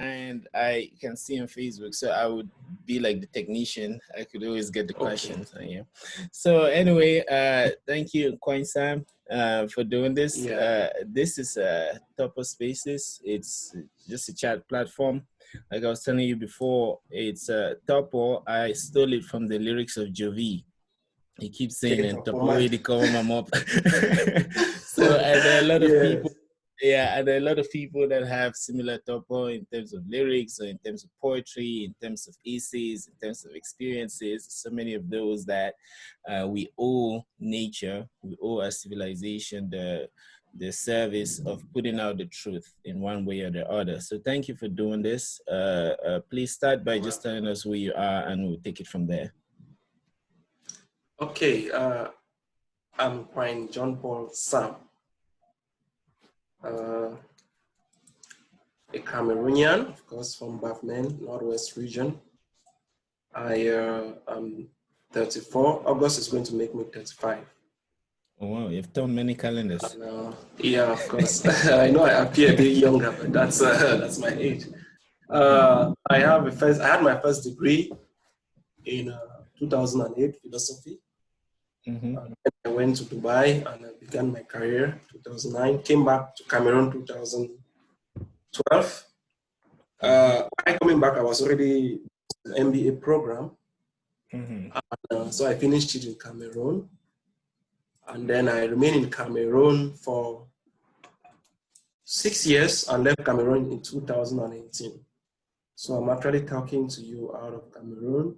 and I can see on Facebook, so I would be like the technician. I could always get the Okay. questions. Yeah. So anyway, thank you, Nkwain Sam, for doing this. Yeah. This is Topoh Spaces. It's just a chat platform. Like I was telling you before, it's Topoh. I stole it from the lyrics of Jovi. He keeps saying, Okay, and Topoh Topoh man. really cover my mop. So, and there are a lot of Yes. people, yeah, and there are a lot of people that have similar Topoh in terms of lyrics, or in terms of poetry, in terms of essays, in terms of experiences. So many of those that we owe nature, we owe our civilization the service of putting out the truth in one way or the other. So thank you for doing this. Please start by just telling us who you are, and we'll take it from there. Okay, I'm Nkwain John Paul Sam, a Cameroonian, of course, from Bafmen, Northwest region. I am 34. August is going to make me 35. Oh, wow, you've done many calendars. And, yeah, of course. I know I appear a bit younger, but that's my age. I had my first degree in 2008, philosophy. Mm-hmm. I went to Dubai and I began my career 2009. Came back to Cameroon 2012. When coming back, I was already an MBA program. Mm-hmm. So I finished it in Cameroon. And then I remained in Cameroon for 6 years and left Cameroon in 2018. So I'm actually talking to you out of Cameroon.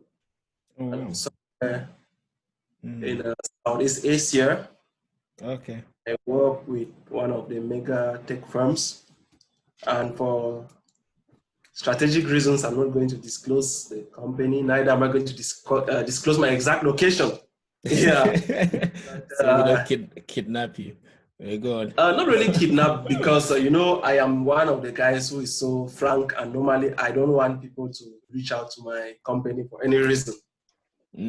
Oh, wow. And somewhere in Southeast Asia. Okay. I work with one of the mega tech firms. And for strategic reasons, I'm not going to disclose the company, neither am I going to disclose my exact location. Yeah. So we don't kidnap you. Go on. Not really kidnap because, I am one of the guys who is so frank, and normally I don't want people to reach out to my company for any reason. I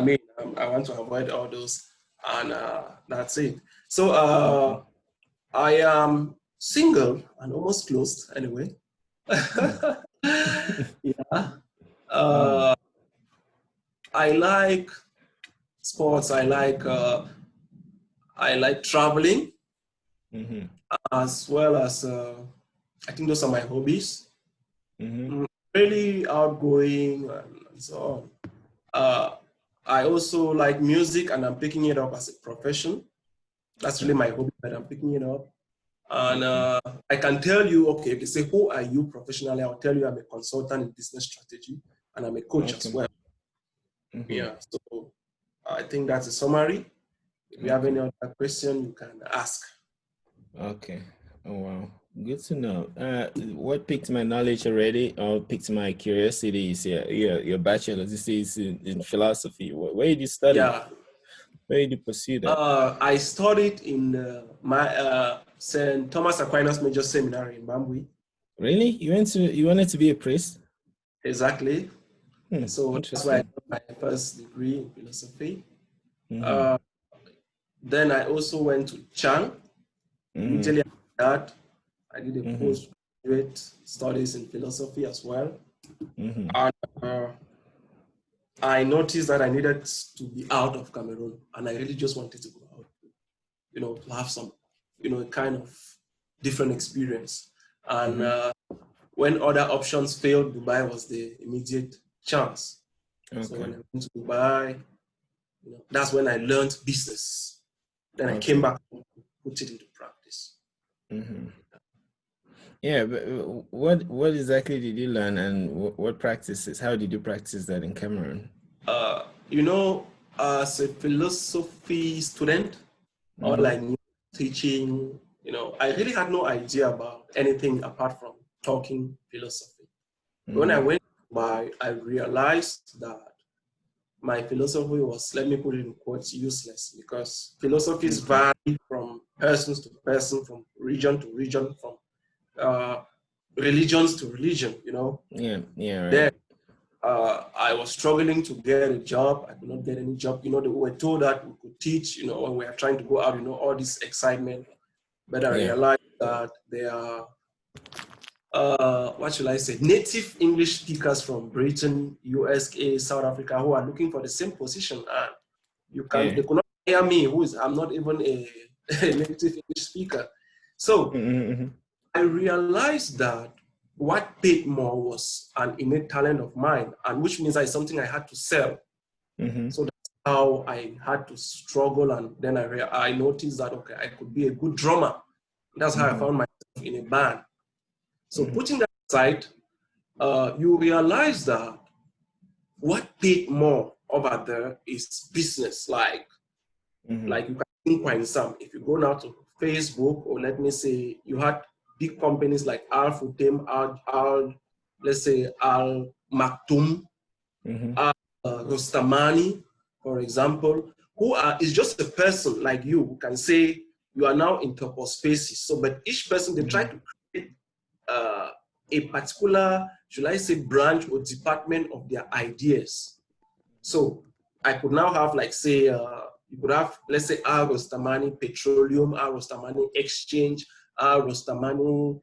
mean, I want to avoid all those, and that's it. So I am single and almost closed anyway. Yeah. I like sports. I like traveling, as well as I think those are my hobbies. Really outgoing and so on. I also like music, and I'm picking it up as a profession. That's really my hobby, but I'm picking it up. And I can tell you, okay, if they say, who are you professionally? I'll tell you I'm a consultant in business strategy, and I'm a coach as well. Yeah, so I think that's a summary. If you have any other question, you can ask. Okay. Oh, wow. Good to know. What piqued my knowledge already, or piqued my curiosity, is your bachelor's. This is in philosophy. Where did you study? Yeah. Where did you pursue that? I studied in my St. Thomas Aquinas Major Seminary in Bambui. Really? You wanted to be a priest? Exactly. So that's why I got my first degree in philosophy. Then I also went to Chan. Immediately after that, I did a postgraduate studies in philosophy as well. And I noticed that I needed to be out of Cameroon, and I really just wanted to go out, to have some, kind of different experience. And when other options failed, Dubai was the immediate chance. Okay. So when I went to Dubai, that's when I learned business. Then I came back and put it into practice. Yeah, but what exactly did you learn, and what practices? How did you practice that in Cameroon? As a philosophy student, all I knew teaching, I really had no idea about anything apart from talking philosophy. When I went by, I realized that my philosophy was, let me put it in quotes, useless, because philosophies vary from persons to person, from region to region, from religions to religion, Yeah, right. Then I was struggling to get a job. I could not get any job. We were told that we could teach, when we are trying to go out, all this excitement. But I realized that there are what should I say, native English speakers from Britain, USA, South Africa, who are looking for the same position. And they could not hire me, I'm not even a native English speaker. So I realized that what paid more was an innate talent of mine, and which means that it's something I had to sell. So that's how I had to struggle. And then I noticed that, okay, I could be a good drummer. That's how I found myself in a band. So putting that aside, you realize that what paid more over there is business. Like you can think Nkwain Sam. If you go now to Facebook, or let me say, you had big companies like Al Futem, let's say Al Maktoum, Rostamani, for example, is just a person like you who can say you are now in Topoh spaces. So, but each person, they try to create a particular, should I say, branch or department of their ideas. So I could now have, like, say, you could have, let's say, Al Rostamani Petroleum, Al Rostamani Exchange, Al Rostamani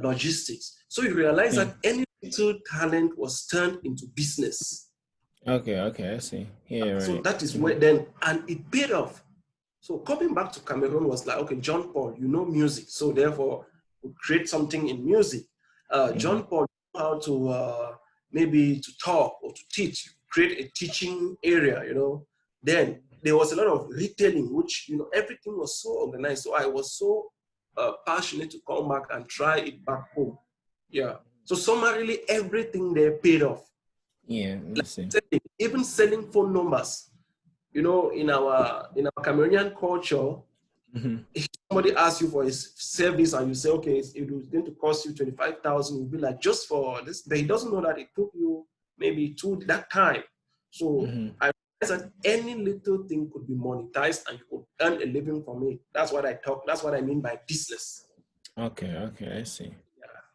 Logistics. So you realize that any little talent was turned into business. Okay, I see. Yeah, right. So that is where then, and it paid off. So coming back to Cameroon was like, okay, John Paul, you know music, so therefore we create something in music. John Paul, you know how to maybe to talk or to teach, create a teaching area, you know. Then there was a lot of retailing, which, you know, everything was so organized. So I was so passionate to come back and try it back home. Yeah. So summarily, everything there paid off. Yeah, like, even selling phone numbers. You know, in our Cameroonian culture, if somebody asks you for a service and you say, okay, it was going to cost you 25,000, you'll be like, just for this, but he doesn't know that it took you maybe that time. So I realized that any little thing could be monetized and you could earn a living from it. That's what I mean by business. Okay, I see.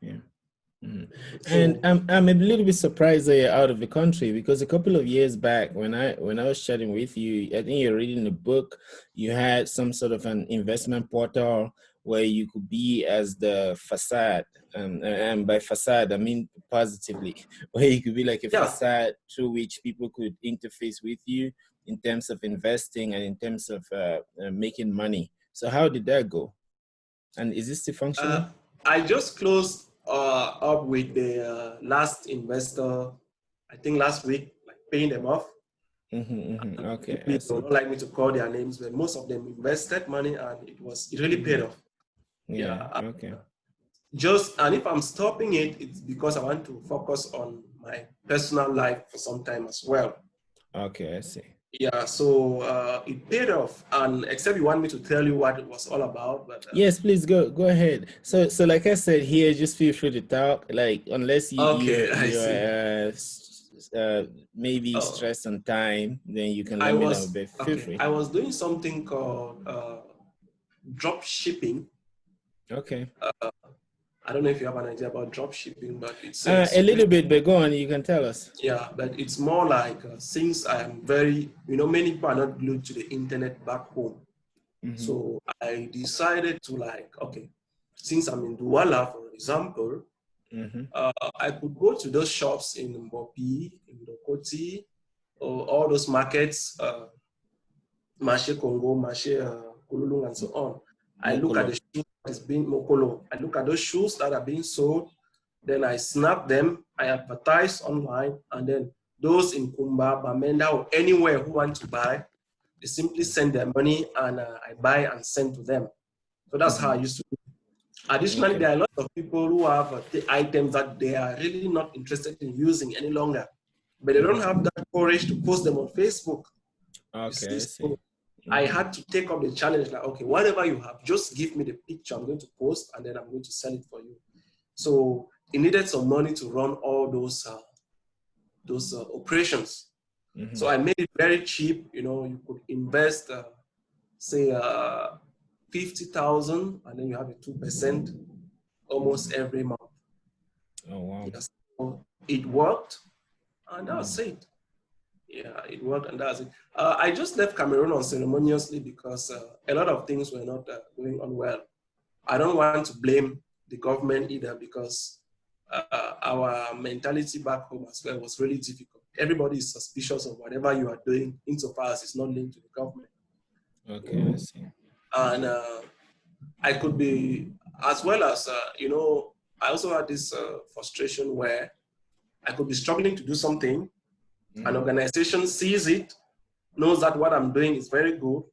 Yeah. And I'm a little bit surprised that you're out of the country, because a couple of years back when I was chatting with you, I think you're reading a book, you had some sort of an investment portal where you could be as the facade, and by facade I mean positively, where you could be like a facade through which people could interface with you in terms of investing and in terms of making money. So how did that go? And is this still functioning? I just closed up with the last investor, I think last week, like paying them off. Okay. They don't like me to call their names, but most of them invested money and it really paid off. Yeah. Okay. And if I'm stopping it, it's because I want to focus on my personal life for some time as well. Okay, I see. Yeah, so it paid off, and except you want me to tell you what it was all about, but yes, please go ahead. So like I said here, just feel free to talk. Like, unless you're maybe stressed on time, then you can let me know. But feel free. I was doing something called drop shipping. Okay. I don't know if you have an idea about drop shipping, but it's a little bit, but go on, you can tell us. Yeah, but it's more like since I am very, many people are not glued to the internet back home. So I decided to, like, okay, since I'm in Douala, for example, I could go to those shops in Mbopi, in Dokoti, or all those markets, Marché Congo, Marché Kululung, and so on. I look at the shoes that is being Mokolo. I look at those shoes that are being sold. Then I snap them, I advertise online, and then those in Kumba, Bamenda, or anywhere who want to buy, they simply send their money and I buy and send to them. So that's how I used to do it. Additionally, there are a lot of people who have the items that they are really not interested in using any longer, but they don't have that courage to post them on Facebook. Okay, so I had to take up the challenge, like, okay, whatever you have, just give me the picture I'm going to post, and then I'm going to sell it for you. So it needed some money to run all those operations. So I made it very cheap. You could invest, say, 50,000, and then you have a 2% almost every month. Oh wow! Yes. So it worked, and that's it. Yeah, it worked, and that's it. I just left Cameroon unceremoniously because a lot of things were not going on well. I don't want to blame the government either, because our mentality back home as well was really difficult. Everybody is suspicious of whatever you are doing insofar as it's not linked to the government. Okay, I see. And I could be, as well as, I also had this frustration where I could be struggling to do something. An organization sees it, knows that what I'm doing is very good,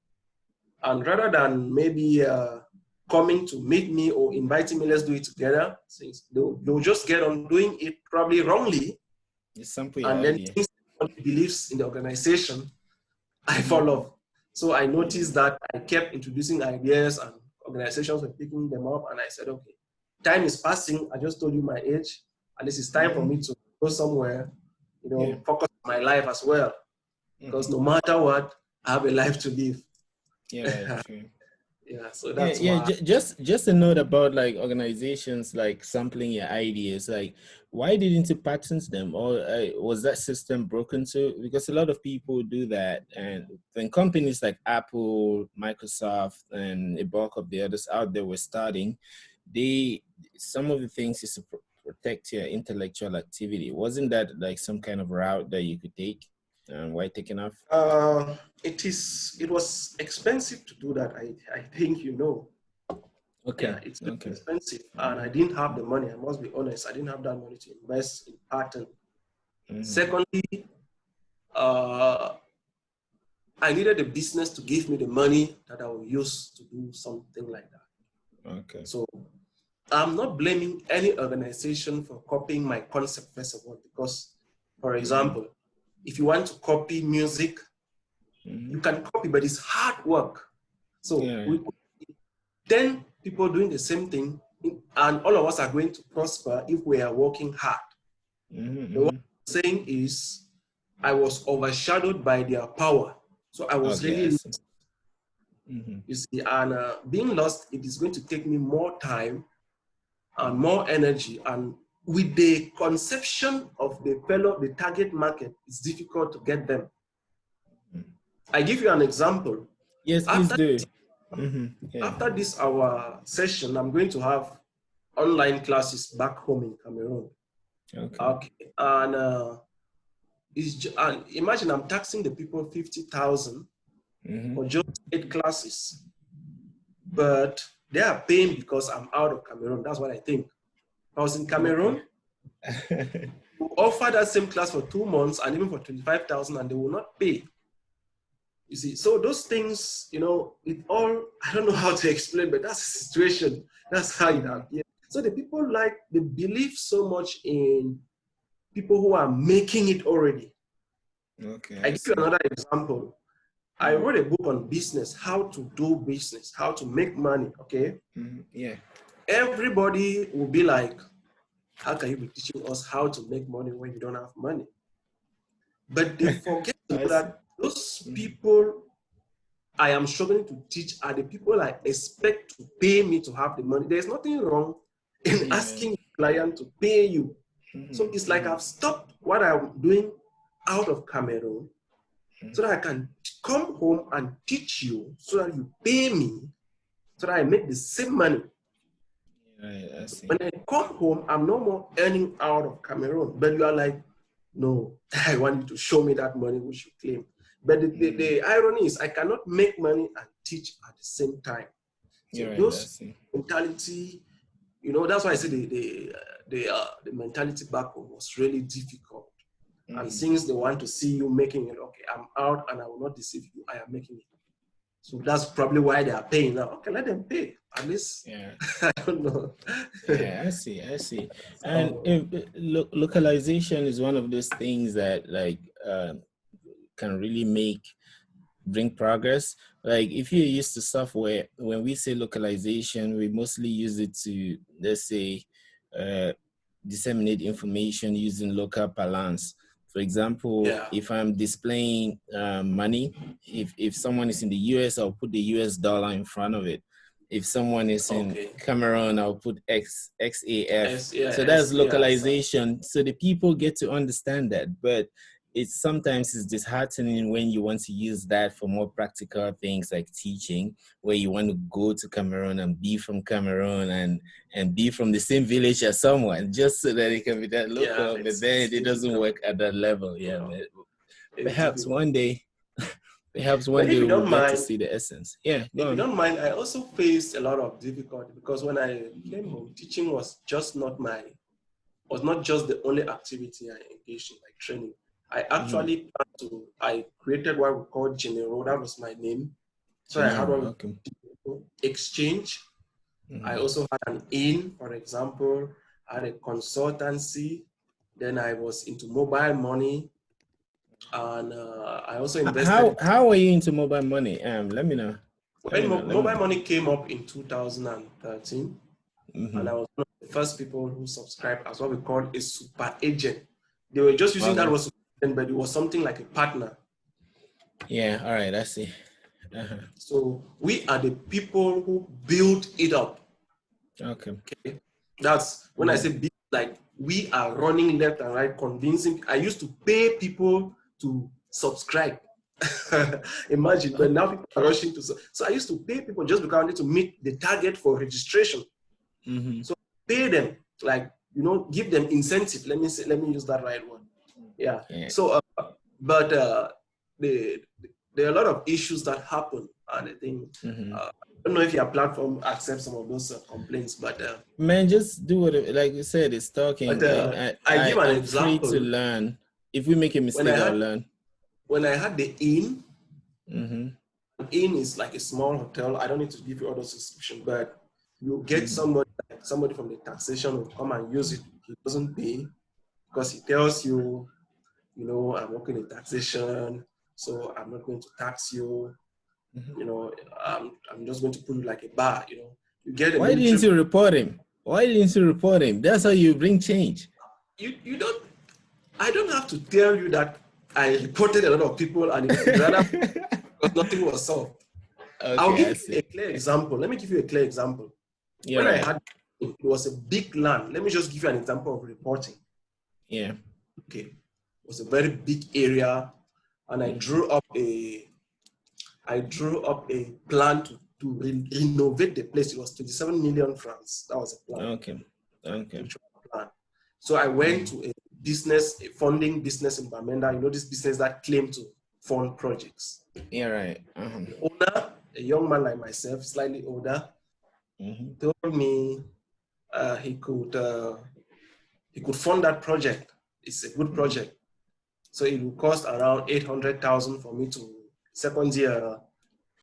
and rather than maybe coming to meet me or inviting me, let's do it together, since they'll just get on doing it probably wrongly. And then since somebody believes in the organization, I fall off. So I noticed that I kept introducing ideas and organizations were picking them up. And I said, okay, time is passing. I just told you my age. And this is time for me to go somewhere, focus on my life as well. Because no matter what, I have a life to live. Yeah, true. Yeah, so that's why. Just a note about like organizations like sampling your ideas. Like, why didn't you patent them, or was that system broken too? Because a lot of people do that, and when companies like Apple, Microsoft, and a bulk of the others out there were starting, some of the things is to protect your intellectual activity. Wasn't that like some kind of route that you could take? Why taking off? It was expensive to do that. I think Okay. Yeah, it's expensive, and I didn't have the money. I must be honest. I didn't have that money to invest in patent. Secondly, I needed a business to give me the money that I will use to do something like that. Okay. So I'm not blaming any organization for copying my concept first of all, because, for example, if you want to copy music, you can copy, but it's hard work. So 10 people doing the same thing, and all of us are going to prosper if we are working hard. What I'm saying is, I was overshadowed by their power. So I was really lost. You see, and being lost, it is going to take me more time and more energy. And with the conception of the target market, it's difficult to get them. I give you an example. Yes, please do. After this our session, I'm going to have online classes back home in Cameroon. Okay. And imagine I'm taxing the people 50,000 for just 8 classes, but they are paying because I'm out of Cameroon. That's what I think. If I was in Cameroon, we offer that same class for 2 months and even for 25,000, and they will not pay. You see, so those things, it all, I don't know how to explain, but that's the situation. That's how it happens. So the people they believe so much in people who are making it already. Okay. I give you another example. I wrote a book on business, how to do business, how to make money, okay? Yeah. Everybody will be like, how can you be teaching us how to make money when you don't have money? But they forget that those people I am struggling to teach are the people I expect to pay me to have the money. There's nothing wrong in asking the client to pay you. So it's like I've stopped what I'm doing out of Cameroon so that I can come home and teach you so that you pay me so that I make the same money. I see. When I come home, I'm no more earning out of Cameroon. But you are like, no, I want you to show me that money which you claim. But the irony is I cannot make money and teach at the same time. So those mentality, that's why I say the mentality back home was really difficult. And since they want to see you making it, okay, I'm out and I will not deceive you, I am making it. So that's probably why they are paying now. Okay, let them pay. At least, I don't know. I see. And localization is one of those things that can really bring progress. Like if you're used to software, when we say localization, we mostly use it to, let's say, disseminate information using local parlance. For example, if I'm displaying money, if someone is in the US, I'll put the US dollar in front of it. If someone is in Cameroon, I'll put XAF. So that's localization. So the people get to understand that. But it's sometimes it's disheartening when you want to use that for more practical things like teaching, where you want to go to Cameroon and be from Cameroon and be from the same village as someone just so that it can be that local, but then it doesn't work at that level. Yeah, perhaps one day, But if you we'll don't get to mind, see the essence. Yeah, if you don't mind, I also faced a lot of difficulty because when I came home, teaching was not just the only activity I engaged in, like training. I actually I created what we call General. That was my name. So I had one exchange. I also had an inn, for example. I had a consultancy. Then I was into mobile money. And I also invested. How are you into mobile money? Let me know. When mobile money came up in 2013, and I was one of the first people who subscribed as what we call a super agent. They were just using that was super agent, but it was something like a partner. Yeah, all right, I see. So we are the people who build it up. Okay. That's when I say build, like we are running left and right, convincing. I used to pay people to subscribe. Imagine, but now people are rushing to. So I used to pay people just because I wanted to meet the target for registration. So pay them, like, give them incentive. Let me use that right word. Yeah. So, but there are a lot of issues that happen, and I think I don't know if your platform accepts some of those complaints, but man, just do what, like you said, it's talking. But, I give an example. Free to learn. If we make a mistake, I'll learn. When I had the inn, an inn is like a small hotel. I don't need to give you all those description, but you get somebody from the taxation will come and use it. He doesn't pay because he tells you, I'm working in taxation, so I'm not going to tax you. I'm just going to put you like a bar. You get. Why didn't you report him? Why didn't you report him? That's how you bring change. You don't. I don't have to tell you that I reported a lot of people and it rather because nothing was solved. Okay, I'll give you a clear example. Let me give you a clear example. When I had, it was a big land. Let me just give you an example of reporting. Yeah. Okay. It was a very big area, and I drew up a plan to renovate the place. It was 27 million francs. That was a plan. Okay. Plan. So I went to a funding business in Bamenda. This business that claim to fund projects. Yeah, right. The owner, a young man like myself, slightly older, told me he could fund that project. It's a good project. So it will cost around 800,000 for me to second year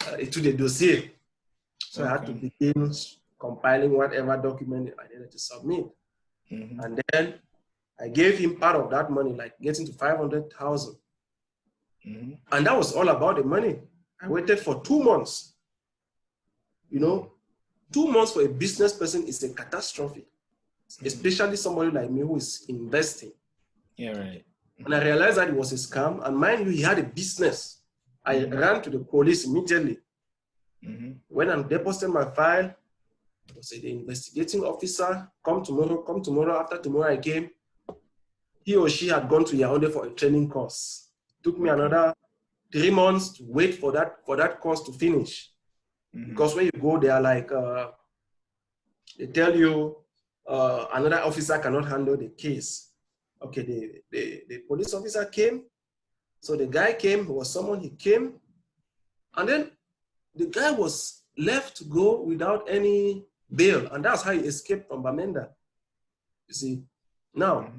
to the dossier. So I had to begin compiling whatever document I needed to submit. And then I gave him part of that money, like getting to 500,000. And that was all about the money. I waited for 2 months. 2 months for a business person is a catastrophe, especially somebody like me who is investing. Yeah, right. And I realized that it was a scam. And mind you, he had a business. I ran to the police immediately. When I deposited my file, I said, the investigating officer, come tomorrow. After tomorrow I came. He or she had gone to Yaoundé for a training course. It took me another 3 months to wait for that course to finish. Because when you go there, like they tell you another officer cannot handle the case. Okay, the police officer came. So the guy came, he came, and then the guy was left to go without any bail, and that's how he escaped from Bamenda. You see, now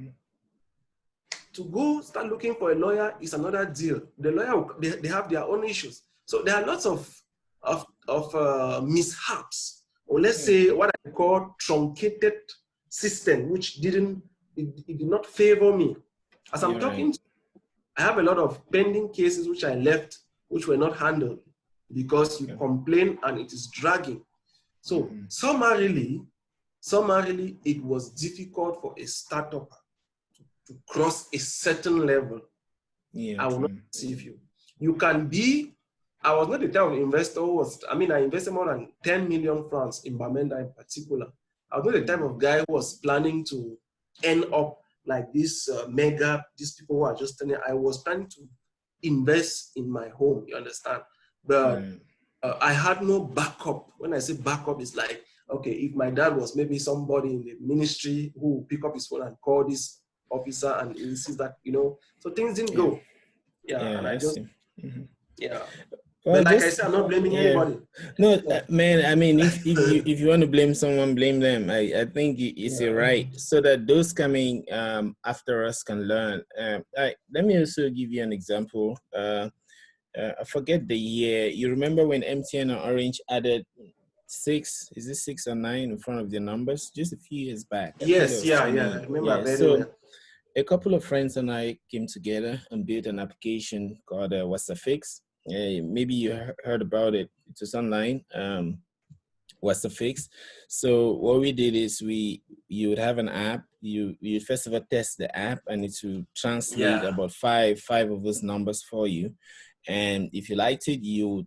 to go start looking for a lawyer is another deal. The lawyer, they have their own issues. So there are lots of mishaps, or let's say what I call truncated system, which did not favor me. As I'm talking, I have a lot of pending cases which I left, which were not handled because you complain and it is dragging. So summarily, it was difficult for a startup to cross a certain level. I will not deceive you. You can be, I was not the type of investor who was, I invested more than 10 million francs in Bamenda in particular. I was not the type of guy who was planning to end up like this these people who are just turning, I was planning to invest in my home, you understand? But I had no backup. When I say backup, it's like, okay, if my dad was maybe somebody in the ministry who would pick up his phone and call this officer and insist that, so things didn't go. Yeah, and I I just, see. yeah. Well, But like I just said, I'm not blaming yeah. anybody. No, Yeah. man. I mean, if you want to blame someone, blame them. I think it's a right, so that those coming after us can learn. Let me also give you an example. I forget the year. You remember when MTN and Orange added 6? Is it 6 or 9 in front of the numbers? Just a few years back. I think that Yes, was yeah. I 20. remember Yeah. very So well. a couple of friends and I came together and built an application called WhatsApp. Maybe you heard about it. It was online. WhatsApp. So what we did is you would have an app. You first of all test the app, and it will translate Yeah. about five of those numbers for you. And if you liked it, you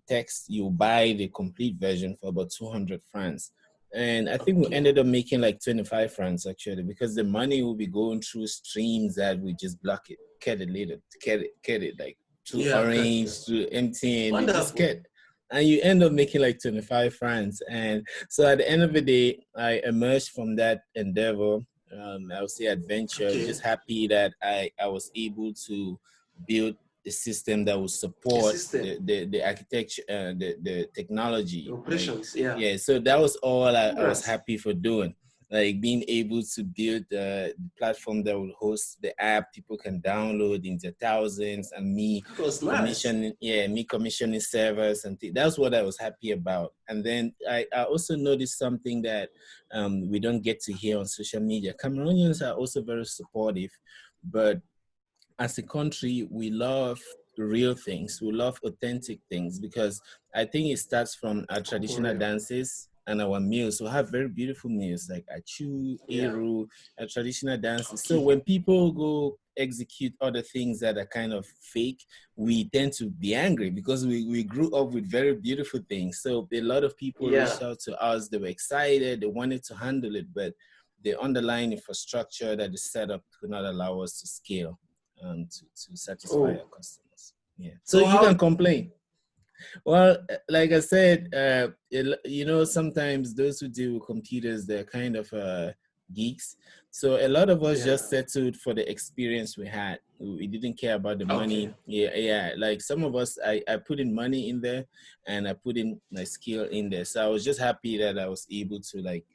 buy the complete version for about 200 francs. And I think we Okay. ended up making like 25 francs actually, because the money will be going through streams that we just block it, get it later, get it like through Yeah, good. Orange, through MTN, we just Wonderful. get, and you end up making like 25 francs. And so at the end of the day, I emerged from that endeavor. I would say adventure, Okay. just happy that I was able to build a system that would A support system. the architecture, the technology. Like, Operations. Yeah. yeah, so that was all I was Congrats. happy for doing. Like being able to build the platform that will host the app people can download in the thousands, and That was nice. me commissioning servers and that's what I was happy about. And then I also noticed something that we don't get to hear on social media. Cameroonians are also very supportive, but as a country, we love real things. We love authentic things, because I think it starts from our For traditional real. dances and our meals. We have very beautiful meals like achu, Yeah. eru, our traditional dances. So Okay. when people go execute other things that are kind of fake, we tend to be angry because we grew up with very beautiful things. So a lot of people Yeah. reached out to us. They were excited. They wanted to handle it, but the underlying infrastructure that is set up could not allow us to scale to satisfy Oh. our customers. Yeah. So So you how? can complain. Well, like I said, sometimes those who deal with computers, they're kind of geeks. So a lot of us Yeah. just settled for the experience we had. We didn't care about the Okay. money. Yeah. Like some of us, I put in money in there, and I put in my skill in there. So I was just happy that I was able to like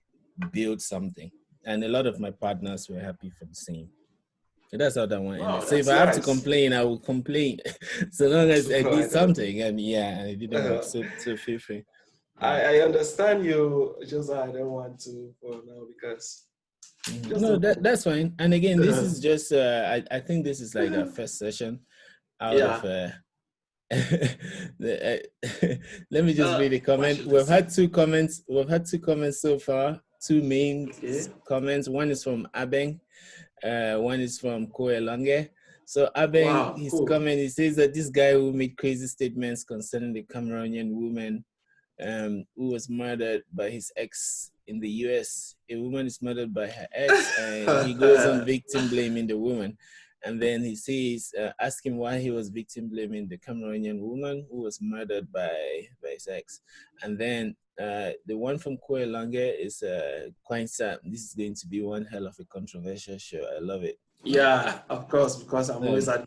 build something. And a lot of my partners were happy for the same. So that's how that one ended. Wow, So if that's I have to nice. complain, I will complain, so long as I I did know. something, and it didn't work. So feel free. Yeah. I understand you. Just I don't want to for now because just No, don't put. that's fine. And again, this is just I think this is like our first session out of Yeah. let me just read a What comment. should I say? We've had two comments so far. Two main Okay. comments. One is from Abeng. One is from Koe Lange. So Abeng, Wow. his Cool. comment, he says that this guy who made crazy statements concerning the Cameroonian woman who was murdered by his ex in the US. A woman is murdered by her ex, and he goes on victim blaming the woman. And then he says, ask him why he was victim blaming the Cameroonian woman who was murdered by his ex. And then the one from Kwe Lange is Nkwain Sam. This is going to be one hell of a controversial show. I love it. Yeah, of course, because I'm always So, at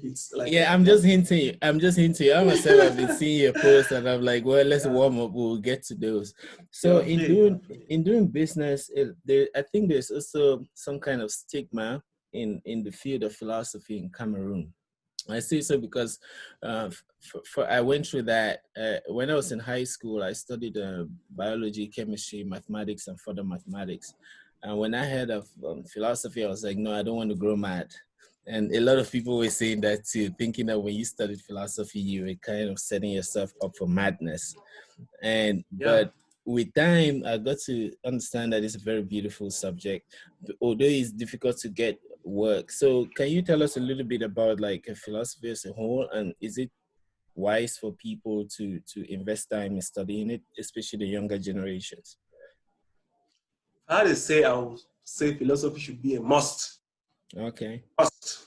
hits like yeah, that. I'm Yeah. just hinting you. I myself have been seeing your posts, and I'm like, well, let's Yeah. warm up. We'll get to those. So You're playing. You're playing. in doing business, I think there's also some kind of stigma in the field of philosophy in Cameroon. I say so because I went through that when I was in high school. I studied biology, chemistry, mathematics, and further mathematics. And when I heard of philosophy, I was like, no, I don't want to grow mad. And a lot of people were saying that too, thinking that when you studied philosophy, you were kind of setting yourself up for madness. Yeah. But with time, I got to understand that it's a very beautiful subject, although it's difficult to get work. So can you tell us a little bit about like a philosophy as a whole, and is it wise for people to invest time in studying it, especially the younger generations? How they say, I would say philosophy should be a must. Okay. First,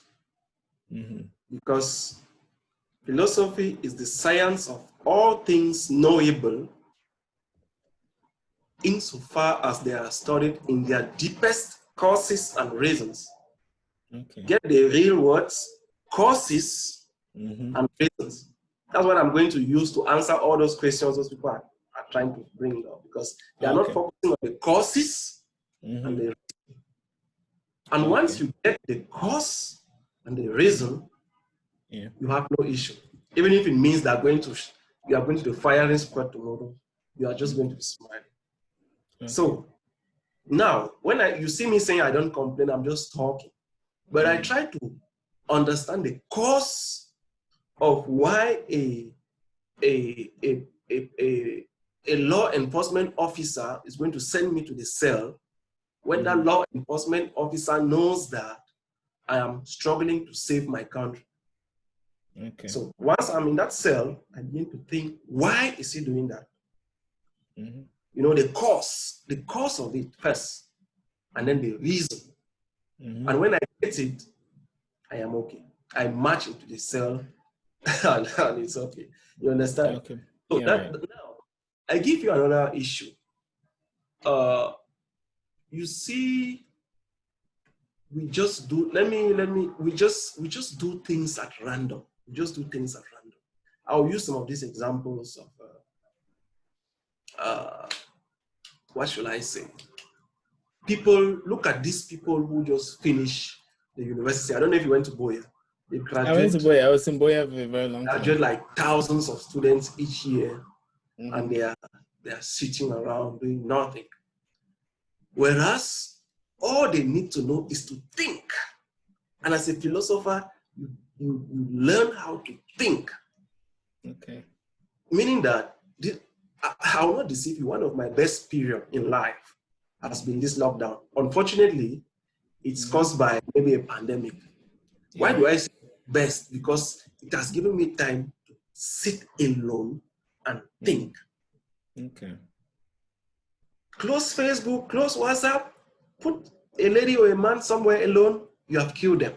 because philosophy is the science of all things knowable insofar as they are studied in their deepest causes and reasons. Okay. Get the real words, causes and reasons. That's what I'm going to use to answer all those questions those people are trying to bring up, because they are not focusing on the causes and the reason. And once you get the cause and the reason, you have no issue. Even if it means that you are going to the firing squad tomorrow, you are just going to be smiling. So now, when you see me saying I don't complain, I'm just talking. But I try to understand the cause of why a law enforcement officer is going to send me to the cell when that law enforcement officer knows that I am struggling to save my country. Okay. So once I'm in that cell, I begin to think, why is he doing that? You know, the cause of it first, and then the reason. And when I get it, I am okay. I march into the cell, and it's okay. You understand? Okay. So now, I give you another issue. You see, we just do. We just do things at random. We just do things at random. I'll use some of these examples of what should I say? People, look at these people who just finish the university. I don't know if you went to Boya. They graduate. I went to Boya. I was in Boya for a very long time. Graduate like thousands of students each year, and they are sitting around doing nothing. Whereas all they need to know is to think. And as a philosopher, you learn how to think. Okay. Meaning that I will not deceive you. One of my best period in life has been this lockdown. Unfortunately, it's caused by maybe a pandemic. Why do I say best? Because it has given me time to sit alone and think. Okay. Close Facebook, close WhatsApp, put a lady or a man somewhere alone, you have killed them.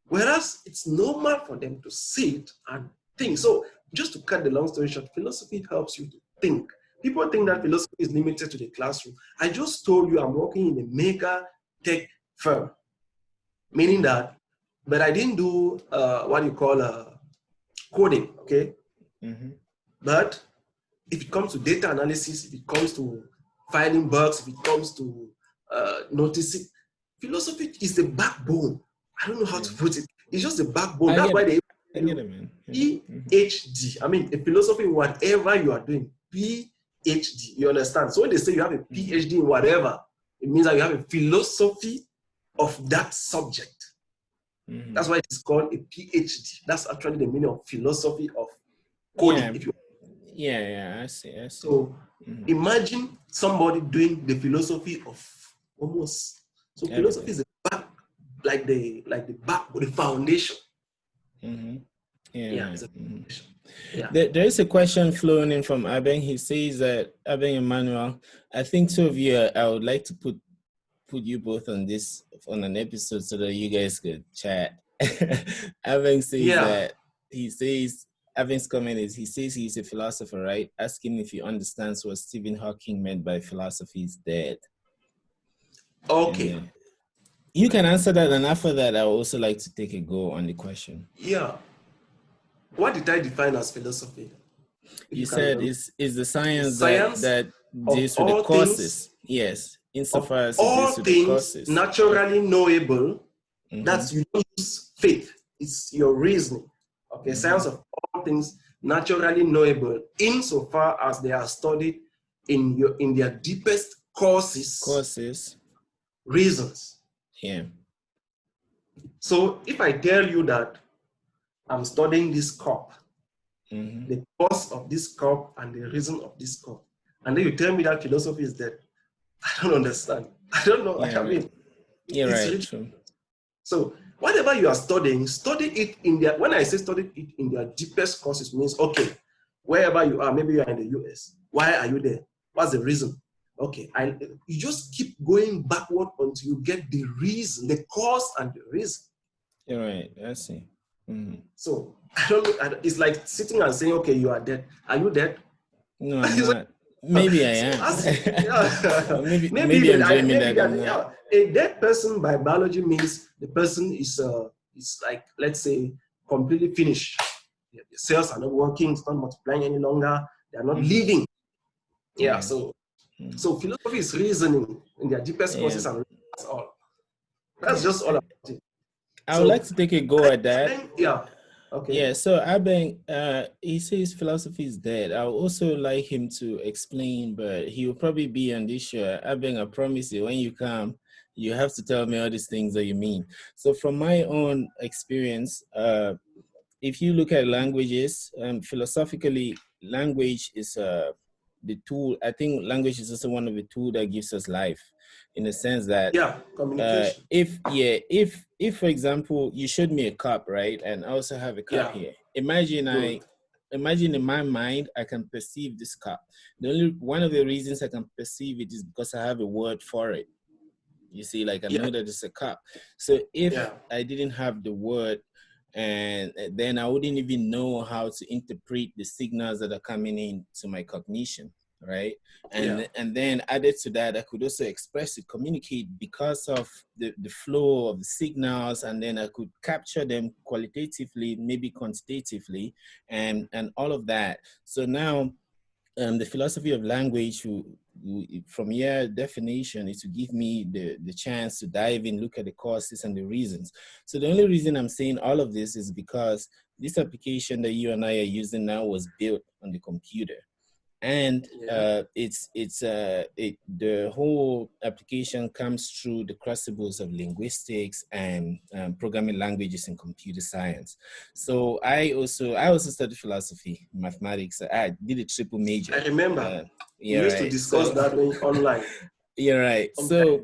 Whereas it's normal for them to sit and think. So just to cut the long story short, philosophy helps you to think. People think that philosophy is limited to the classroom. I just told you I'm working in a mega tech firm, meaning that, but I didn't do what you call coding, okay? But if it comes to data analysis, if it comes to finding bugs, if it comes to noticing, philosophy is the backbone. I don't know how to put it. It's just the backbone. That's why they PhD. I mean, a philosophy in whatever you are doing, PhD. You understand? So when they say you have a PhD in whatever, it means that you have a philosophy of that subject. That's why it's called a PhD. That's actually the meaning of philosophy of coding. I see. So imagine somebody doing the philosophy of almost. So philosophy is the back, like the foundation. There is a question flowing in from Abeng. He says that, Abeng Emmanuel, I think two of you, I would like to put you both on an episode so that you guys could chat. Abeng says that Abeng's comment is, he says he's a philosopher, right? Asking if he understands what Stephen Hawking meant by philosophy is dead. Okay. You can answer that, and after that, I would also like to take a go on the question. Yeah. What did I define as philosophy? You said it's the science that deals with the causes. Yes, insofar as it deals with the causes. Naturally knowable. That's, you don't use faith. It's your reasoning. Okay, science of all things naturally knowable, insofar as they are studied in their deepest causes. Reasons. Yeah. So if I tell you that I'm studying this cup, the cause of this cup and the reason of this cup, and then you tell me that philosophy is dead, I don't understand. I don't know. Yeah, I mean, true. So whatever you are studying, study it in their, when I say study it in their deepest causes, means, okay, wherever you are, maybe you are in the US, why are you there? What's the reason? Okay, you just keep going backward until you get the reason, the cause and the reason. You're right. I see. Mm-hmm. So it's like sitting and saying, okay, you are dead. Are you dead? No, I'm not. Maybe I am. maybe I'm dreaming that I'm not. A dead person by biology means the person is like, let's say, completely finished. The cells are not working, it's not multiplying any longer, they are not living. Yeah, so philosophy is reasoning in their deepest causes and that's all. That's just all about it. I would like to take a go at that. Yeah. Okay. Yeah, so Abeng, he says philosophy is dead. I would also like him to explain, but he will probably be on this show. Abeng, I promise you, when you come, you have to tell me all these things that you mean. So from my own experience, if you look at languages, philosophically, language is the tool. I think language is also one of the tools that gives us life, in the sense that communication. If for example you showed me a cup, right, and I also have a cup here. Imagine in my mind I can perceive this cup. The only one of the reasons I can perceive it is because I have a word for it. You see, like I know that it's a cup. So if I didn't have the word, and then I wouldn't even know how to interpret the signals that are coming in to my cognition, right? And then added to that, I could also express it, communicate because of the flow of the signals, and then I could capture them qualitatively, maybe quantitatively, and all of that. So now the philosophy of language, from your definition, is to give me the chance to dive in, look at the causes and the reasons. So the only reason I'm saying all of this is because this application that you and I are using now was built on the computer. And the whole application comes through the crucibles of linguistics and programming languages and computer science. So I also studied philosophy, mathematics. I did a triple major. I remember. We used to discuss that online. You're right. So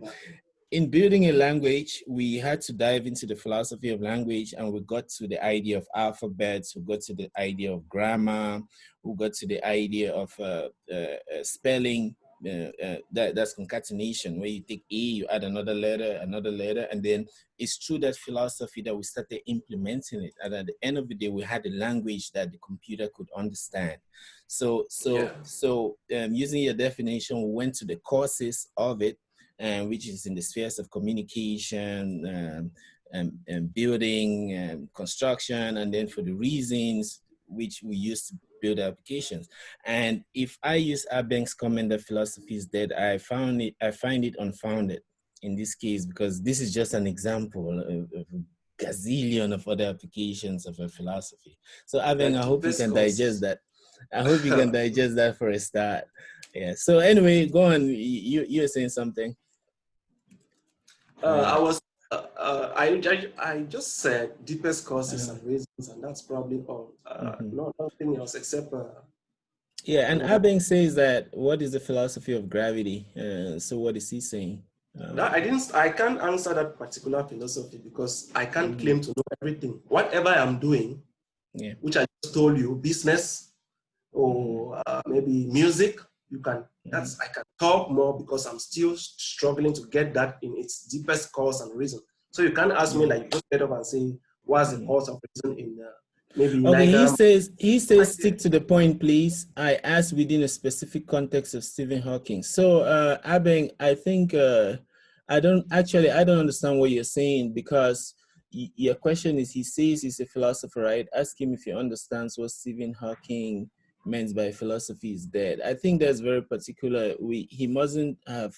in building a language, we had to dive into the philosophy of language, and we got to the idea of alphabets, we got to the idea of grammar, we got to the idea of spelling, that's concatenation, where you take A, you add another letter, and then it's through that philosophy that we started implementing it. And at the end of the day, we had a language that the computer could understand. So using your definition, we went to the causes of it, which is in the spheres of communication, and building, and construction, and then for the reasons which we use to build applications. And if I use Abeng's comment that philosophy is dead, I find it unfounded in this case, because this is just an example of a gazillion of other applications of a philosophy. So Abeng, I hope you can digest that. I hope you can digest that for a start. Yeah. So anyway, go on. You're saying something. I just said deepest causes and reasons, and that's probably all. Nothing else except. And Abeng says that what is the philosophy of gravity? So what is he saying? I can't answer that particular philosophy because I can't claim to know everything. Whatever I'm doing, which I just told you, business or maybe music, you can. I can talk more because I'm still struggling to get that in its deepest cause and reason. So you can't ask me like just get up and say what's the cause of reason in maybe. Okay, he says stick to the point, please. I asked within a specific context of Stephen Hawking. So Abeng, I think I don't understand what you're saying, because your question is, he says he's a philosopher, right? Ask him if he understands what Stephen Hawking meant by philosophy is dead. I think that's very particular. He mustn't have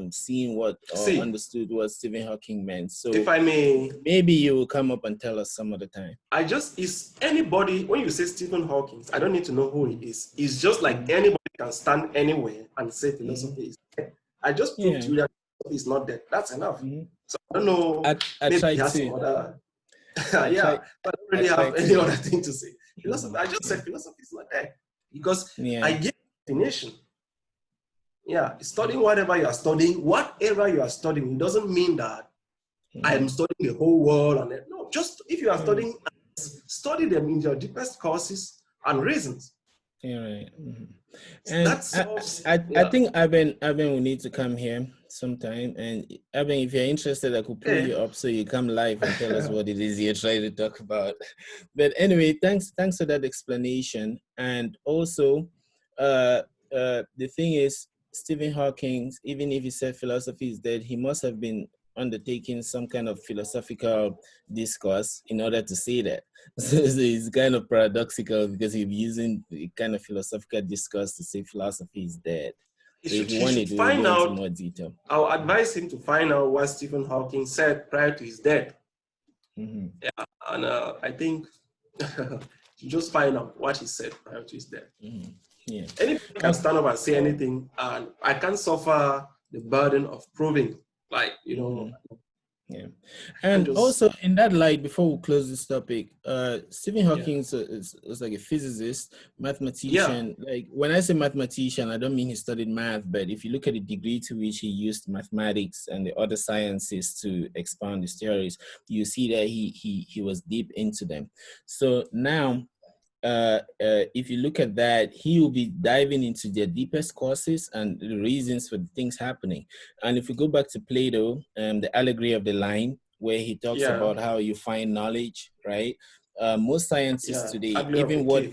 seen what or understood what Stephen Hawking meant. So if I may, maybe you will come up and tell us some other time. Is anybody, when you say Stephen Hawking, I don't need to know who he is. It's just like anybody can stand anywhere and say philosophy is dead. I just proved to you that philosophy is not dead. That's enough. So I don't know. I tried to. Some other. But I don't really have any other thing to say. Philosophy. I just said philosophy is not dead because I give definition. Studying whatever you are studying, whatever you are studying, it doesn't mean that I am studying the whole world. No, just if you are studying, study them in your deepest causes and reasons. Yeah, right. That And solves, I yeah. think Abin will need to come here sometime. And Abin, if you're interested, I could pull Hey. you up so you come live and tell us what it is you're trying to talk about. But anyway, thanks for that explanation. And also, the thing is, Stephen Hawking, even if he said philosophy is dead, he must have been undertaking some kind of philosophical discourse in order to say that. So it's kind of paradoxical because he's using the kind of philosophical discourse to say philosophy is dead. So if you He want should it, we'll go find into out. more detail. I'll advise him to find out what Stephen Hawking said prior to his death. Mm-hmm. Yeah, and I think just find out what he said prior to his death. Mm-hmm. Yeah. Anybody can stand up and say anything, and I can't suffer the burden of proving, like, you know. Yeah. And also in that light, before we close this topic, Stephen Hawking is like a physicist, mathematician. Yeah. Like when I say mathematician, I don't mean he studied math, but if you look at the degree to which he used mathematics and the other sciences to expound his theories, you see that he was deep into them. So now if you look at that, he will be diving into their deepest causes and the reasons for the things happening. And if we go back to Plato, the allegory of the line, where he talks about how you find knowledge, right? Most scientists today, even what,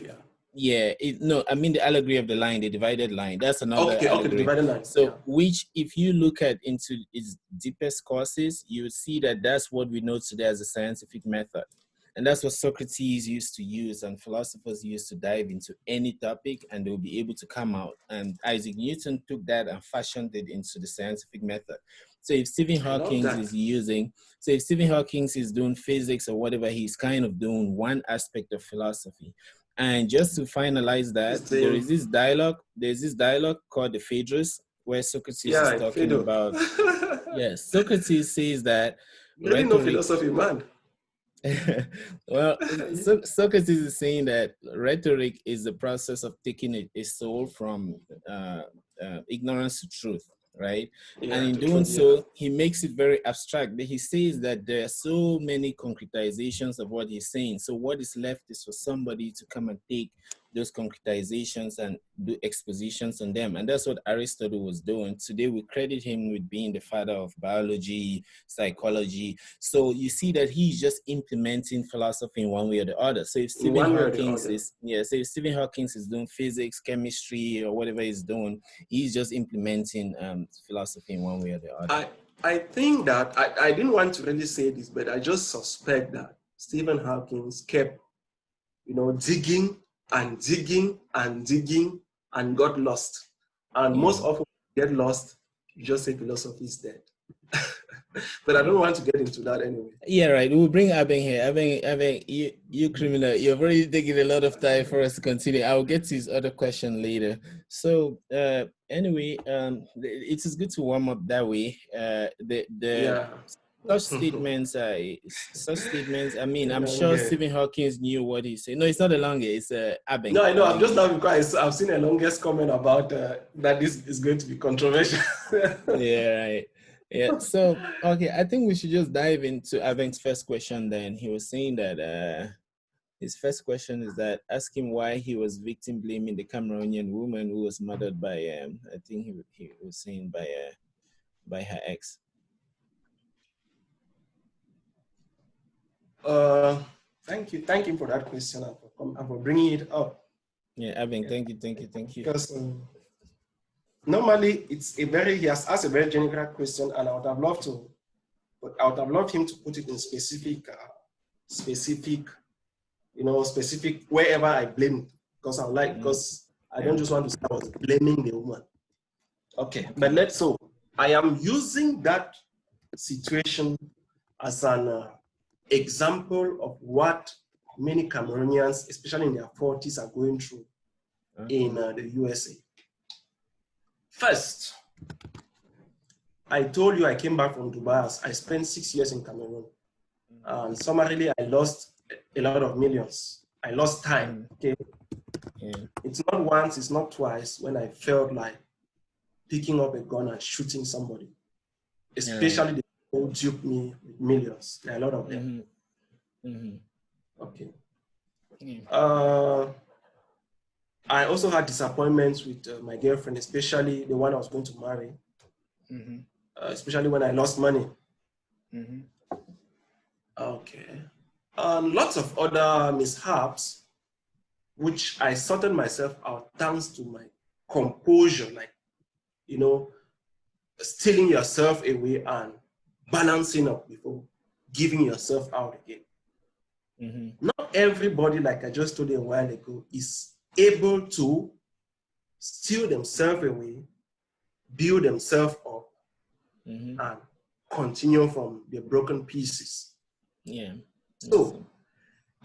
no, I mean the allegory of the line, the divided line. That's another allegory. The divided line. So, which, if you look at into its deepest causes, you will see that that's what we know today as a scientific method. And that's what Socrates used to use and philosophers used to dive into any topic and they'll be able to come out. And Isaac Newton took that and fashioned it into the scientific method. So if Stephen Hawking is doing physics or whatever, he's kind of doing one aspect of philosophy. And just to finalize that, there's this dialogue called the Phaedrus, where Socrates is talking about, Socrates says that really no philosophy, man. Well, Socrates is saying that rhetoric is the process of taking a soul from ignorance to truth, right? And in doing so, he makes it very abstract. But he says that there are so many concretizations of what he's saying. So what is left is for somebody to come and take those concretizations and do expositions on them. And that's what Aristotle was doing. Today, we credit him with being the father of biology, psychology. So you see that he's just implementing philosophy in one way or the other. So if Stephen Hawking is doing physics, chemistry, or whatever he's doing, he's just implementing philosophy in one way or the other. I think that I didn't want to really say this, but I just suspect that Stephen Hawking kept, digging and digging and digging and got lost. And most often get lost, you just say philosophy is dead. But I don't want to get into that anyway. Yeah, right. We'll bring Abeng here. Abeng, you criminal. You've already taken a lot of time for us to continue. I'll get to his other question later. So anyway, it is good to warm up that way. Such statements. I mean, I'm sure Stephen Hawking knew what he said. No, it's not the longest. It's Abeng. No, I know. I'm just laughing because I've seen a longest comment about that this is going to be controversial. Yeah, right. Yeah. So, okay, I think we should just dive into Aveng's first question then. He was saying that his first question is that ask him why he was victim blaming the Cameroonian woman who was murdered by I think he was saying by her ex. Thank you for that question and for bringing it up. Yeah, Aveng, thank you. Because normally he has asked a very general question, and I would have loved him to put it in specific, wherever I blame, because I don't just want to say I was blaming the woman. Okay, but I am using that situation as an example of what many Cameroonians, especially in their 40s, are going through in the USA. First, I told you I came back from Dubai. I spent 6 years in Cameroon. And summarily, I lost a lot of millions. I lost time, okay? Yeah. It's not once, it's not twice when I felt like picking up a gun and shooting somebody. Especially the people who duped me with millions. There are a lot of them. Okay. I also had disappointments with my girlfriend, especially the one I was going to marry, especially when I lost money. Okay. Lots of other mishaps, which I sorted myself out thanks to my composure, like, you know, stealing yourself away and balancing up before giving yourself out again. Not everybody, like I just told you a while ago, is able to steal themselves away, build themselves up, and continue from the broken pieces. Yeah. So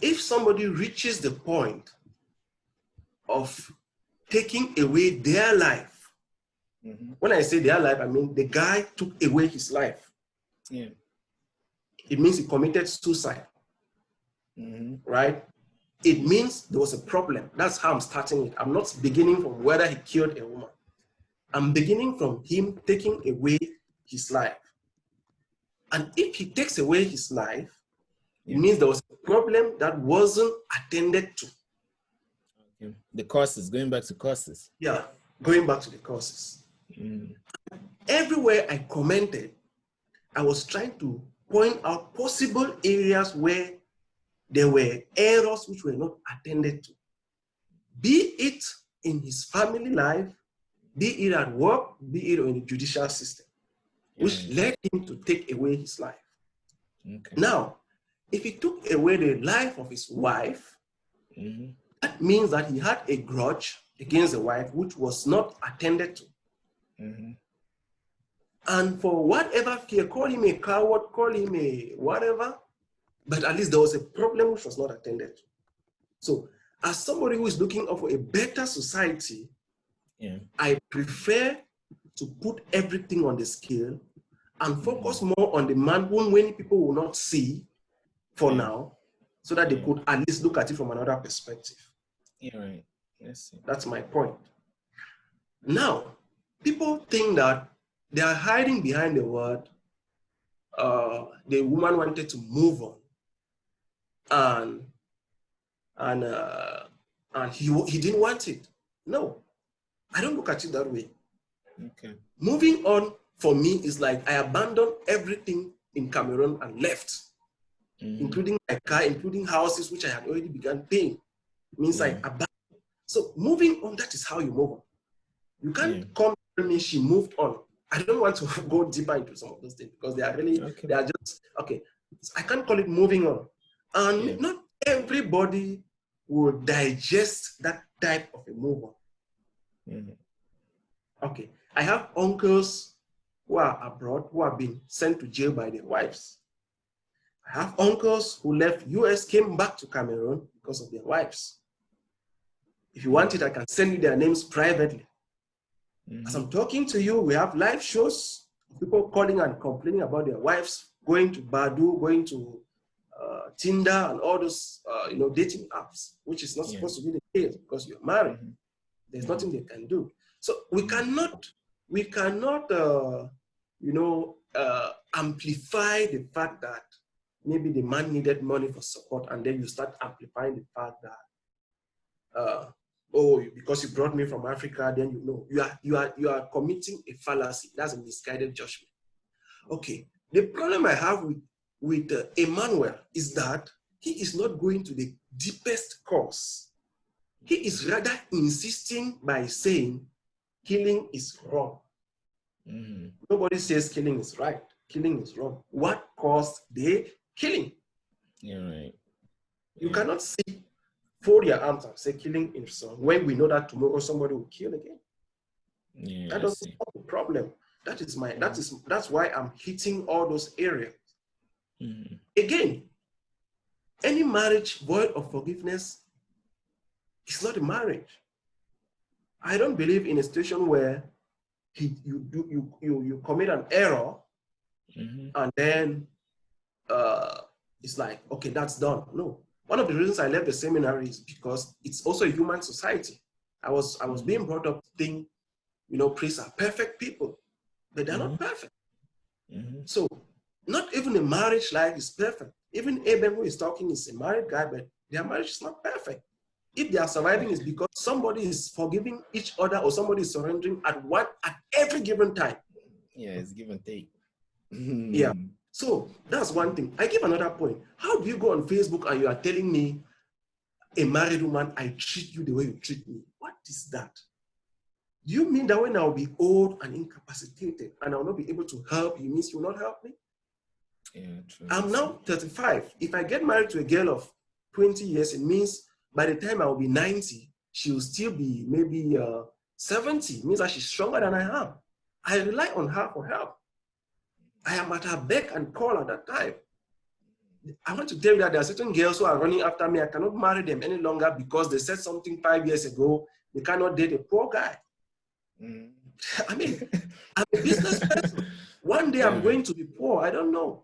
if somebody reaches the point of taking away their life, when I say their life, I mean the guy took away his life. Yeah. It means he committed suicide, right? It means there was a problem. That's how I'm starting it. I'm not beginning from whether he killed a woman. I'm beginning from him taking away his life. And if he takes away his life, it means there was a problem that wasn't attended to. Okay. The causes, going back to causes. Yeah, going back to the causes. Everywhere I commented, I was trying to point out possible areas where there were errors which were not attended to. Be it in his family life, be it at work, be it in the judicial system, which led him to take away his life. Okay. Now, if he took away the life of his wife, that means that he had a grudge against the wife which was not attended to. And for whatever fear, call him a coward, call him a whatever, but at least there was a problem which was not attended to. So as somebody who is looking for a better society, I prefer to put everything on the scale and focus more on the man whom many people will not see for now, so that they could at least look at it from another perspective. Right. Yes. That's my point. Now, people think that they are hiding behind the word, the woman wanted to move on, and he didn't want it. No, I don't look at it that way. Okay. Moving on for me is like I abandoned everything in Cameroon and left, including my car, including houses which I had already begun paying. It means I abandoned. So moving on, that is how you move on. You can't come tell me she moved on. I don't want to go deeper into some of those things because they are really, they are just, okay. So I can't call it moving on. And not everybody will digest that type of a move on. Okay, I have uncles who are abroad who have been sent to jail by their wives. I have uncles who left US, came back to Cameroon because of their wives. If you want it, I can send you their names privately. As I'm talking to you, we have live shows, people calling and complaining about their wives, going to Badu, going to Tinder and all those dating apps, which is not supposed to be the case because you're married. There's nothing they can do. So we cannot amplify the fact that maybe the man needed money for support, and then you start amplifying the fact that oh, because you brought me from Africa, then you are committing a fallacy. That's a misguided judgment. Okay, the problem I have with Emmanuel is that he is not going to the deepest cause. He is rather insisting by saying killing is wrong. Nobody says killing is right. Killing is wrong. What caused the killing? Right. You cannot see, fold your arms and say killing is wrong when we know that tomorrow somebody will kill again. That doesn't solve the problem. That's why I'm hitting all those areas. Again, any marriage void of forgiveness is not a marriage. I don't believe in a situation where you commit an error and then it's like, okay, that's done. No. One of the reasons I left the seminary is because it's also a human society. I was being brought up to think, priests are perfect people, but they're not perfect. So not even a marriage life is perfect. Even Abel, who is talking, is a married guy, but their marriage is not perfect. If they are surviving, it's because somebody is forgiving each other or somebody is surrendering at every given time. Yeah, it's give and take. Yeah. So that's one thing. I give another point. How do you go on Facebook and you are telling me, a married woman, I treat you the way you treat me? What is that? Do you mean that when I'll be old and incapacitated and I'll not be able to help, you means you will not help me? Yeah, true. I'm now 35. If I get married to a girl of 20 years, it means by the time I'll be 90, she will still be maybe 70. It means that she's stronger than I am. I rely on her for help. I am at her beck and call at that time. I want to tell you that there are certain girls who are running after me. I cannot marry them any longer because they said something 5 years ago. They cannot date a poor guy. I mean, I'm a business person. One day I'm going to be poor. I don't know.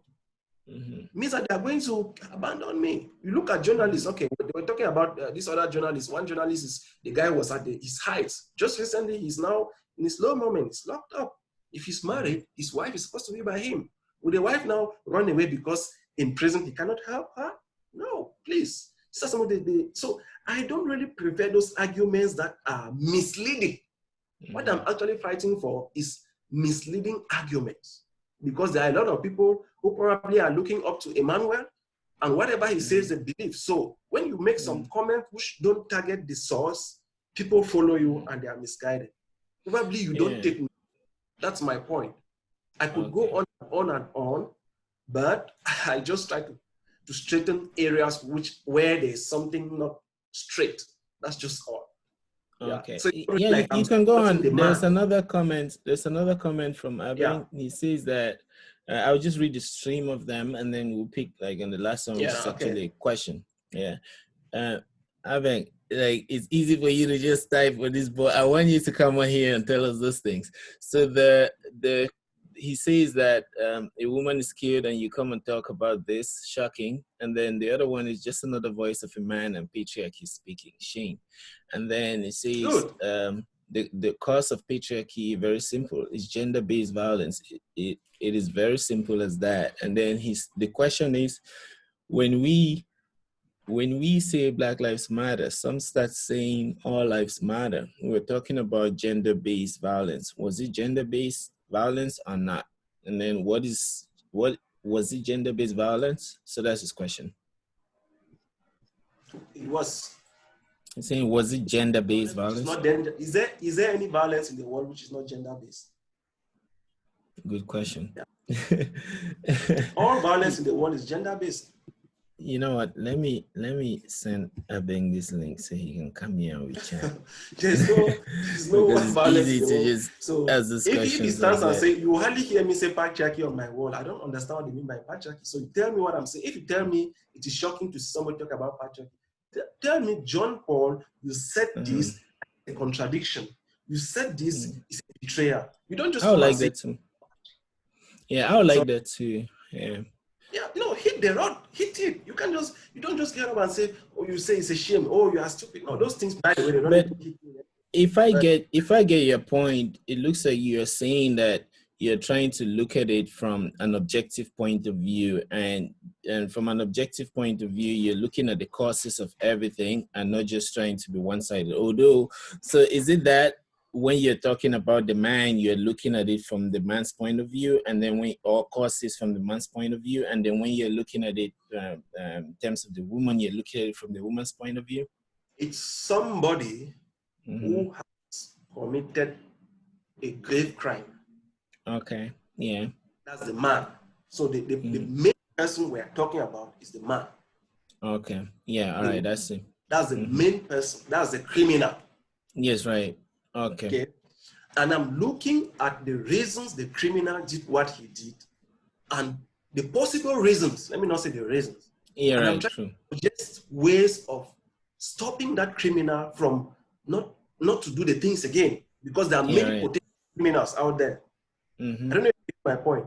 It means that they are going to abandon me. You look at journalists. Okay, they were talking about this other journalist. One journalist is the guy was at his height. Just recently, he's now in his low moment. He's locked up. If he's married, his wife is supposed to be by him. Will the wife now run away because in prison he cannot help her? No, please. So I don't really prefer those arguments that are misleading. What I'm actually fighting for is misleading arguments, because there are a lot of people who probably are looking up to Emmanuel, and whatever he says, they believe. So when you make some comments which don't target the source, people follow you and they are misguided. Probably you don't take. That's my point. I could go on and on, but I just try to straighten areas where there's something not straight. That's just all. Okay. So you can go on. There's another comment. There's another comment from Abeng. He says that I'll just read the stream of them and then we'll pick like on the last one, which is actually a question. Yeah. Abeng, like it's easy for you to just type for this, but I want you to come on here and tell us those things. So he says that a woman is killed and you come and talk about this, shocking. And then the other one is just another voice of a man and patriarchy speaking, shame. And then it says the cause of patriarchy, very simple, is gender-based violence. It is very simple as that. And then the question is, when we say Black Lives Matter, some start saying all lives matter. We're talking about gender-based violence. Was it gender-based violence or not? And then what was it gender-based violence? So that's his question. It was. He's saying, was it gender-based violence? Not is there any violence in the world which is not gender-based? Good question. Yeah. All violence in the world is gender-based. You know what? Let me send Abeng this link so he can come here and we chat. there's no violence. Easy to just ask this question. If he stands and say, you hardly hear me say patriarchy on my wall. I don't understand what you mean by patriarchy. So you tell me what I'm saying. If you tell me it is shocking to see somebody talk about patriarchy, tell me, John Paul, you said this a contradiction. You said this is a betrayal. You don't just. I would like that too. Yeah, I would like that too. Yeah. Yeah, hit the rod, hit it. You don't just get up and say, oh, you say it's a shame, oh, you are stupid. No, those things, by the way, they don't hit me. If I get your point, it looks like you're saying that you're trying to look at it from an objective point of view, and from an objective point of view, you're looking at the causes of everything and not just trying to be one-sided. Although, so is it that when you're talking about the man, you're looking at it from the man's point of view, and then when all causes from the man's point of view, and then when you're looking at it in terms of the woman, you're looking at it from the woman's point of view? It's somebody who has committed a grave crime. Okay, yeah. That's the man. So the main person we're talking about is the man. Okay, yeah, all right, that's it. That's the main person. That's the criminal. Yes, right. Okay. And I'm looking at the reasons the criminal did what he did and the possible reasons. Let me not say the reasons. Yeah, and right, I'm trying true. to suggest ways of stopping that criminal from not to do the things again, because there are many potential criminals out there. I don't know if you get my point.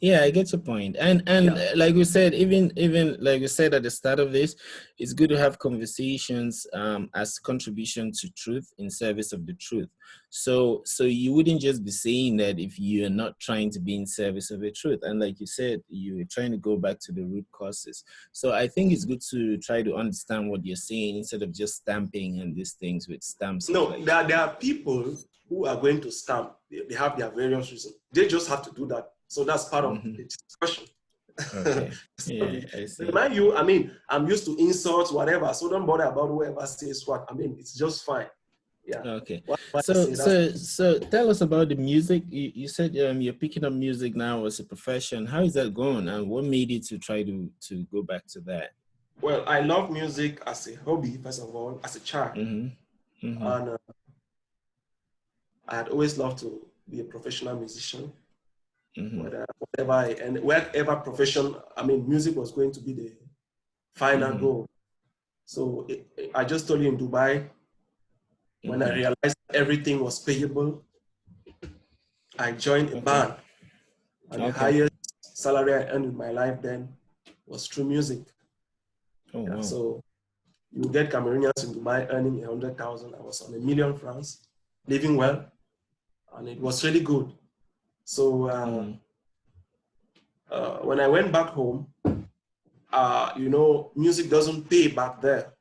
Yeah, I get your point. And Yeah. like we said, even like we said at the start of this, it's good to have conversations as contribution to truth in service of the truth. So you wouldn't just be saying that if you're not trying to be in service of the truth. And like you said, you're trying to go back to the root causes. So I think it's good to try to understand what you're saying instead of just stamping and these things with stamps of No, like. there are people who are going to stamp. They have their various reasons. They just have to do that. So that's part of Mhm. the discussion. Okay. Yeah, I see. Mind you, I mean, I'm used to insults, whatever. So don't bother about whoever says what. I mean, it's just fine. Yeah. Okay. What I So say, that's so so tell us about the music. You said you're picking up music now as a profession. How is that going? And what made you to try to go back to that? well, I love music as a hobby, first of all, as a child. Mm-hmm. Mm-hmm. And I had always loved to be a professional musician. Mm-hmm. Wherever profession, I mean, music was going to be the final Mm-hmm. goal. So I just told you in Dubai, when I Mm-hmm. realized everything was payable, I joined a Okay. band. And the Okay. highest salary I earned in my life then was through music. Oh Yeah, wow. so you get Cameroonians in Dubai earning 100,000. I was on 1,000,000 francs, living well, and it was really good. So Mm. when I went back home, music doesn't pay back there.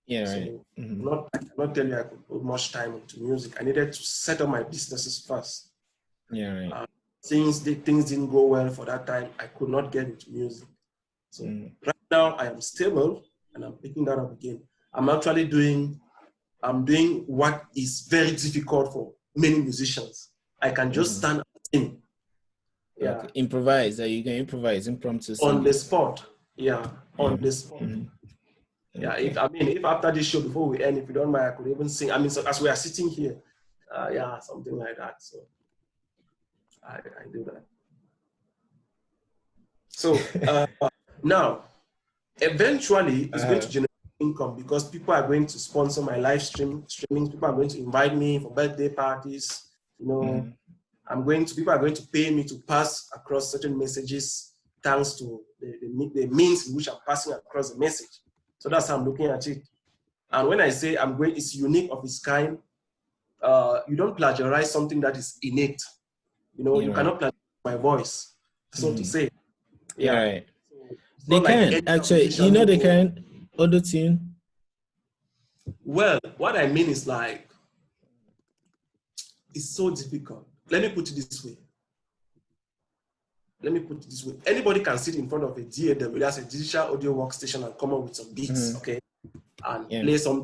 Yeah, right. So Mm-hmm. I cannot tell you I could put much time into music. I needed to set up my businesses first. Yeah, right. Things didn't go well for that time. I could not get into music. So right now I am stable and I'm picking that up again. I'm doing what is very difficult for many musicians. I can just Mm-hmm. stand and sing. Yeah. Okay. Improvise. You can improvise, impromptu On the singing. spot. Yeah. On Mm-hmm. the spot. Mm-hmm. Yeah. Okay. If after this show, before we end, if you don't mind, I could even sing. I mean, so as we are sitting here, yeah, something like that. So I do that. So now, eventually, it's going to Uh-huh. generate income because people are going to sponsor my streaming. People are going to invite me for birthday parties. You know, Mm-hmm. people are going to pay me to pass across certain messages thanks to the means in which I'm passing across the message. So that's how I'm looking at it. And when I say it's unique of its kind, you don't plagiarize something that is innate. You know, Yeah, you right. cannot plagiarize my voice, so to Mm-hmm. say. Yeah, Yeah. right. So it's They not like can any actually, musician they who, can auto tune. well, what I mean is like, it's so difficult. Let me put it this way. Anybody can sit in front of a DAW, that's a digital audio workstation, and come up with some beats, Mm-hmm. okay, and Yeah. play some.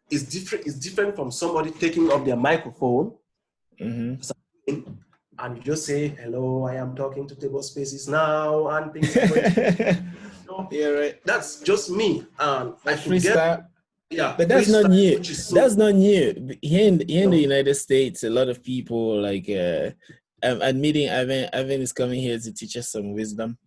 It's different from somebody taking up their microphone, Mm-hmm. and you just say, "Hello, I am talking to Table Spaces now," and things are going. Yeah, right. That's just me, and I Like could get, freestyle. yeah, But that's not freestyle, new. which is so. That's not new. Here in the No, United States, a lot of people like I'm admitting Ivan is coming here to teach us some wisdom.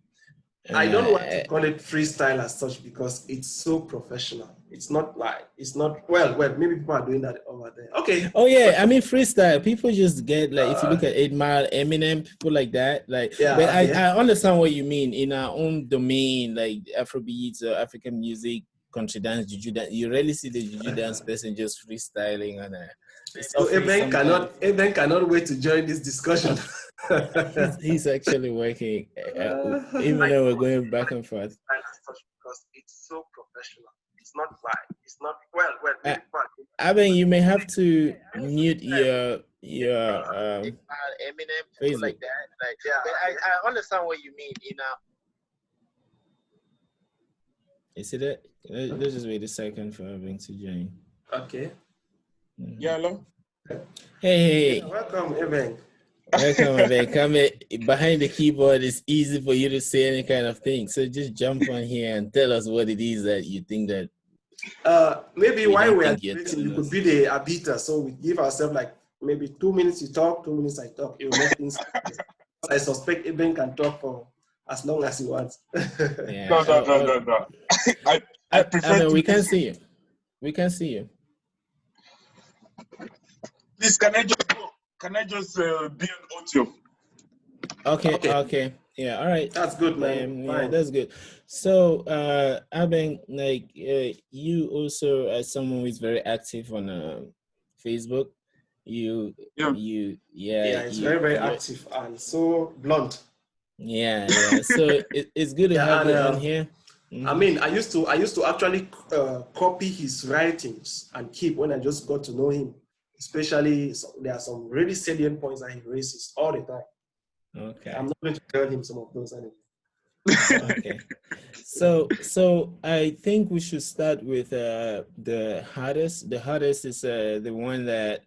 I don't want to Uh, call it freestyle as such because it's so professional. It's not maybe people are doing that over there. Okay. oh yeah, I mean freestyle. People just get like if you look Uh, at 8 Mile, Eminem, people like that. Like, but yeah, okay. I understand what you mean in our own domain, like Afrobeats or African music, country dance, juju dance. You rarely see the juju dance person just freestyling on a. It's So often sometimes Eben cannot wait to join this discussion. he's actually working, even I though we're don't going back and forth. freestyle as such because it's so professional. It's not Uh, maybe people are doing I mean, you may have to that. mute your Eminem, people like Facebook. that. Like, yeah, but I understand what you mean. You know, You see that? Let's just wait a second for having to join. okay. Yeah, hello. Hey, Yeah, welcome, Eben. welcome, man. Come behind the keyboard. It's easy for you to say any kind of thing. So just jump on here and tell us what it is that you think that Maybe we while don't we are think you're debating, you telling could us. be the arbiter. So we give ourselves like maybe 2 minutes you talk, 2 minutes I talk. It will make things. I suspect Eben can talk for as long as he wants. Yeah. No. I I prefer mean, to we can listen. see you. We can see you. Please, can I just be on audio? Okay. Okay. Okay. Yeah, all right. That's good, man. Yeah, that's good. So, Aben, like, you also, as someone who is very active on Facebook, Yeah. Yeah, it's very, very active and so blunt. Yeah. So it's good to Yeah, have and you on here. I mean, I used to actually copy his writings and keep when I just got to know him. Especially, there are some really salient points that he raises all the time. Okay. I'm not going to tell him some of those anyway. Okay. So I think we should start with the hardest. The hardest is the one that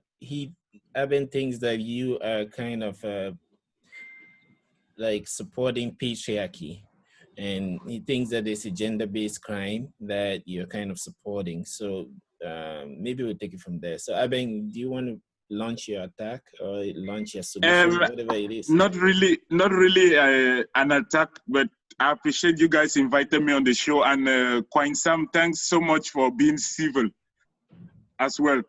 Aben thinks that you are kind of like supporting patriarchy, and he thinks that it's a gender-based crime that you're kind of supporting. So maybe we'll take it from there. So Aben, do you want to launch your attack or launch your solution, whatever it is? Not really an attack, but I appreciate you guys invited me on the show. And Nkwain Sam, thanks so much for being civil as well,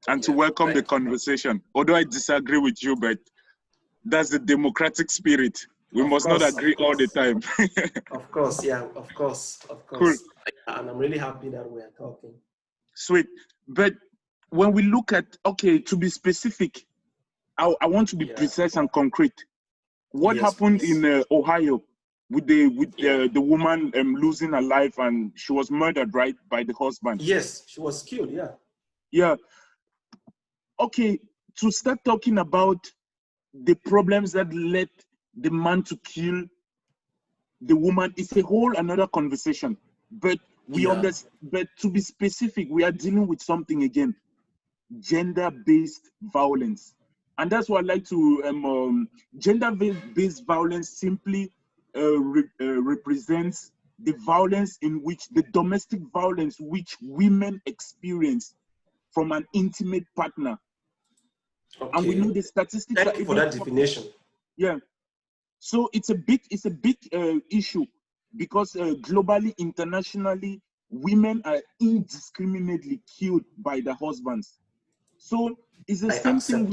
and to welcome the conversation. Although I disagree with you, but that's the democratic spirit. We must not agree all the time. Of course, yeah, of course. Cool. And I'm really happy that we are talking. Sweet. But when we look at, okay, to be specific, I want to be precise and concrete. What happened in Ohio with the woman losing her life, and she was murdered, right, by the husband? Yes, she was killed, yeah. Yeah. Okay, to start talking about the problems that led the man to kill the woman is a whole another conversation. But but to be specific, we are dealing with something again, gender-based violence. And that's what I like to, gender-based violence simply represents the violence in which, the domestic violence which women experience from an intimate partner. Okay. And we know the statistics. Thank you for that definition. Yeah. So it's a big issue because globally, internationally, women are indiscriminately killed by their husbands. So it's the same thing.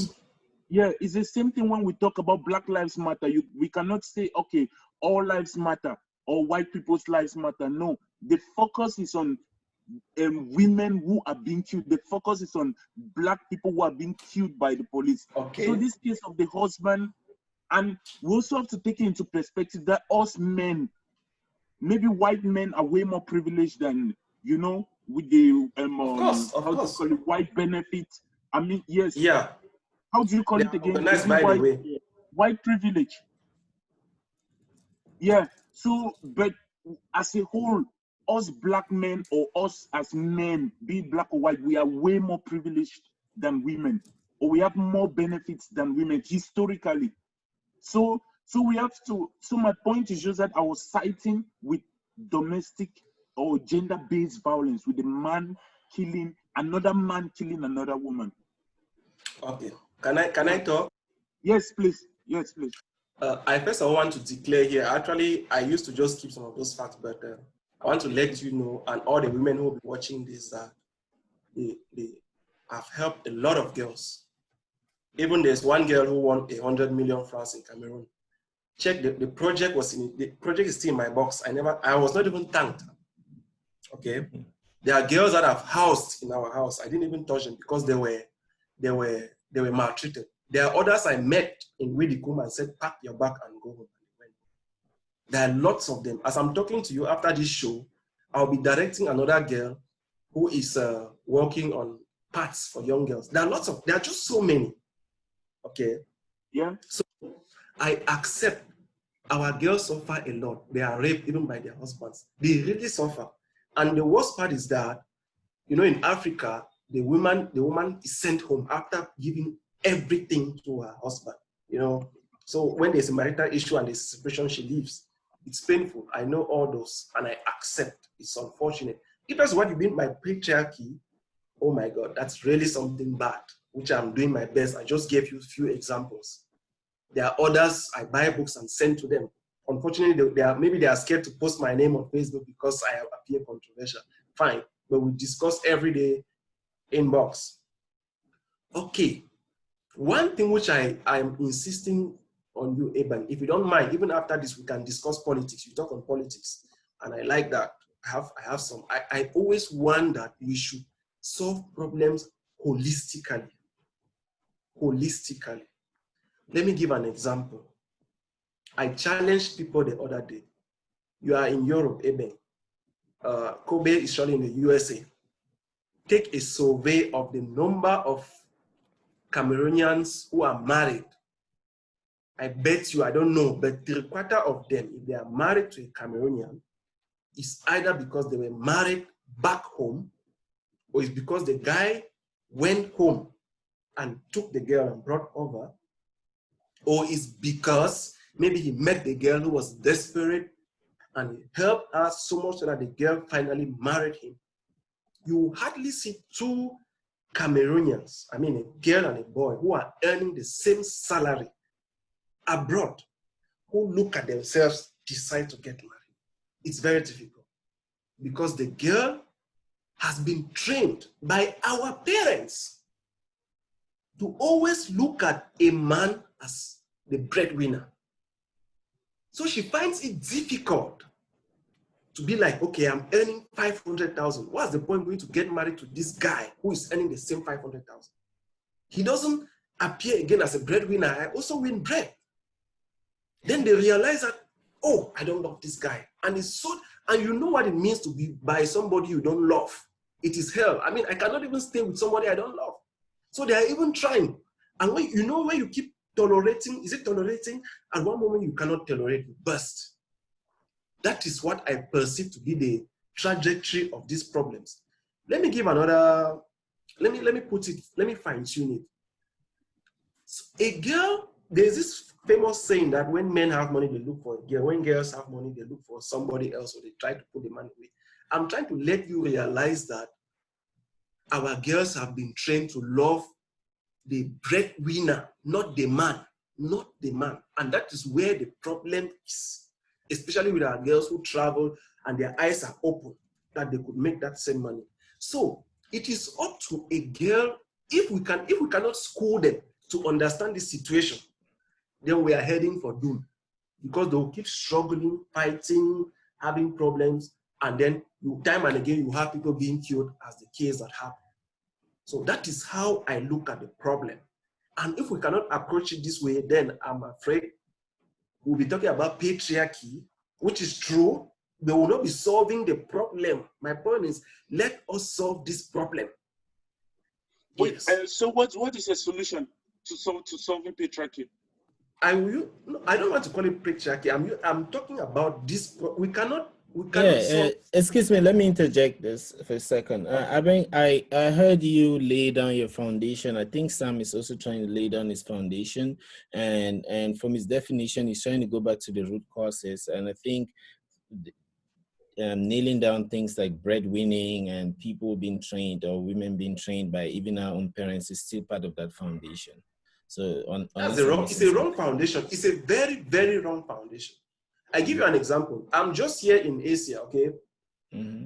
It's the same thing when we talk about Black Lives Matter. We cannot say, okay, all lives matter or white people's lives matter. No, the focus is on women who are being killed. The focus is on Black people who are being killed by the police. Okay. So this case of the husband, and we also have to take it into perspective that us men, maybe white men, are way more privileged than, with the white benefit. I mean, yes. Yeah. How do you call it again? Nice, by the way. White privilege. Yeah. So, but as a whole, us Black men or us as men, be it Black or white, we are way more privileged than women, or we have more benefits than women historically. So we have to. So my point is just that I was citing with domestic or gender-based violence, with a man killing another man, killing another woman. Okay. Can I talk? Yes, please. Yes, please. I first want to declare here. Actually, I used to just keep some of those facts, but I want to let you know, and all the women who will be watching this, that they have helped a lot of girls. Even there's one girl who won 100 million francs in Cameroon. Check the project the project is still in my box. I was not even thanked. Okay, there are girls that I've housed in our house. I didn't even touch them because they were maltreated. There are others I met in Widikum and said, pack your bag and go home. There are lots of them. As I'm talking to you after this show, I'll be directing another girl who is working on parts for young girls. There are just so many. Okay. Yeah. So I accept our girls suffer a lot. They are raped even by their husbands. They really suffer. And the worst part is that, in Africa, the woman is sent home after giving everything to her husband. So when there's a marital issue and there's a separation, she leaves. It's painful. I know all those, and I accept. It's unfortunate. If that's what you mean by patriarchy, oh my God, that's really something bad, which I'm doing my best. I just gave you a few examples. There are others, I buy books and send to them. Unfortunately, maybe they are scared to post my name on Facebook because I appear controversial. Fine, but we discuss every day inbox. Okay, one thing which I'm insisting on you, Eben. If you don't mind, even after this, we can discuss politics. You talk on politics, and I like that. I have some. I always want that we should solve problems holistically. Holistically. Let me give an example. I challenged people the other day. You are in Europe, Eben. Kobe is surely in the USA. Take a survey of the number of Cameroonians who are married. I bet you, I don't know, but 3/4 of them, if they are married to a Cameroonian, it's either because they were married back home, or it's because the guy went home and took the girl and brought over, or it's because maybe he met the girl who was desperate and he helped her so much so that the girl finally married him. You hardly see two Cameroonians, I mean a girl and a boy, who are earning the same salary abroad, who look at themselves, decide to get married. It's very difficult because the girl has been trained by our parents to always look at a man as the breadwinner. So she finds it difficult to be like, okay, I'm earning 500,000. What's the point going to get married to this guy who is earning the same 500,000? He doesn't appear again as a breadwinner. I also win bread. Then they realize that, oh, I don't love this guy. And it's so, and you know what it means to be by somebody you don't love. It is hell. I mean, I cannot even stay with somebody I don't love. So they are even trying. And when you keep tolerating, is it tolerating? At one moment you cannot tolerate, you burst. That is what I perceive to be the trajectory of these problems. Let me give another, let me fine-tune it. So a girl, there's this famous saying that when men have money, they look for a girl. When girls have money, they look for somebody else, or they try to put the money away. I'm trying to let you realize that our girls have been trained to love the breadwinner, not the man, not the man. And that is where the problem is, especially with our girls who travel and their eyes are open, that they could make that same money. So it is up to a girl, if we cannot school them to understand this situation, then we are heading for doom, because they will keep struggling, fighting, having problems, and then time and again you have people being killed as the case that happened. So that is how I look at the problem. And if we cannot approach it this way, then I'm afraid we'll be talking about patriarchy, which is true. They will not be solving the problem. My point is, let us solve this problem. Wait, yes. So what is a solution to solving patriarchy? I don't want to call it patriarchy. I'm talking about this. We cannot. Excuse me, let me interject this for a second. I heard you lay down your foundation. I think Sam is also trying to lay down his foundation, and from his definition, he's trying to go back to the root causes. And I think nailing down things like breadwinning and people being trained, or women being trained by even our own parents, is still part of that foundation. So it's a wrong foundation. It's a very, very wrong foundation. I give you an example. I'm just here in Asia, okay? Mm-hmm.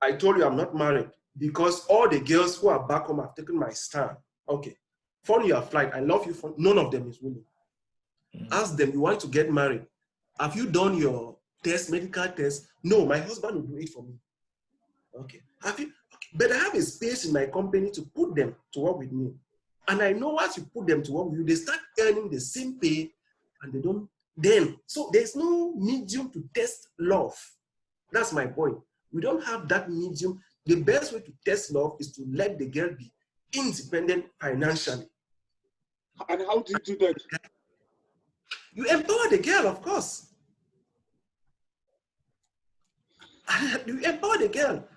I told you I'm not married because all the girls who are back home have taken my stand. Okay, fund your flight. I love you. None of them is willing. Mm-hmm. Ask them, you want to get married? Have you done your medical test? No, my husband will do it for me. Okay. Have you? Okay. But I have a space in my company to put them to work with me. And I know once you put them to work with you, they start earning the same pay and they don't. So there's no medium to test love. That's my point. We don't have that medium. The best way to test love is to let the girl be independent financially. And how do you do that? You empower the girl, of course. You empower the girl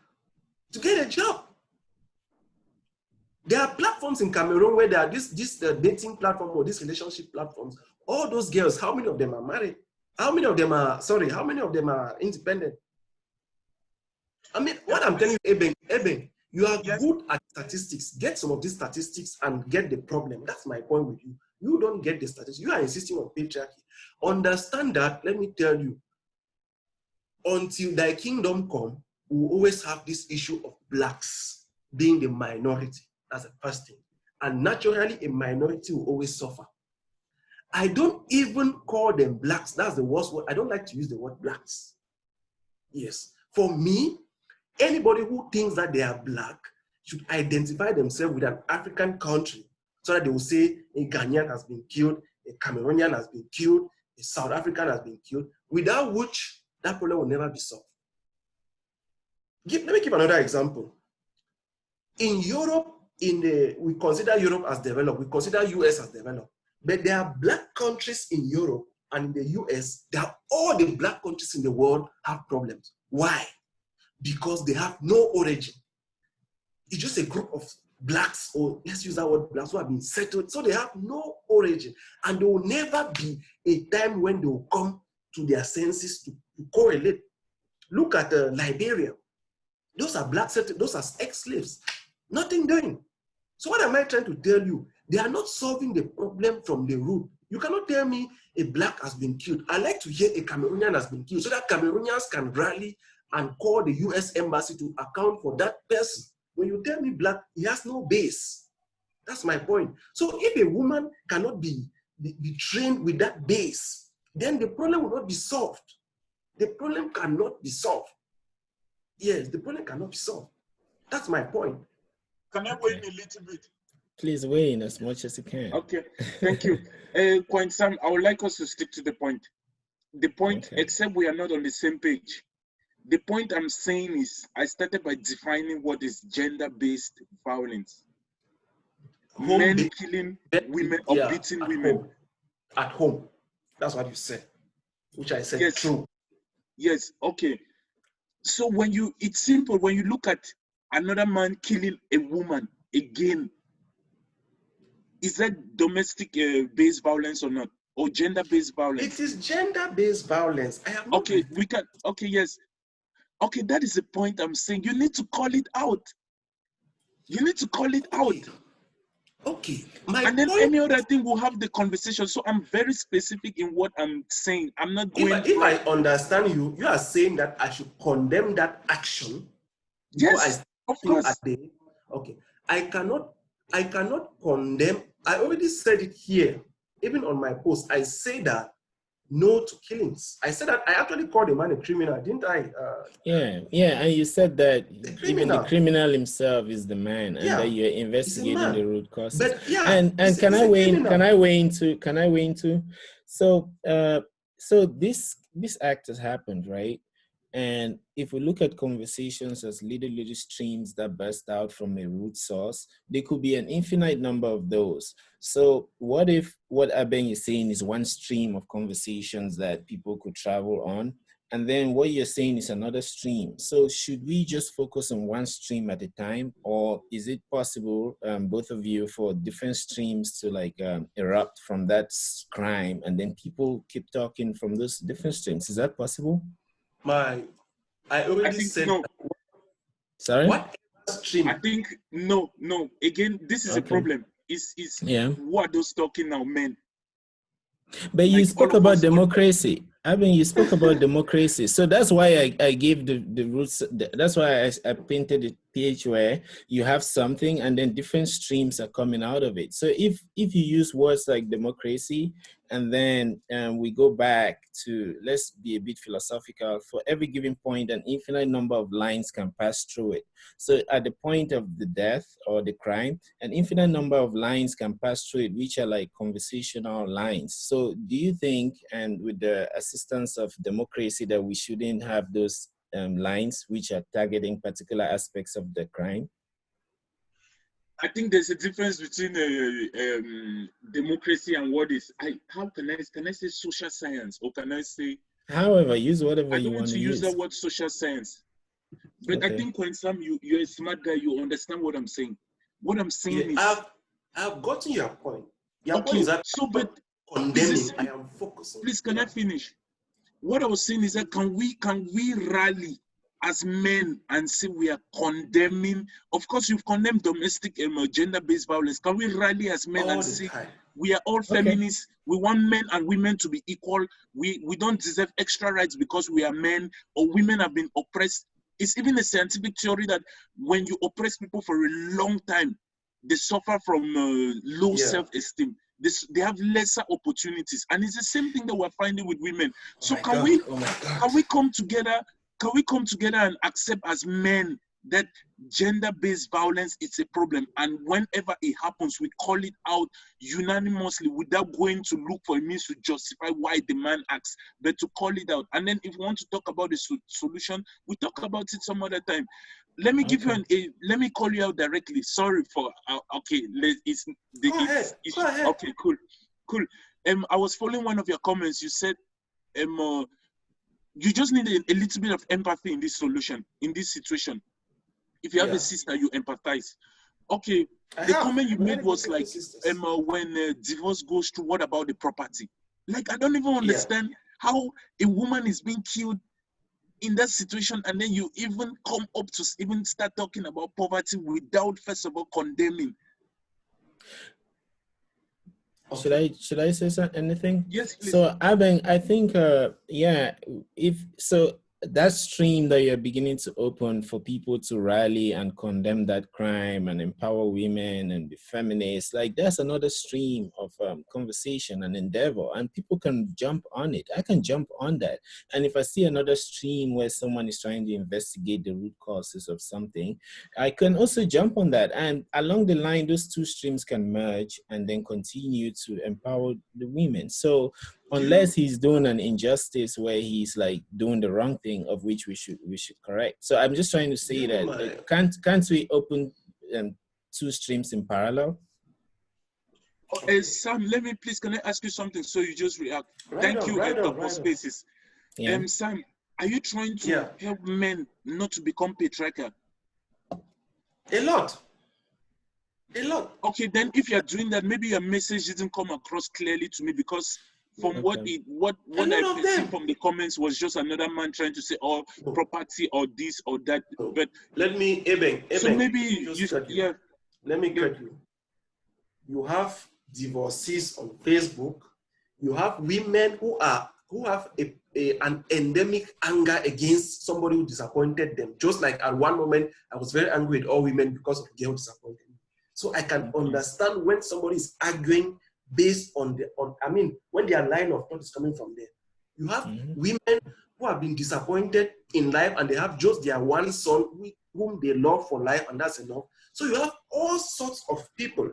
to get a job. There are platforms in Cameroon where there are this dating platform or these relationship platforms. All those girls, how many of them are married? How many of them are independent? I mean, what I'm telling you, Eben, you are good at statistics. Get some of these statistics and get the problem. That's my point with you. You don't get the statistics. You are insisting on patriarchy. Understand that, let me tell you, until thy kingdom come, we will always have this issue of blacks being the minority. That's the first thing. And naturally, a minority will always suffer. I don't even call them blacks. That's the worst word. I don't like to use the word blacks. Yes. For me, anybody who thinks that they are black should identify themselves with an African country so that they will say a Ghanaian has been killed, a Cameroonian has been killed, a South African has been killed, without which that problem will never be solved. Let me give another example. In Europe, we consider Europe as developed, we consider US as developed, but there are black countries in Europe and in the US, all the black countries in the world have problems. Why? Because they have no origin. It's just a group of blacks, or let's use that word, blacks who have been settled, so they have no origin, and there will never be a time when they will come to their senses to correlate. Look at Liberia. Those are black settled, those are ex-slaves. Nothing doing. So what am I trying to tell you? They are not solving the problem from the root. You cannot tell me a black has been killed. I like to hear a Cameroonian has been killed so that Cameroonians can rally and call the US embassy to account for that person. When you tell me black, he has no base. That's my point. So if a woman cannot be trained with that base, then the problem will not be solved. The problem cannot be solved. Yes, the problem cannot be solved. That's my point. Can I weigh in a little bit? Please weigh in as much as you can. Okay, thank you. Nkwain Sam, I would like us to stick to the point. The point, Okay. except we are not on the same page. The point I'm saying is, I started by defining what is gender-based violence. Men killing women or beating women. At home. That's what you said, which I said Yes. true. Yes, okay. So it's simple. When you look at another man killing a woman again, is that domestic based violence or not? Or gender-based violence? It is gender-based violence. I have not. Okay, yes. Okay, that is the point I'm saying. You need to call it out. You need to call it out. Okay. And then any other thing, we'll have the conversation. So I'm very specific in what I'm saying. I'm not going. If I understand you, you are saying that I should condemn that action. Yes, of course. Okay. I cannot condemn. I already said it here, even on my post. I say that no to killings. I said that I actually called the man a criminal, didn't I? Yeah, and you said that even the criminal himself is the man, and that you're investigating the root causes. But and can I weigh into? So so this act has happened, right? And if we look at conversations as little streams that burst out from a root source, there could be an infinite number of those. So what if what Abeng is saying is one stream of conversations that people could travel on, and then what you're saying is another stream? So should we just focus on one stream at a time, or is it possible, both of you, for different streams to erupt from that crime, and then people keep talking from those different streams? Is that possible? I already said no. Sorry? What stream? I think no. Again, this is a problem. Who are those talking now, men? But you spoke about democracy. I mean, you spoke about democracy. So that's why I gave the roots. That's why I painted the page where you have something and then different streams are coming out of it. So if you use words like democracy, and then we go back to, let's be a bit philosophical, for every given point, an infinite number of lines can pass through it. So at the point of the death or the crime, an infinite number of lines can pass through it, which are like conversational lines. So do you think, and with the assistance of democracy, that we shouldn't have those lines which are targeting particular aspects of the crime? I think there's a difference between democracy and what is. How can I say social science, or can I say? However, use whatever you want to use. I don't want to use the word social science, but okay. I think Nkwain Sam, you're a smart guy. You understand what I'm saying. What I'm saying is, I've gotten your point. Your point is that but condemning. I am focusing. Please, can I finish? What I was saying is that can we rally as men and say we are condemning? Of course, you've condemned domestic gender-based violence. Can we rally as men and say we are all feminists? We want men and women to be equal. We don't deserve extra rights because we are men, or women have been oppressed. It's even a scientific theory that when you oppress people for a long time, they suffer from low self-esteem. they have lesser opportunities, and it's the same thing that we're finding with women. So Oh can we come together? Can we come together and accept as men that gender-based violence is a problem, and whenever it happens, we call it out unanimously without going to look for a means to justify why the man acts, but to call it out. And then if we want to talk about the solution, we talk about it some other time. Let me give you let me call you out directly. Sorry for okay. Go ahead. Okay, cool. I was following one of your comments. You said you just need a little bit of empathy in this solution, in this situation. If you have a sister, you empathize. Okay, the comment you made was like, when divorce goes through, what about the property? Like, I don't even understand how a woman is being killed in that situation, and then you even come up to even start talking about poverty without first of all condemning. Should I say anything? Yes, please. So I think if so, that stream that you're beginning to open for people to rally and condemn that crime and empower women and be feminists, like that's another stream of conversation and endeavor, and people can jump on it. I can jump on that. And if I see another stream where someone is trying to investigate the root causes of something, I can also jump on that. And along the line, those two streams can merge and then continue to empower the women. So unless he's doing an injustice where he's like doing the wrong thing, of which we should correct. So I'm just trying to say that can't we open two streams in parallel? Sam, let me please, can I ask you something? So you just react. Thank you, Topoh Spaces. Sam, are you trying to help men not to become patriarchal? A lot. Okay, then if you're doing that, maybe your message didn't come across clearly to me, because from what I see from the comments was just another man trying to say, oh, property or this or that. But let me, Eben, so maybe you. Let me cut you. You have divorcees on Facebook. You have women who have an endemic anger against somebody who disappointed them. Just like at one moment, I was very angry with all women because of girl disappointed me. So I can understand when somebody is arguing based on when their line of thought is coming from there. You have women who have been disappointed in life and they have just their one son whom they love for life, and that's enough. So you have all sorts of people.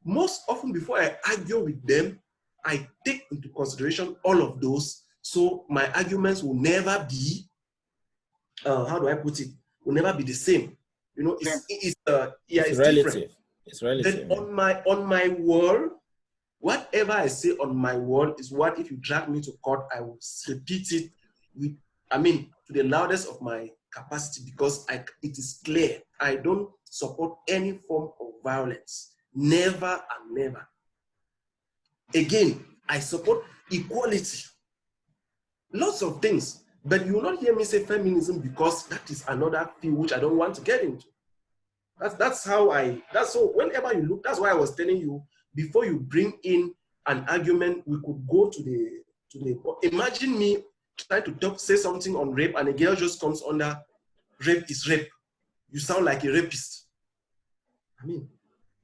Most often before I argue with them, I take into consideration all of those. So my arguments will never be, how do I put it? Will never be the same. You know, it's relative. Different. It's relative. Then on my wall, whatever I say on my wall is what, if you drag me to court, I will repeat it to the loudest of my capacity, because it is clear. I don't support any form of violence. Never and never. Again, I support equality. Lots of things. But you will not hear me say feminism, because that is another field which I don't want to get into. That's so whenever you look, that's why I was telling you, before you bring in an argument, we could go to the imagine me trying to say something on rape and a girl just comes under rape is rape. You sound like a rapist.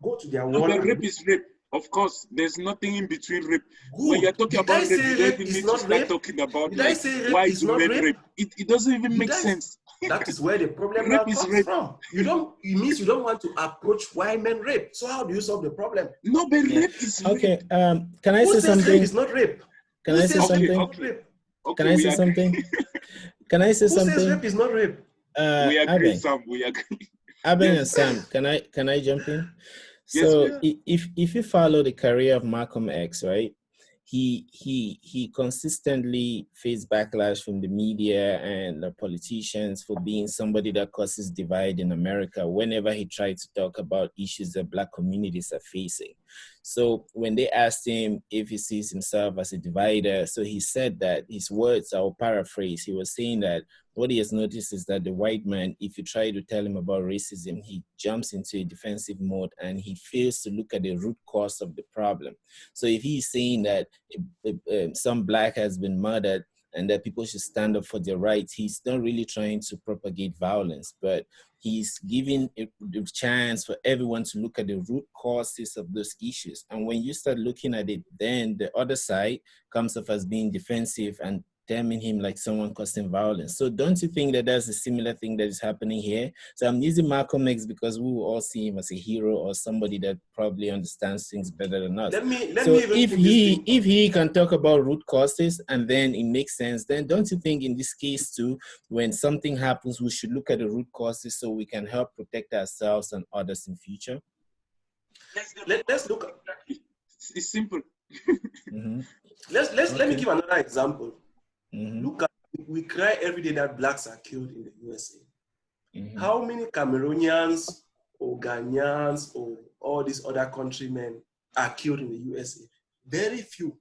Go to their wall. No, rape is rape. Of course, there's nothing in between rape. Good. When you're talking about rape, you don't even need to start talking about why is men rape. It doesn't even make sense. That is where the problem now comes from. It means you don't want to approach why men rape. So how do you solve the problem? No, but rape is rape. Okay. Can I say something? Rape is not rape? Can I say something? Can I say something? Can I say something? Who says rape is not rape? We agree, Sam. We agree. Aben and Sam, can I jump in? So if you follow the career of Malcolm X, right? He consistently faced backlash from the media and the politicians for being somebody that causes divide in America whenever he tried to talk about issues that Black communities are facing. So when they asked him if he sees himself as a divider, so he said that his words, I'll paraphrase, he was saying that what he has noticed is that the white man, if you try to tell him about racism, he jumps into a defensive mode and he fails to look at the root cause of the problem. So if he's saying that some Black has been murdered and that people should stand up for their rights. He's not really trying to propagate violence, but he's giving the chance for everyone to look at the root causes of those issues. And when you start looking at it, then the other side comes off as being defensive and terming him like someone causing violence. So don't you think that there's a similar thing that is happening here? So I'm using Malcolm X because we will all see him as a hero or somebody that probably understands things better than us. So if he can talk about root causes and then it makes sense, then don't you think in this case too, when something happens, we should look at the root causes so we can help protect ourselves and others in future? Let's look at it's simple. Let me give another example. Mm-hmm. Look at, we cry every day that blacks are killed in the USA. Mm-hmm. How many Cameroonians or Ghanaians or all these other countrymen are killed in the USA? Very few.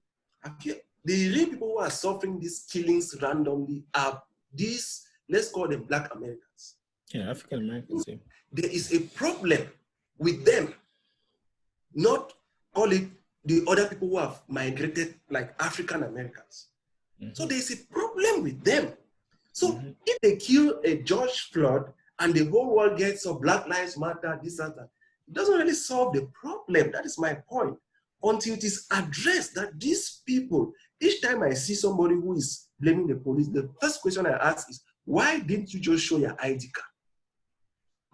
The real people who are suffering these killings randomly are these, let's call them Black Americans. Yeah, African Americans. Yeah. There is a problem with them, not call it the other people who have migrated like African Americans. Mm-hmm. So there's a problem with them. So if they kill a George Floyd and the whole world gets a Black Lives Matter, this and that, it doesn't really solve the problem. That is my point. Until it is addressed that these people, each time I see somebody who is blaming the police, the first question I ask is, why didn't you just show your ID card?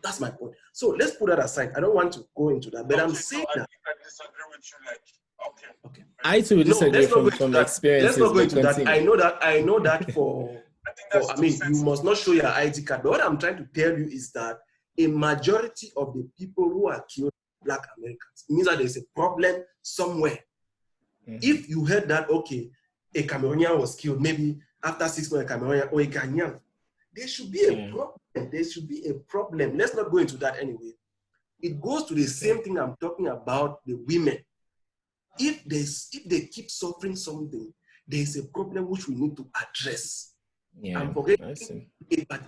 That's my point. So let's put that aside. I don't want to go into that, but I'm saying that. I disagree with you. Like, okay. I too disagree from experiences. Let's not go into that. I know that for I mean, you must not show your ID card. But what I'm trying to tell you is that a majority of the people who are killed are Black Americans. It means that there's a problem somewhere. Mm-hmm. If you heard that, okay, a Cameroonian was killed, maybe after 6 months, a Cameroonian or a Ghanaian, there should be a problem. There should be a problem. Let's not go into that anyway. It goes to the same thing I'm talking about, the women. If they keep suffering something, there is a problem which we need to address. Yeah, I'm forgetting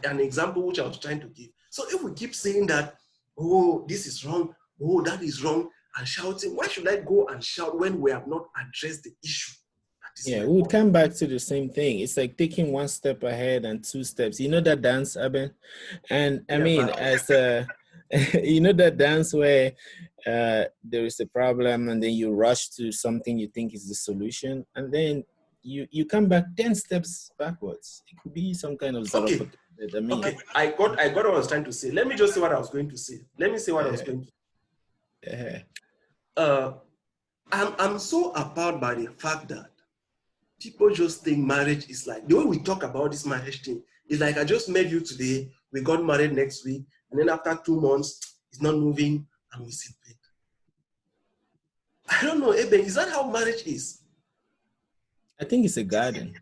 an example which I was trying to give. So if we keep saying that, oh, this is wrong, oh, that is wrong, and shouting, why should I go and shout when we have not addressed the issue? Yeah, we would come back to the same thing. It's like taking one step ahead and two steps. You know that dance, Aben? And I mean, as you know that dance where there is a problem and then you rush to something you think is the solution, and then you come back 10 steps backwards. It could be some kind of okay. I got what I was trying to say. Let me just say what I was going to say. Let me say what I was going to say. I'm so appalled by the fact that people just think marriage is like, the way we talk about this marriage thing is like, I just met you today, we got married next week, and then after 2 months, it's not moving, and we separate. I don't know, Eben, is that how marriage is? I think it's a garden.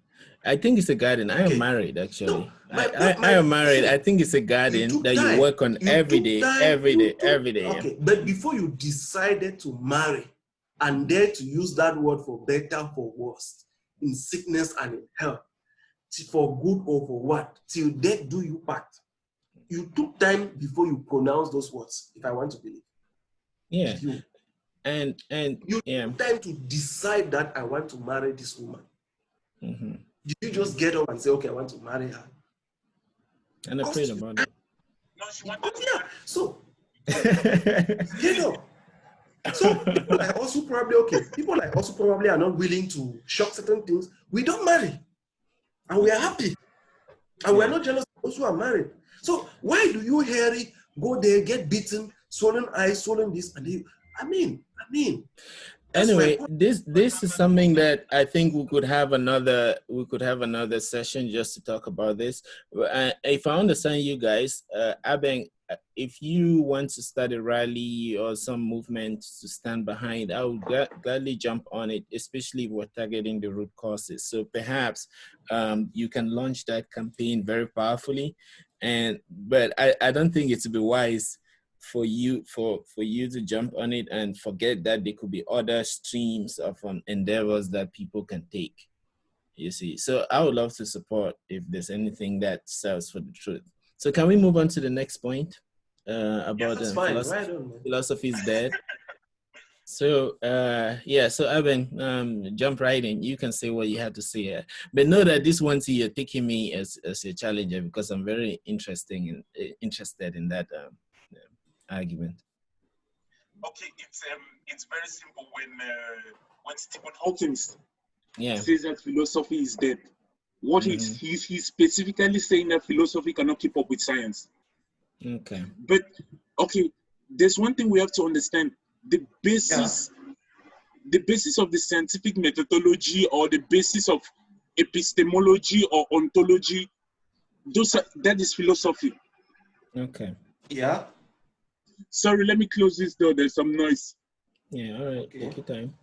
I am married, actually. No, I am married. I think it's a garden that you work on every day. Okay, but before you decided to marry and dare to use that word for better, for worse, in sickness and in health, for good or for what, till death do you part. You took time before you pronounce those words, if I want to believe. Yeah. And you took time to decide that I want to marry this woman. Mm-hmm. Did you just get up and say, okay, I want to marry her? And I prayed about it. No, she wanted to. Yeah. So get up. So people like us who probably are not willing to shock certain things. We don't marry, and we are happy, and we are not jealous of those who are married. So why do you, Harry, go there, get beaten, swollen eyes, swollen this, and they, I mean. Anyway, this is something that I think we could have another session just to talk about this. If I understand you guys, Abeng, if you want to start a rally or some movement to stand behind, I would gladly jump on it, especially if we're targeting the root causes. So perhaps you can launch that campaign very powerfully. But I don't think it would be wise for you to jump on it and forget that there could be other streams of endeavors that people can take. You see, so I would love to support if there's anything that serves for the truth. So can we move on to the next point about philosophy is dead? So yeah, so Evan, jump right in. You can say what you had to say, but know that this one, you're taking me as a challenger because I'm very interested in that argument. Okay, it's very simple when Stephen Hawking Yeah. says that philosophy is dead. What he's specifically saying that philosophy cannot keep up with science. Okay. But okay, there's one thing we have to understand: the basis of the scientific methodology or the basis of epistemology or ontology, that is philosophy. Okay. Yeah. Sorry, let me close this door. There's some noise. Yeah. All right. Okay. Take your time.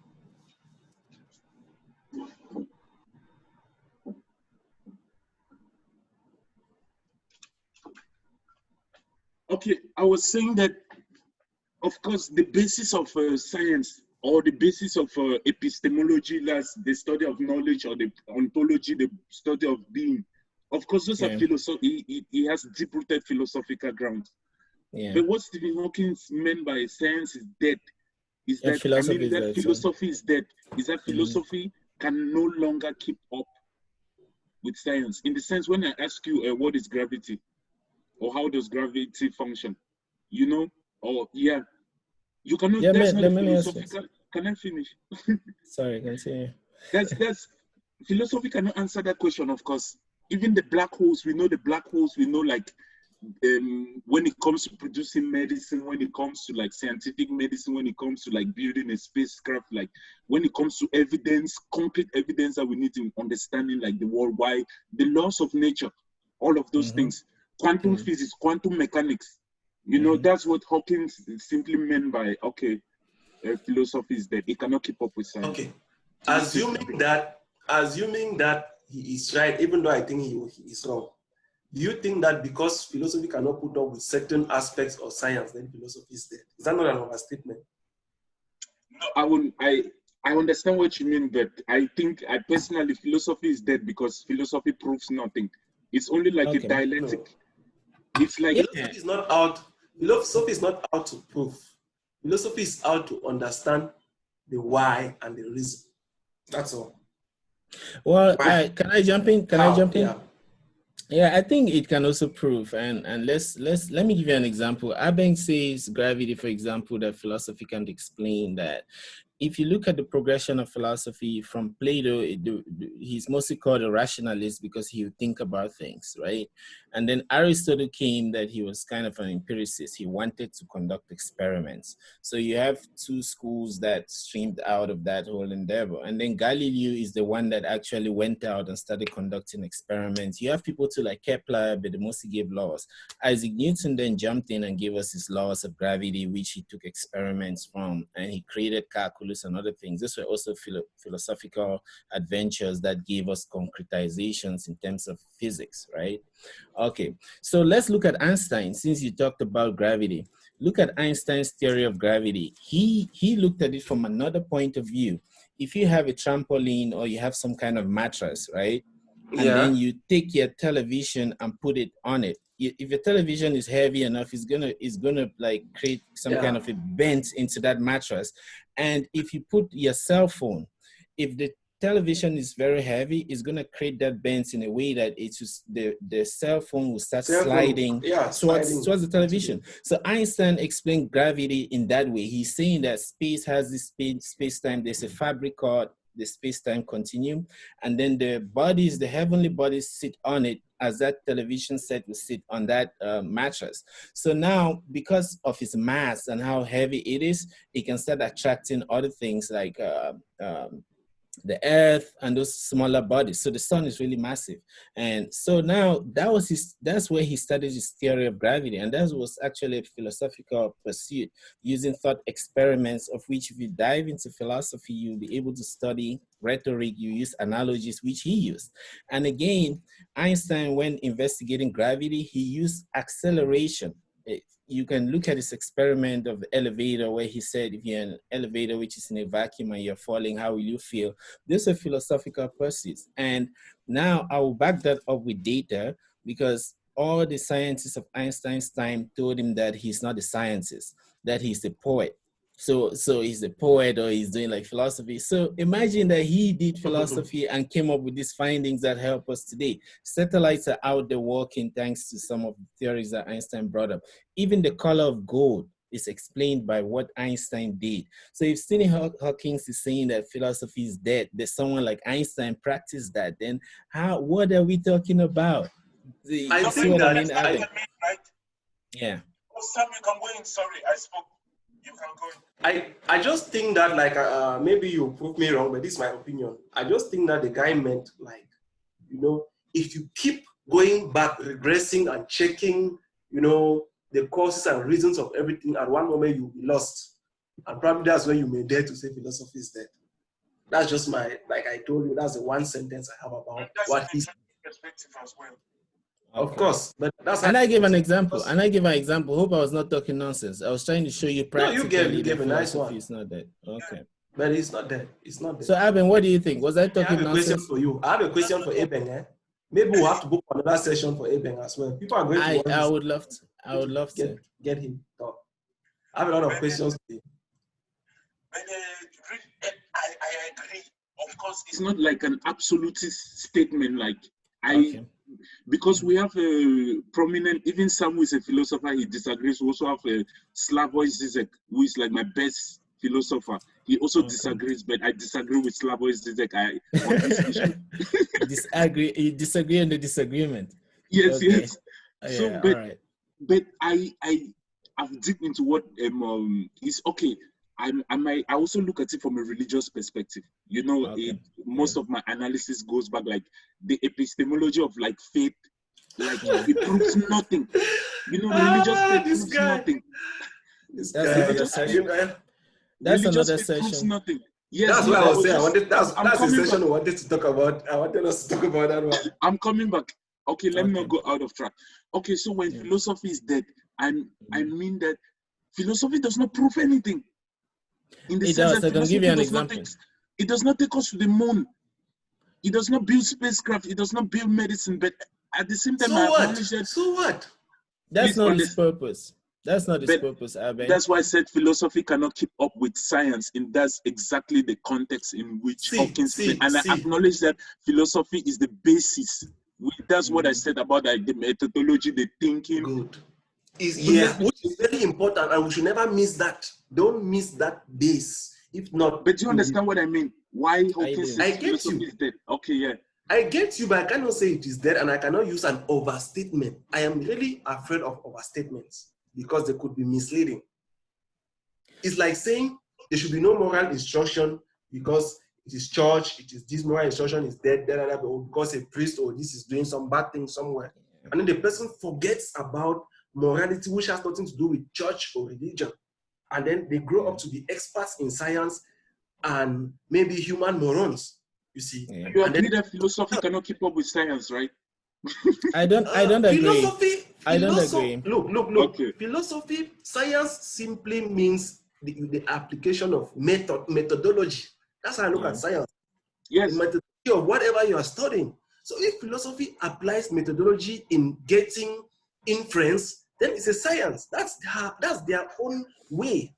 Okay, I was saying that, of course, the basis of science or the basis of epistemology, that's the study of knowledge, or the ontology, the study of being. Of course, those are philosophy. He has deep-rooted philosophical grounds. Yeah. But what Stephen Hawking meant by science is dead is that, philosophy philosophy is dead. Is that philosophy can no longer keep up with science. In the sense, when I ask you what is gravity or how does gravity function, you know, or you cannot. Yeah, that's not a let me ask philosophical. Can I finish? Sorry, continue. That's philosophy cannot answer that question. Of course, even the black holes. We know the black holes. We know, like, when it comes to producing medicine, when it comes to like scientific medicine, when it comes to like building a spacecraft, like when it comes to evidence, concrete evidence that we need in understanding like the world, why the laws of nature, all of those things, quantum physics, quantum mechanics. You know, that's what Hawking simply meant by philosophy is that it cannot keep up with science. Okay, assuming that he is right, even though I think he is wrong. Do you think that because philosophy cannot put up with certain aspects of science, then philosophy is dead? Is that not an overstatement? No, I wouldn't. I understand what you mean, but I think personally philosophy is dead because philosophy proves nothing. It's only like a dialectic. No. It's like philosophy is not out. Philosophy is not out to prove. Philosophy is out to understand the why and the reason. That's all. Well, can I jump in? Can I jump in? Yeah. Yeah, I think it can also prove, and let me give you an example. Abeng says gravity, for example, that philosophy can't explain that. If you look at the progression of philosophy from Plato, he's mostly called a rationalist because he would think about things, right? And then Aristotle came that he was kind of an empiricist. He wanted to conduct experiments. So you have two schools that streamed out of that whole endeavor. And then Galileo is the one that actually went out and started conducting experiments. You have people too like Kepler, but mostly gave laws. Isaac Newton then jumped in and gave us his laws of gravity, which he took experiments from, and he created calculus and other things. These were also philosophical adventures that gave us concretizations in terms of physics, right? Okay, so let's look at Einstein, since you talked about gravity. Look at Einstein's theory of gravity. He looked at it from another point of view. If you have a trampoline or you have some kind of mattress, right? And then you take your television and put it on it. If your television is heavy enough, it's gonna like create some kind of a bend into that mattress. And if you put your cell phone, if the television is very heavy, it's gonna create that bend in a way that it's just the cell phone will start sliding towards the television. So Einstein explained gravity in that way. He's saying that space has this space-time. There's a fabric called the space-time continuum, and then the bodies, the heavenly bodies, sit on it as that television set will sit on that mattress. So now, because of its mass and how heavy it is, it can start attracting other things like the earth and those smaller bodies. So the sun is really massive. And so now that's where he studied his theory of gravity. And that was actually a philosophical pursuit using thought experiments, of which if you dive into philosophy, you'll be able to study rhetoric, you use analogies, which he used. And again, Einstein, when investigating gravity, he used acceleration. You can look at this experiment of the elevator where he said, if you're in an elevator which is in a vacuum and you're falling, how will you feel? These are philosophical pursuits. And now I will back that up with data, because all the scientists of Einstein's time told him that he's not a scientist, that he's a poet. So he's a poet or he's doing like philosophy. So imagine that he did philosophy and came up with these findings that help us today. Satellites are out there working thanks to some of the theories that Einstein brought up. Even the color of gold is explained by what Einstein did. So if Stephen Hawking is saying that philosophy is dead, there's someone like Einstein practiced that, then what are we talking about? I think that right? Yeah. Oh, Sam, you can go in. Sorry, I spoke. You can go in. I just think that, like, maybe you prove me wrong, but this is my opinion. I just think that the guy meant, like, you know, if you keep going back, regressing and checking, you know, the causes and reasons of everything, at one moment you'll be lost. And probably that's when you may dare to say philosophy is dead. That's just my, like I told you, that's the one sentence I have about what he's perspective as well. Okay. Of course, but that's. And I give an example. Hope I was not talking nonsense. I was trying to show you practically you gave a nice one. It's not dead. Okay. But it's not dead. It's not dead. So Aben, what do you think? Was I talking nonsense? I have a question for you. I have a question for Aben. Maybe we'll have to book another session for Aben as well. People are going to. I would love to. I would love to get him talk. I have a lot of questions to you. I agree. Of course, it's not like an absolutist statement. Like because we have a prominent, even Sam who is a philosopher, he disagrees. We also have a Slavoj Zizek, who is like my best philosopher. He also disagrees, but I disagree with Slavoj Zizek on this issue. You disagree on the disagreement. Yes, yes. So, yeah, but, all right. But I've dipped into what is okay. I also look at it from a religious perspective. You know, most of my analysis goes back, like the epistemology of like faith, like it proves nothing. You know, religious faith proves nothing. That's another session. Proves nothing. Yes, that's what I was saying. That's the session I wanted to talk about. I wanted us to talk about that one. I'm coming back. Okay, let me not go out of track. Okay, so when philosophy is dead, I mean that philosophy does not prove anything. In the sense that I'll give you an example. It does not take us to the moon. It does not build spacecraft. It does not build medicine. But at the same time, So what? That's not its purpose. That's not its purpose, Aben. That's why I said philosophy cannot keep up with science, and that's exactly the context in which Hawkins played. And I acknowledge that philosophy is the basis. That's what I said about the methodology, the thinking. Good. Which is very important, and we should never miss that. Don't miss that base. If not, but you understand what I mean? Why Hawkins says philosophy is dead? Okay, yeah. I get you, but I cannot say it is dead, and I cannot use an overstatement. I am really afraid of overstatements because they could be misleading. It's like saying there should be no moral instruction because it is church, it is this moral instruction is dead, or because a priest or this is doing some bad thing somewhere. And then the person forgets about morality, which has nothing to do with church or religion. And then they grow up to be experts in science and maybe human morons, you see. Yeah. You agree that philosophy cannot keep up with science, right? I don't agree. I don't agree. Look. Okay. Philosophy, science simply means the application of methodology. That's how I look at science. Yes. The methodology of whatever you are studying. So if philosophy applies methodology in getting inference, then it's a science. That's their own way.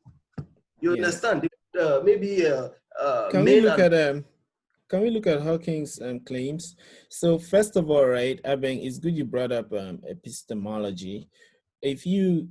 You understand? Can we look at Hawking's claims? So first of all, right, Abeng, it's good you brought up epistemology. If you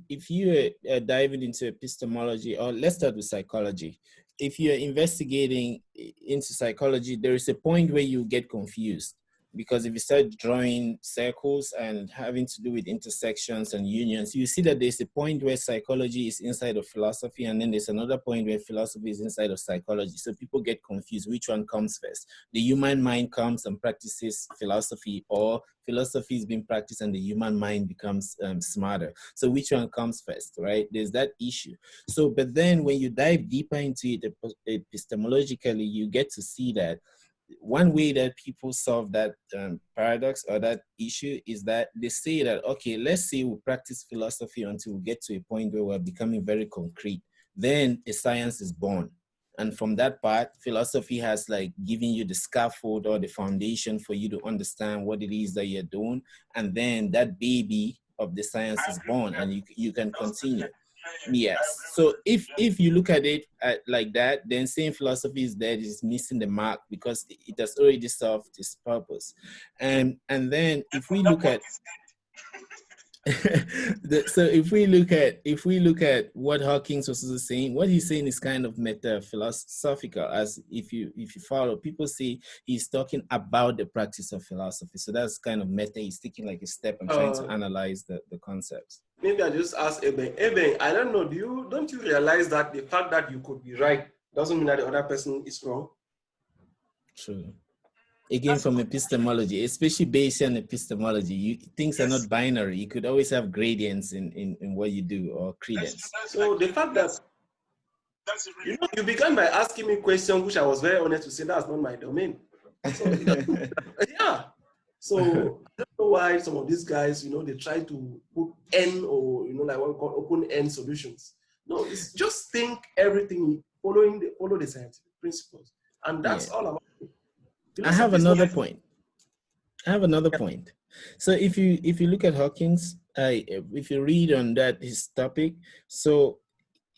are diving into epistemology, or let's start with psychology. If you're investigating into psychology, there is a point where you get confused. Because if you start drawing circles and having to do with intersections and unions, you see that there's a point where psychology is inside of philosophy, and then there's another point where philosophy is inside of psychology. So people get confused. Which one comes first? The human mind comes and practices philosophy, or philosophy is being practiced and the human mind becomes smarter. So which one comes first, right? There's that issue. So, but then when you dive deeper into it epistemologically, you get to see that one way that people solve that paradox or that issue is that they say that, okay, let's say we practice philosophy until we get to a point where we're becoming very concrete. Then a science is born. And from that part, philosophy has like given you the scaffold or the foundation for you to understand what it is that you're doing. And then that baby of the science is born and you can continue. Yes. So if you look at it like that, then saying philosophy is dead is missing the mark, because it has already served its purpose. And then if we look at so if we look at what Hawkins was also saying, what he's saying is kind of meta philosophical. As if you follow, people say he's talking about the practice of philosophy. So that's kind of meta. He's taking like a step and trying to analyze the concepts. Maybe I just ask Eben. Eben, I don't know. Don't you realize that the fact that you could be right doesn't mean that the other person is wrong? True. Again, from epistemology, especially Bayesian epistemology, things are not binary. You could always have gradients in what you do, or credence. So the fact that you began by asking me questions, which I was very honest to say that's not my domain. So, yeah. So I don't know why some of these guys, they try to put N, or like what we call open-end solutions. No, it's just think everything follow the scientific principles, and that's all about it. I have another point. So if you look at Hawkins, if you read on that his topic, so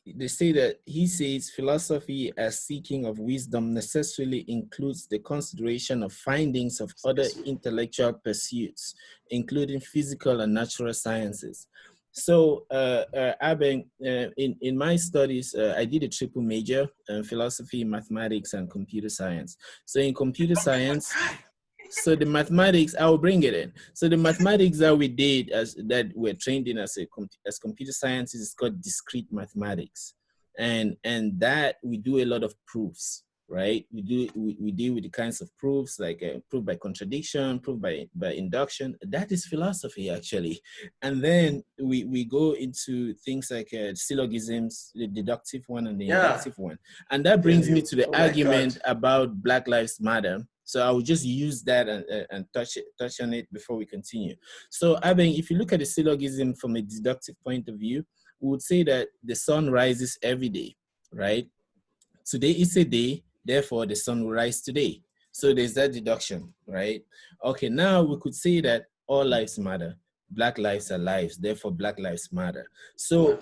they say that he says philosophy as seeking of wisdom necessarily includes the consideration of findings of other intellectual pursuits, including physical and natural sciences. So, Aben, in my studies, I did a triple major, philosophy, mathematics, and computer science. So in computer science, so the mathematics, I will bring it in. So the mathematics that we did, that we're trained in as computer science, is called discrete mathematics. And that we do a lot of proofs. Right, we deal with the kinds of proofs like proof by contradiction, proof by induction. That is philosophy, actually. And then we go into things like syllogisms, the deductive one and the inductive one. And that brings me to the argument about Black Lives Matter. So I will just use that and touch on it before we continue. So Aben, if you look at the syllogism from a deductive point of view, we would say that the sun rises every day, right? Today is a day, therefore the sun will rise today. So there's that deduction, right? Okay, now we could say that all lives matter. Black lives are lives, therefore Black lives matter. So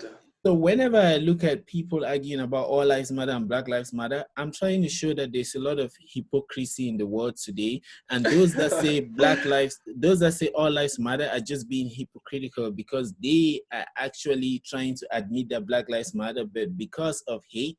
whenever I look at people arguing about all lives matter and Black lives matter, I'm trying to show that there's a lot of hypocrisy in the world today. And those that say those that say all lives matter are just being hypocritical, because they are actually trying to admit that Black lives matter, but because of hate,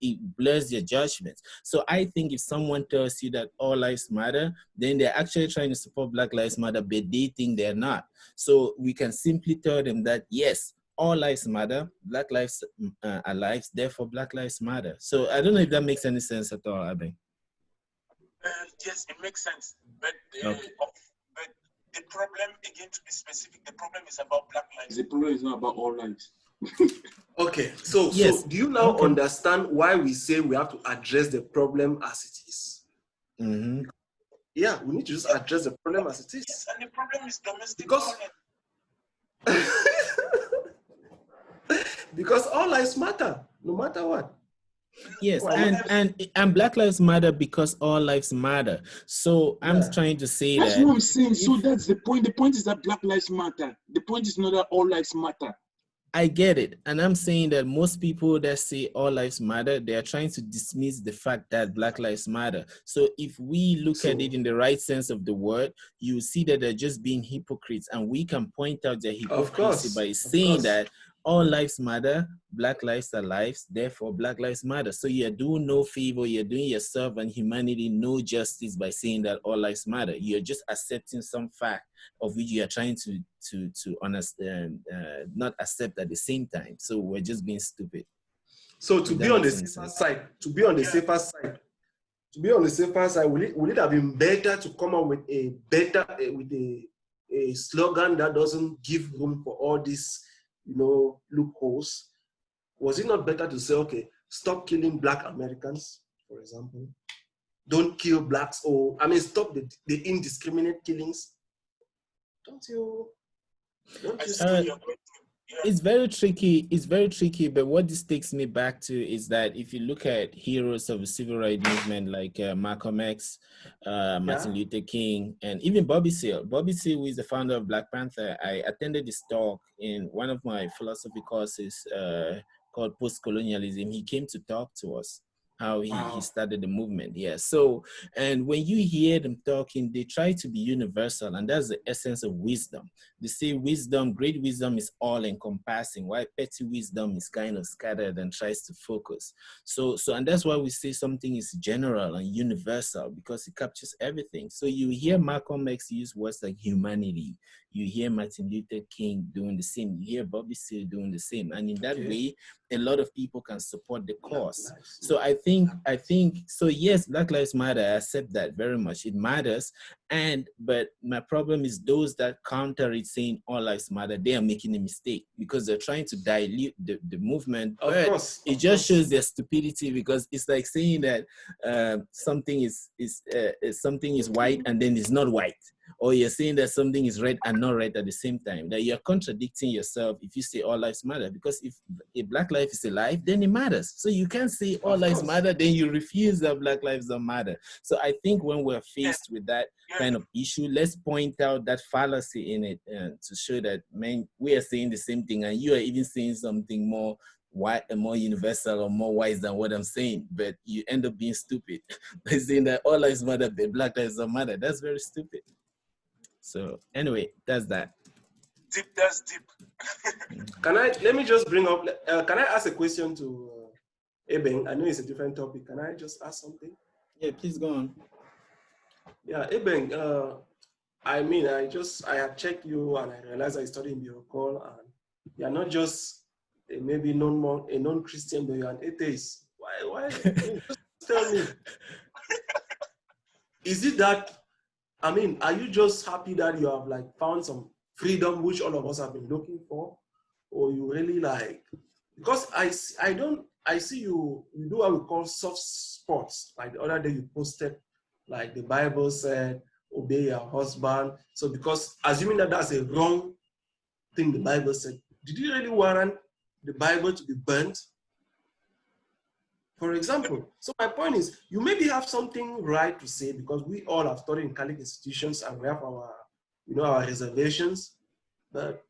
it blurs their judgments. So I think if someone tells you that all lives matter, then they're actually trying to support Black lives matter, but they think they're not. So we can simply tell them that, yes, all lives matter, Black lives are lives, therefore Black lives matter. So I don't know if that makes any sense at all, Aben. Yes, it makes sense. But the problem, again, to be specific, the problem is about Black lives. The problem is not about all lives. Okay, so do you now understand why we say we have to address the problem as it is? Mm-hmm. Yeah, we need to just address the problem as it is. Yes, and the problem is domestic violence. Because all lives matter, no matter what. Yes, and Black Lives Matter because all lives matter. So I'm trying to say that's what I'm saying. So that's the point. The point is that Black lives matter. The point is not that all lives matter. I get it. And I'm saying that most people that say all lives matter, they are trying to dismiss the fact that Black lives matter. So if we look at it in the right sense of the word, you see that they're just being hypocrites. And we can point out their hypocrisy by saying that all lives matter, Black lives are lives, therefore Black lives matter. So you're doing no favor, you're doing yourself and humanity no justice by saying that all lives matter. You're just accepting some fact of which you are trying to understand, not accept at the same time. So we're just being stupid. So to be on the safer side, will it have been better to come up with a slogan that doesn't give room for all these, loopholes? Was it not better to say, okay, stop killing Black Americans, for example? Don't kill Blacks, stop the indiscriminate killings. Don't you It's very tricky. It's very tricky. But what this takes me back to is that if you look at heroes of the civil rights movement like Malcolm X, Martin Luther King, and even Bobby Seale. Bobby Seale, who is the founder of Black Panther, I attended this talk in one of my philosophy courses called Post-Colonialism. He came to talk to us how he started the movement. Yeah. So, and when you hear them talking, they try to be universal, and that's the essence of wisdom. They say wisdom, great wisdom is all encompassing, while petty wisdom is kind of scattered and tries to focus. So, and that's why we say something is general and universal, because it captures everything. So you hear Malcolm X use words like humanity. You hear Martin Luther King doing the same. You hear Bobby Seale doing the same. And in that way, a lot of people can support the cause. So I think, so yes, Black Lives Matter, I accept that very much. It matters. But my problem is those that counter it saying all lives matter, they are making a mistake because they're trying to dilute the movement. But it just shows their stupidity, because it's like saying that something is white and then it's not white. Or you're saying that something is red and not red at the same time. That you're contradicting yourself if you say all lives matter. Because if a Black life is a life, then it matters. So you can't say all lives matter, then you refuse that Black lives don't matter. So I think when we're faced with that kind of issue, let's point out that fallacy in it to show that, man, we are saying the same thing, and you are even saying something more white and more universal or more wise than what I'm saying, but you end up being stupid by saying that all lives matter, but Black lives don't matter. That's very stupid. So anyway, that's that. Deep, that's deep. Let me just bring up, can I ask a question to Eben? I know it's a different topic. Can I just ask something? Yeah, please go on. Yeah, Eben, I mean, I have checked you and I realized I studied in your call, and you're not just maybe a non-Christian, but you're an atheist. Why? Just tell me. Is it that, I mean, are you just happy that you have like found some freedom, which all of us have been looking for? Or you really like, because I see you do what we call soft spots. Like the other day you posted, like the Bible said, obey your husband. So because assuming that that's a wrong thing the Bible said, did you really warrant the Bible to be burnt? For example, so my point is, you maybe have something right to say, because we all have studied in Catholic institutions and we have our, our reservations. But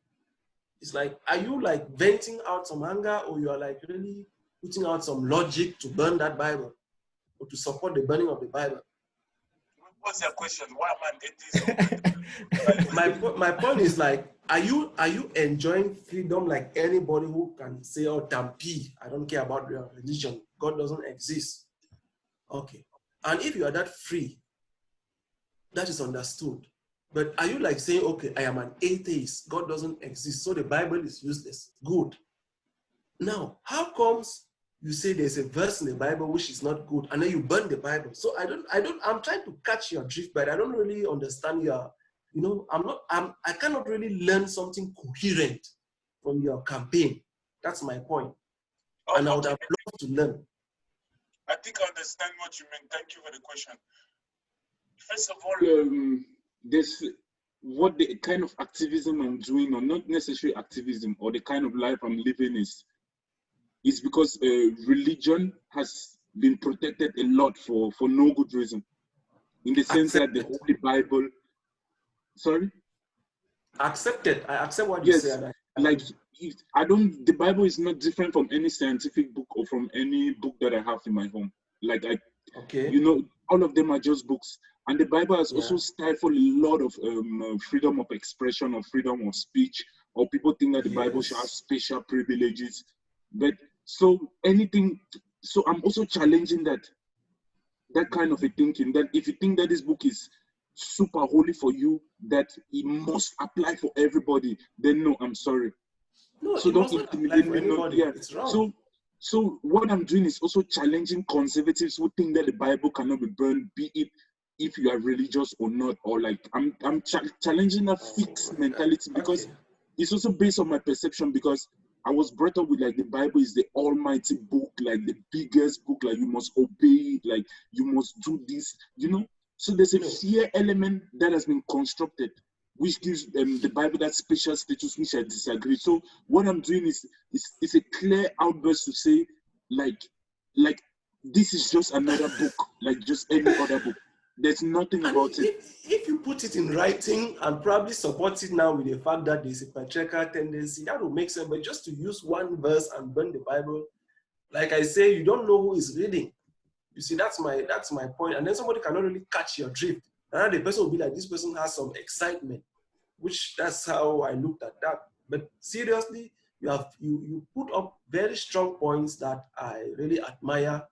it's like, are you like venting out some anger, or you are like really putting out some logic to burn that Bible or to support the burning of the Bible? What's your question? Why am I my point is like, are you enjoying freedom like anybody who can say, oh, Tampi, I don't care about your religion, God doesn't exist? Okay. And if you are that free, that is understood. But are you like saying, okay, I am an atheist, God doesn't exist, so the Bible is useless? Good. Now, how comes you say there's a verse in the Bible which is not good, and then you burn the Bible? So I'm trying to catch your drift, but I don't really understand your, I cannot really learn something coherent from your campaign. That's my point. And I would have loved to learn. I think I understand what you mean. Thank you for the question. First of all, this what the kind of activism I'm doing, or not necessarily activism, or the kind of life I'm living is because religion has been protected a lot for no good reason. In the sense that the Holy Bible, sorry? Accepted. I accept what you said. Like, the Bible is not different from any scientific book or from any book that I have in my home. Like, all of them are just books. And the Bible has also stifled a lot of freedom of expression or freedom of speech, or people think that the Bible should have special privileges. But so I'm also challenging that kind of a thinking, that if you think that this book is super holy for you, that it must apply for everybody, then no, I'm sorry. No, so don't intimidate me. It's wrong. So what I'm doing is also challenging conservatives who think that the Bible cannot be burned, be it if you are religious or not, or like I'm challenging that fixed mentality, because it's also based on my perception, because I was brought up with like the Bible is the almighty book, like the biggest book, like you must obey it, like you must do this, So there's a fear element that has been constructed. which gives the Bible that special status, which I disagree. So what I'm doing is a clear outburst to say, like this is just another book, like just any other book. There's nothing about it. If you put it in writing and probably support it now with the fact that there's a patriarchal tendency, that will make sense. But just to use one verse and burn the Bible, like I say, you don't know who is reading. You see, that's my point. And then somebody cannot really catch your drift. And the person will be like, this person has some excitement, which that's how I looked at that. But seriously, you put up very strong points that I really admire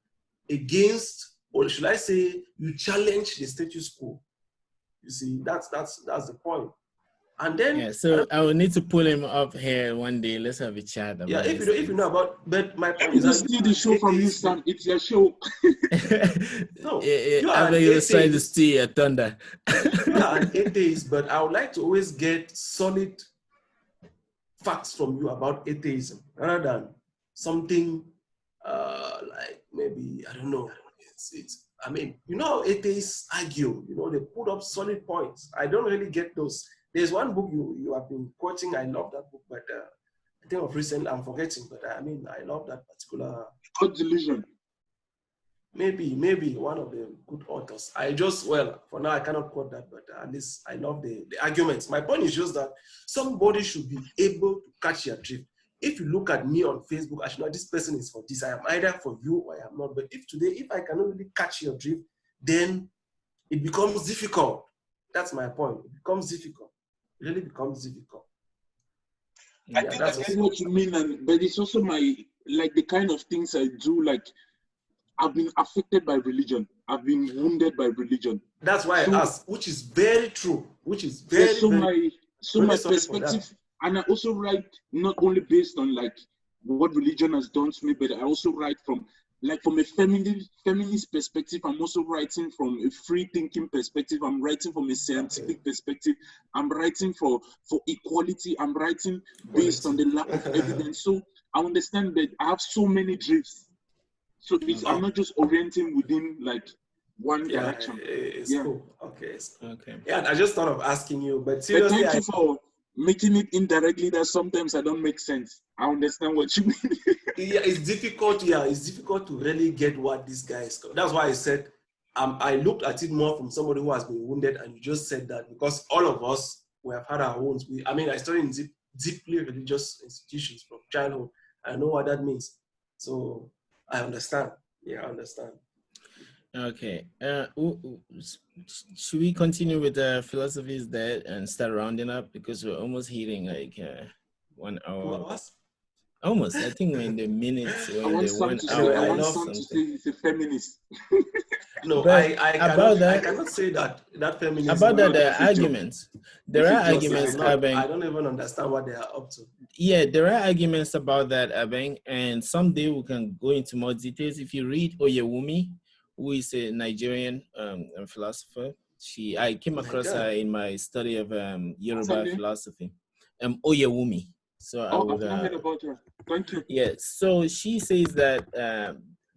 against, or should I say, you challenge the status quo. You see, that's the point. And then yeah, so I will need to pull him up here one day. Let's have a chat about if you know about, but my point is steal the show from you, Sam. It's your show. No, I think he was trying to steal your thunder. You are an atheist, but I would like to always get solid facts from you about atheism rather than something like maybe, I don't know. I mean, you know how atheists argue, you know, they put up solid points. I don't really get those. There's one book you have been quoting. I love that book, but I think of recently I'm forgetting. But I mean, I love that particular. God Delusion. Maybe one of the good authors. For now I cannot quote that, but at least I love the arguments. My point is just that somebody should be able to catch your drift. If you look at me on Facebook, I should know this person is for this. I am either for you or I am not. But if I cannot really catch your drift, then it becomes difficult. That's my point. It becomes difficult. It really becomes difficult. I think I get what you mean, but it's also the kind of things I do. Like, I've been affected by religion. I've been wounded by religion. That's why I asked, which is very true. Which is very my perspective. And I also write not only based on like what religion has done to me, but I also write from a feminist perspective. I'm also writing from a free thinking perspective. I'm writing from a scientific perspective. I'm writing for equality. I'm writing based on the lack of evidence. So I understand that I have so many drifts. So I'm not just orienting within like one direction. Cool. Okay. Yeah, I just thought of asking you, but seriously, thank you for making it indirectly that sometimes I don't make sense. I understand what you mean. Yeah, it's difficult. Yeah, it's difficult to really get what this guy is. That's why I said I looked at it more from somebody who has been wounded, and you just said that because all of us, we have had our wounds. I studied in deeply religious institutions from childhood. I know what that means. So I understand. Yeah, I understand. Okay. Should we continue with the philosophies there and start rounding up, because we're almost hitting like 1 hour. 2 hours? Almost. I think we're in the minutes. We're in the 1 hour. I want Sam to say he's a feminist. No, I cannot say that feminism. About that, there are arguments. There are arguments, Abeng. I don't even understand what they are up to. Yeah, there are arguments about that, Abeng, and someday we can go into more details. If you read Oyewumi, who is a Nigerian philosopher, I came across her in my study of Yoruba philosophy. Oyewumi. So I've not heard about her. Thank you. Yeah, so she says that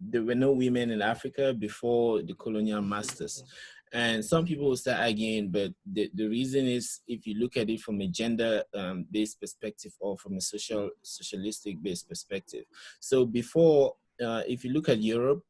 there were no women in Africa before the colonial masters. And some people will start arguing, but the reason is, if you look at it from a gender-based perspective or from a socialistic-based perspective. So before, if you look at Europe,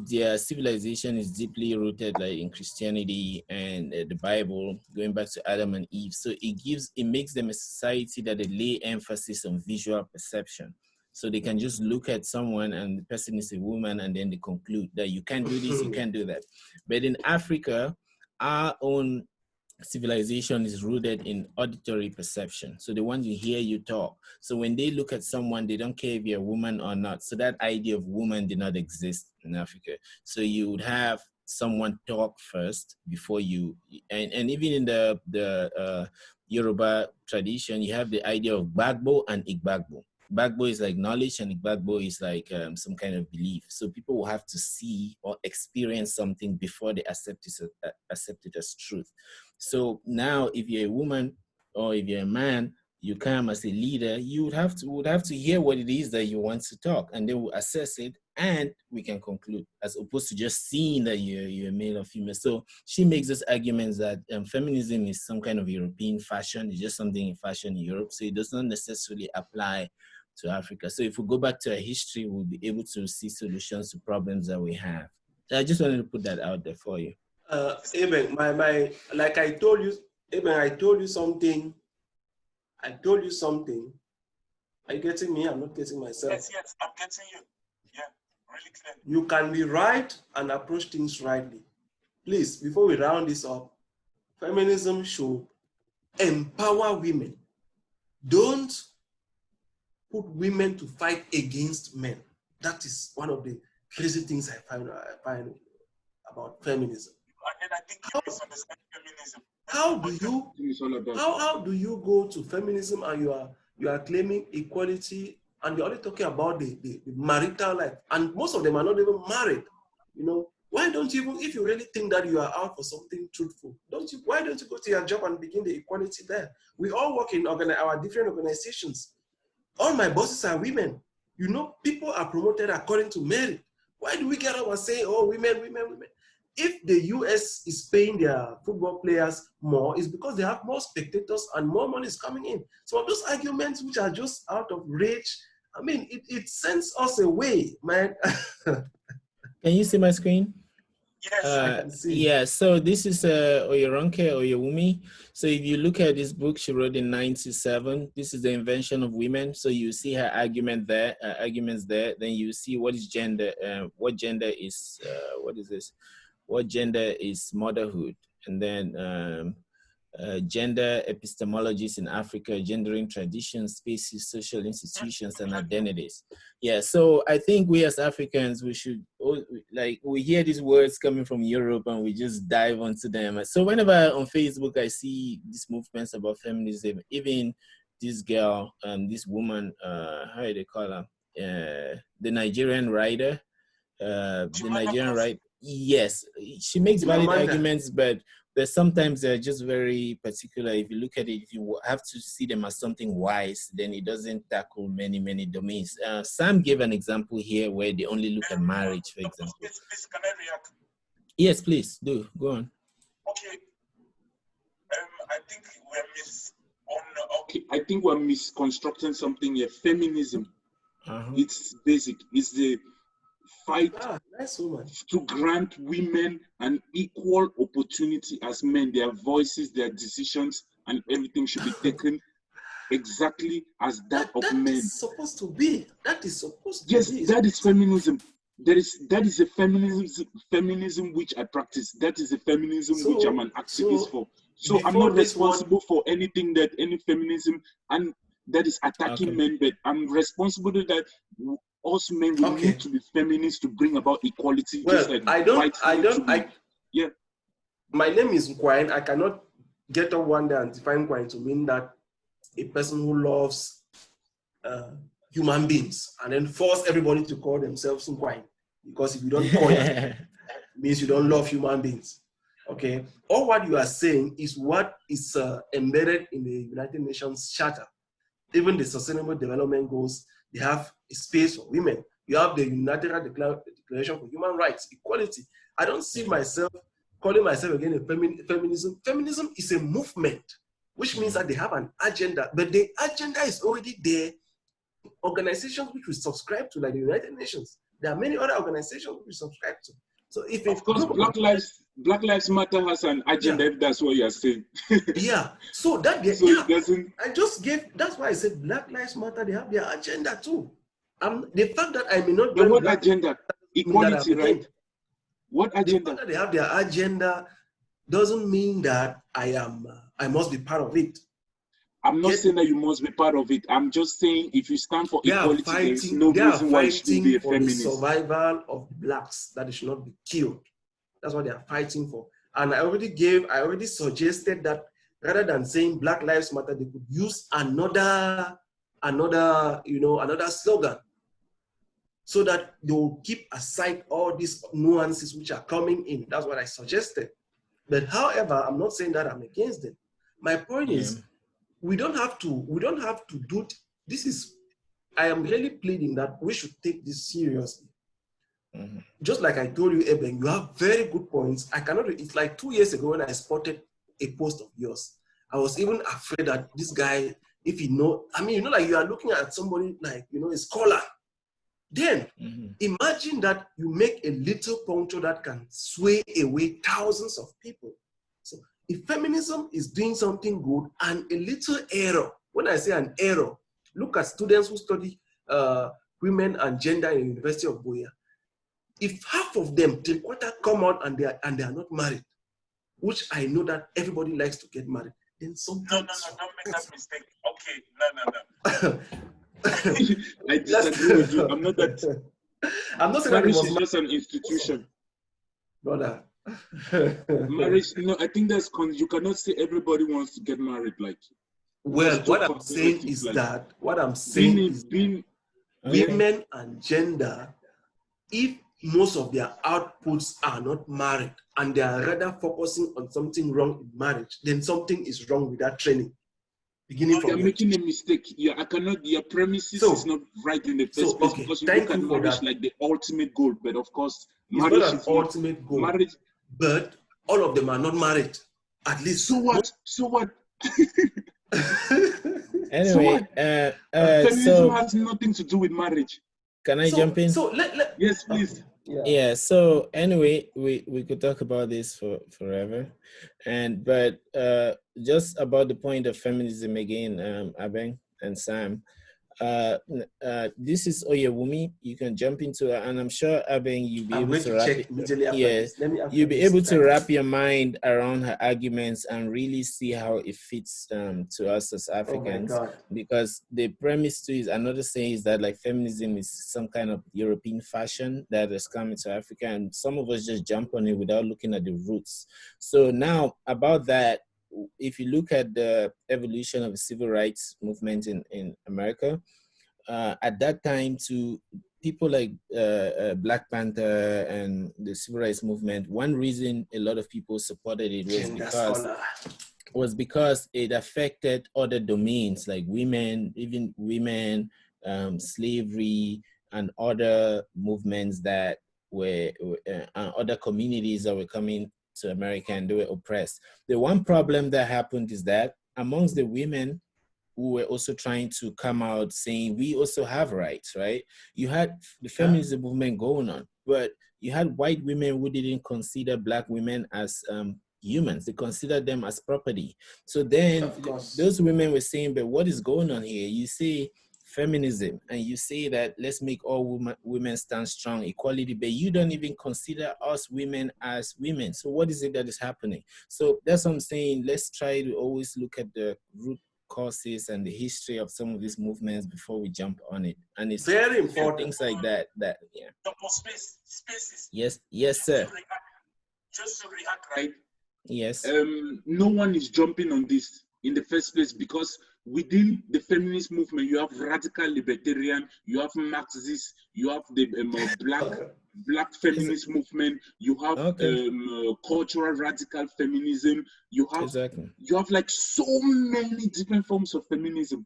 their civilization is deeply rooted like in Christianity and the Bible, going back to Adam and Eve. So it makes them a society that they lay emphasis on visual perception. So they can just look at someone and the person is a woman, and then they conclude that you can't do this, you can't do that. But in Africa, our own civilization is rooted in auditory perception. So they want to hear you talk. So when they look at someone, they don't care if you're a woman or not. So that idea of woman did not exist in Africa. So you would have someone talk first before you, and even in the Yoruba tradition, you have the idea of Gbagbo and Igbagbo. Gbagbo is like knowledge, and Igbagbo is like some kind of belief. So people will have to see or experience something before they accept it as truth. So now, if you're a woman or if you're a man, you come as a leader, you would have to hear what it is that you want to talk, and then we'll assess it and we can conclude, as opposed to just seeing that you're male or female. So she makes this arguments that feminism is some kind of European fashion. It's just something in fashion in Europe, so it does not necessarily apply to Africa. So if we go back to our history, we'll be able to see solutions to problems that we have. So I just wanted to put that out there for you. Eben, like I told you, Eben, I told you something. Are you getting me? I'm not getting myself. Yes, I'm getting you. Yeah, really clear. You can be right and approach things rightly. Please, before we round this up, feminism should empower women. Don't put women to fight against men. That is one of the crazy things I find about feminism. And I think you misunderstand feminism. How do you go to feminism and you are claiming equality and you're only talking about the marital life, and most of them are not even married? You know, why don't you, even if you really think that you are out for something truthful, why don't you go to your job and begin the equality there? We all work in our different organizations. All my bosses are women. You know, people are promoted according to merit. Why do we get up and say, oh, women? If the US is paying their football players more, it's because they have more spectators and more money is coming in. So those arguments which are just out of rage, I mean, it sends us away, man. Can you see my screen? Yes, I can see. Yeah, so this is Oyeronke Oyewumi. So if you look at this book she wrote in 1997, this is the invention of women. So you see her arguments there. Then you see what is gender, what gender is, what is this? What gender is motherhood? And then gender epistemologies in Africa, gendering traditions, species, social institutions, and identities. Yeah, so I think we as Africans, we should, we hear these words coming from Europe and we just dive onto them. So whenever on Facebook I see these movements about feminism, even this girl, this woman, how do they call her? The Nigerian writer, yes, she makes valid arguments, but there's sometimes they're just very particular. If you look at it, if you have to see them as something wise, then it doesn't tackle many domains. Sam gave an example here where they only look at marriage, for example. Please, can I react? Yes, please do. Go on. Okay. I think we're misconstructing something here. Feminism. It's basic. It's the fight to grant women an equal opportunity as men. Their voices, their decisions, and everything should be taken exactly as that of men. That is supposed to be. That is supposed to be. Yes, that is feminism. That is a feminism which I practice. That is a feminism which I'm an activist for. So I'm not responsible for anything that any feminism and that is attacking men, but I'm responsible that us men will need to be feminists to bring about equality. Well, just like yeah. My name is Nkwain. I cannot get up one day and define Nkwain to mean that a person who loves human beings and then force everybody to call themselves Nkwain. Because if you don't call it, means you don't love human beings. Okay? All what you are saying is what is embedded in the United Nations Charter. Even the Sustainable Development Goals, they have a space for women. You have the Unilateral Declaration for Human Rights, equality. I don't see myself calling myself again a feminism. Feminism is a movement, which means that they have an agenda, but the agenda is already there. Organizations which we subscribe to, like the United Nations, there are many other organizations we subscribe to. So if of course, Black Lives Matter has an agenda, if that's what you are saying. Yeah. So that it doesn't. That's why I said Black Lives Matter, they have their agenda too. The fact that I may not be what agenda? Equality, right? What agenda? The fact that they have their agenda doesn't mean that I must be part of it. I'm not saying that you must be part of it. I'm just saying if you stand for equality, there's no reason why you should be a feminist. For the survival of blacks, that they should not be killed. That's what they are fighting for. And I already suggested that rather than saying Black Lives Matter, they could use another slogan, so that they will keep aside all these nuances which are coming in. That's what I suggested. But however, I'm not saying that I'm against them. My point is, we don't have to do this. I am really pleading that we should take this seriously. Just like I told you, Eben, you have very good points. I cannot, it's like 2 years ago when I spotted a post of yours. I was even afraid that this guy, if he know, I mean, you know, like you are looking at somebody like, you know, a scholar. Then imagine that you make a little puncture that can sway away thousands of people. So if feminism is doing something good and a little error, when I say an error, look at students who study women and gender in the University of Boya. If half of them, till quarter, come out and they are not married, which I know that everybody likes to get married, then something. No, don't make that mistake. Okay, no. I disagree with you. I'm not that. I'm not saying marriage that is just an institution. Brother. Marriage, no, I think that's you cannot say everybody wants to get married. Like, well, what I'm saying is that women and gender, if most of their outputs are not married and they are rather focusing on something wrong in marriage, then something is wrong with that training. Beginning from you're making a mistake. I cannot. Your premises is not right in the first place because you look at marriage like the ultimate goal. But of course, marriage is not an ultimate goal. Marriage, but all of them are not married. At least. So what? So what? Anyway, feminism has nothing to do with marriage. Can I jump in? So yes, please. Yeah. So anyway, we could talk about this forever, but just about the point of feminism again, Abeng and Sam. This is Oyewumi. You can jump into it, and I'm sure Abeng, you'll be able to wrap it. You'll be able to wrap your mind around her arguments and really see how it fits to us as Africans. Because the premise too is another saying is that like feminism is some kind of European fashion that has come into Africa, and some of us just jump on it without looking at the roots. So now about that. If you look at the evolution of the civil rights movement in America, at that time, to people like Black Panther and the civil rights movement, one reason a lot of people supported it was because it affected other domains like women, even women, slavery, and other movements that were other communities that were coming to America and they were oppressed. The one problem that happened is that amongst the women who were also trying to come out saying we also have rights, right? You had the feminism movement going on, but you had white women who didn't consider Black women as humans. They considered them as property. So then those women were saying, but what is going on here? You see feminism and you say that let's make all women stand strong, equality, but you don't even consider us women as women. So what is it that is happening? So that's what I'm saying. Let's try to always look at the root causes and the history of some of these movements before we jump on it. And it's very important. Things like that. Yeah. Spaces. Yes, sir. Just to react, right? Yes. No one is jumping on this in the first place because within the feminist movement, you have radical libertarian, you have Marxists, you have the black feminist movement, you have cultural radical feminism, you have like so many different forms of feminism.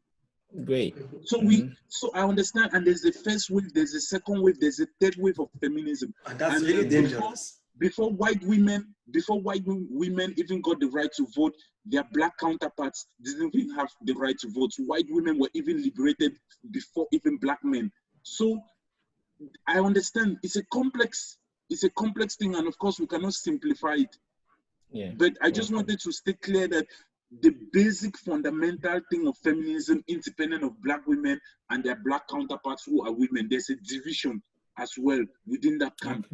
Great. So so I understand, and there's the first wave, there's the second wave, there's a third wave of feminism. And that's really dangerous. Before white women even got the right to vote, their Black counterparts didn't even have the right to vote. White women were even liberated before even Black men. So I understand it's a complex thing, and of course we cannot simplify it. Yeah. But I just wanted to stay clear that the basic fundamental thing of feminism, independent of Black women and their Black counterparts who are women, there's a division as well within that camp.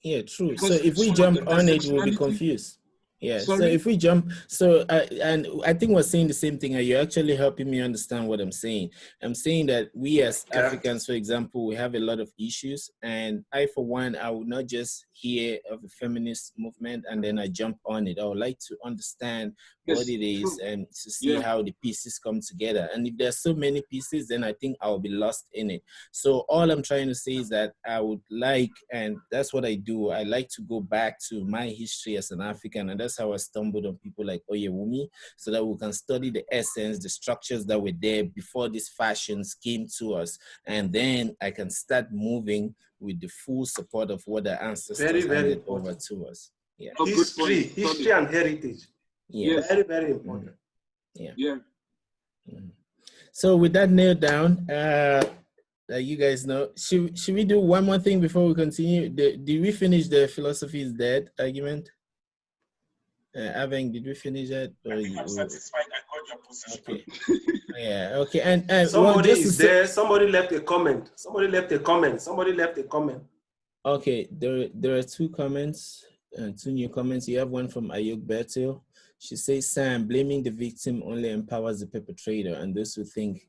Yeah, true. Because so if we jump on it, we'll be confused. Yeah. Sorry? So if we jump, and I think we're saying the same thing. Are you actually helping me understand what I'm saying? I'm saying that we as Africans, for example, we have a lot of issues. And I, for one, I would not just hear of the feminist movement and then I jump on it. I would like to understand what it is and to see how the pieces come together. And if there's so many pieces, then I think I'll be lost in it. So all I'm trying to say is that I would like, and that's what I do, I like to go back to my history as an African. And that's that's how I stumbled on people like Oyewumi, so that we can study the essence, the structures that were there before these fashions came to us. And then I can start moving with the full support of what the ancestors handed over to us. Yeah. History and heritage. Yes. Very, very important. Yeah. So with that nailed down, you guys know, should we do one more thing before we continue? Did we finish the philosophy is dead argument? Aveng, did we finish that? I think I'm satisfied. I got your position. Okay. Yeah. Okay. And somebody is there. Somebody left a comment. Somebody left a comment. Okay. There are two comments. Two new comments. You have one from Ayuk Bertil. She says, Sam, blaming the victim only empowers the perpetrator and those who think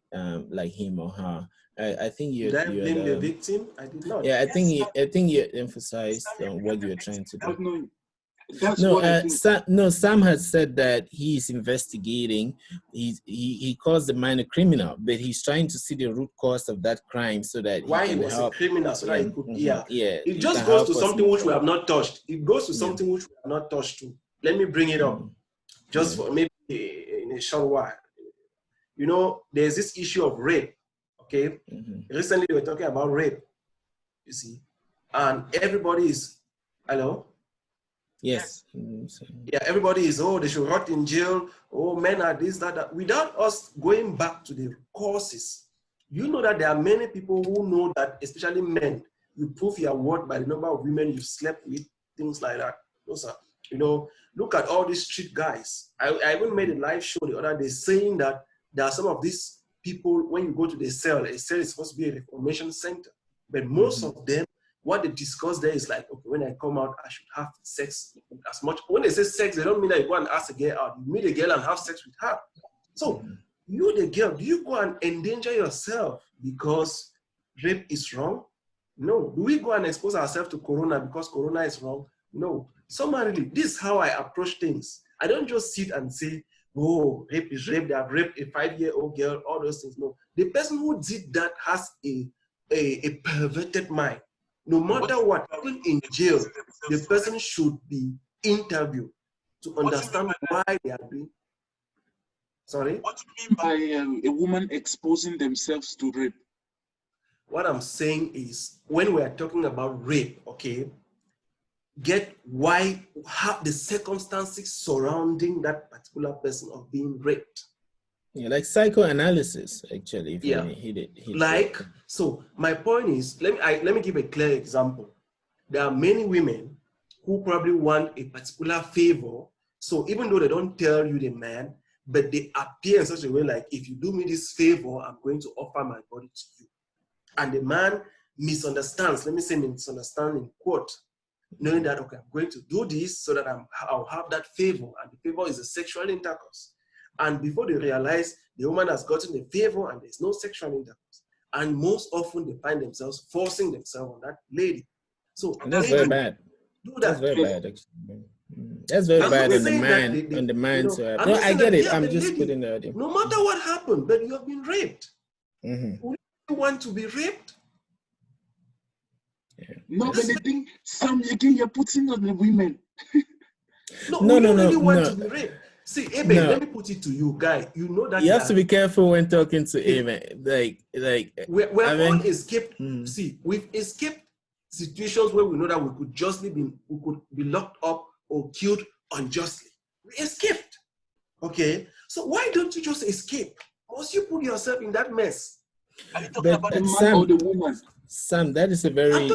like him or her. I think you. Did I blame the victim? I did not. Yeah, I think you emphasized on what you were trying to do. Sam has said that he is investigating. He calls the man a criminal, but he's trying to see the root cause of that crime so that why he was a criminal, so that he could. It just goes to something which we have not touched. It goes to something which we have not touched too. Let me bring it up, just for maybe in a short while. You know, there's this issue of rape. Okay, recently they were talking about rape. You see, and everybody is hello. Yes. Yeah, everybody is, they should rot in jail. Oh, men are this, that. Without us going back to the causes, you know that there are many people who know that, especially men, you prove your worth by the number of women you slept with, things like that. Those are, you know, look at all these street guys. I even made a live show the other day saying that there are some of these people, when you go to the cell, a cell is supposed to be a reformation center. But most of them, what they discuss there is like, okay, when I come out, I should have sex as much. When they say sex, they don't mean that you go and ask a girl out. You meet a girl and have sex with her. So you, the girl, do you go and endanger yourself because rape is wrong? No. Do we go and expose ourselves to corona because corona is wrong? No. Summarily, this is how I approach things. I don't just sit and say, oh, rape is rape. They have raped a 5-year-old girl, all those things. No. The person who did that has a perverted mind. No matter what, even in jail, the person should be interviewed to understand why they are doing. Sorry? What do you mean by a woman exposing themselves to rape? What I'm saying is, when we are talking about rape, okay, get why, the circumstances surrounding that particular person of being raped. Yeah, like psychoanalysis, actually. If yeah. Hit like, so my point is, let me give a clear example. There are many women who probably want a particular favor. So even though they don't tell you the man, but they appear in such a way like, if you do me this favor, I'm going to offer my body to you. And the man misunderstands, let me say misunderstand in quote, knowing that, okay, I'm going to do this so that I'll have that favor. And the favor is a sexual intercourse. And before they realize, the woman has gotten the favor and there's no sexual intercourse. And most often they find themselves forcing themselves on that lady. So and that's very bad. Do that. That's very bad, actually. That's very bad on the man. On the man. No, I get it. I'm just putting the idea. No matter what happened, but you have been raped. Would you want to be raped? Yeah. No, but the thing, Sam, again, you're putting on the women. No, really want to be raped. See, Abe, let me put it to you, guy. You know that you have to be careful when talking to Abe. Like we're all escaped. See, we've escaped situations where we know that we could be locked up or killed unjustly. We escaped. Okay, so why don't you just escape? Must you put yourself in that mess? Are you talking about the man or the woman? Sam, that is a very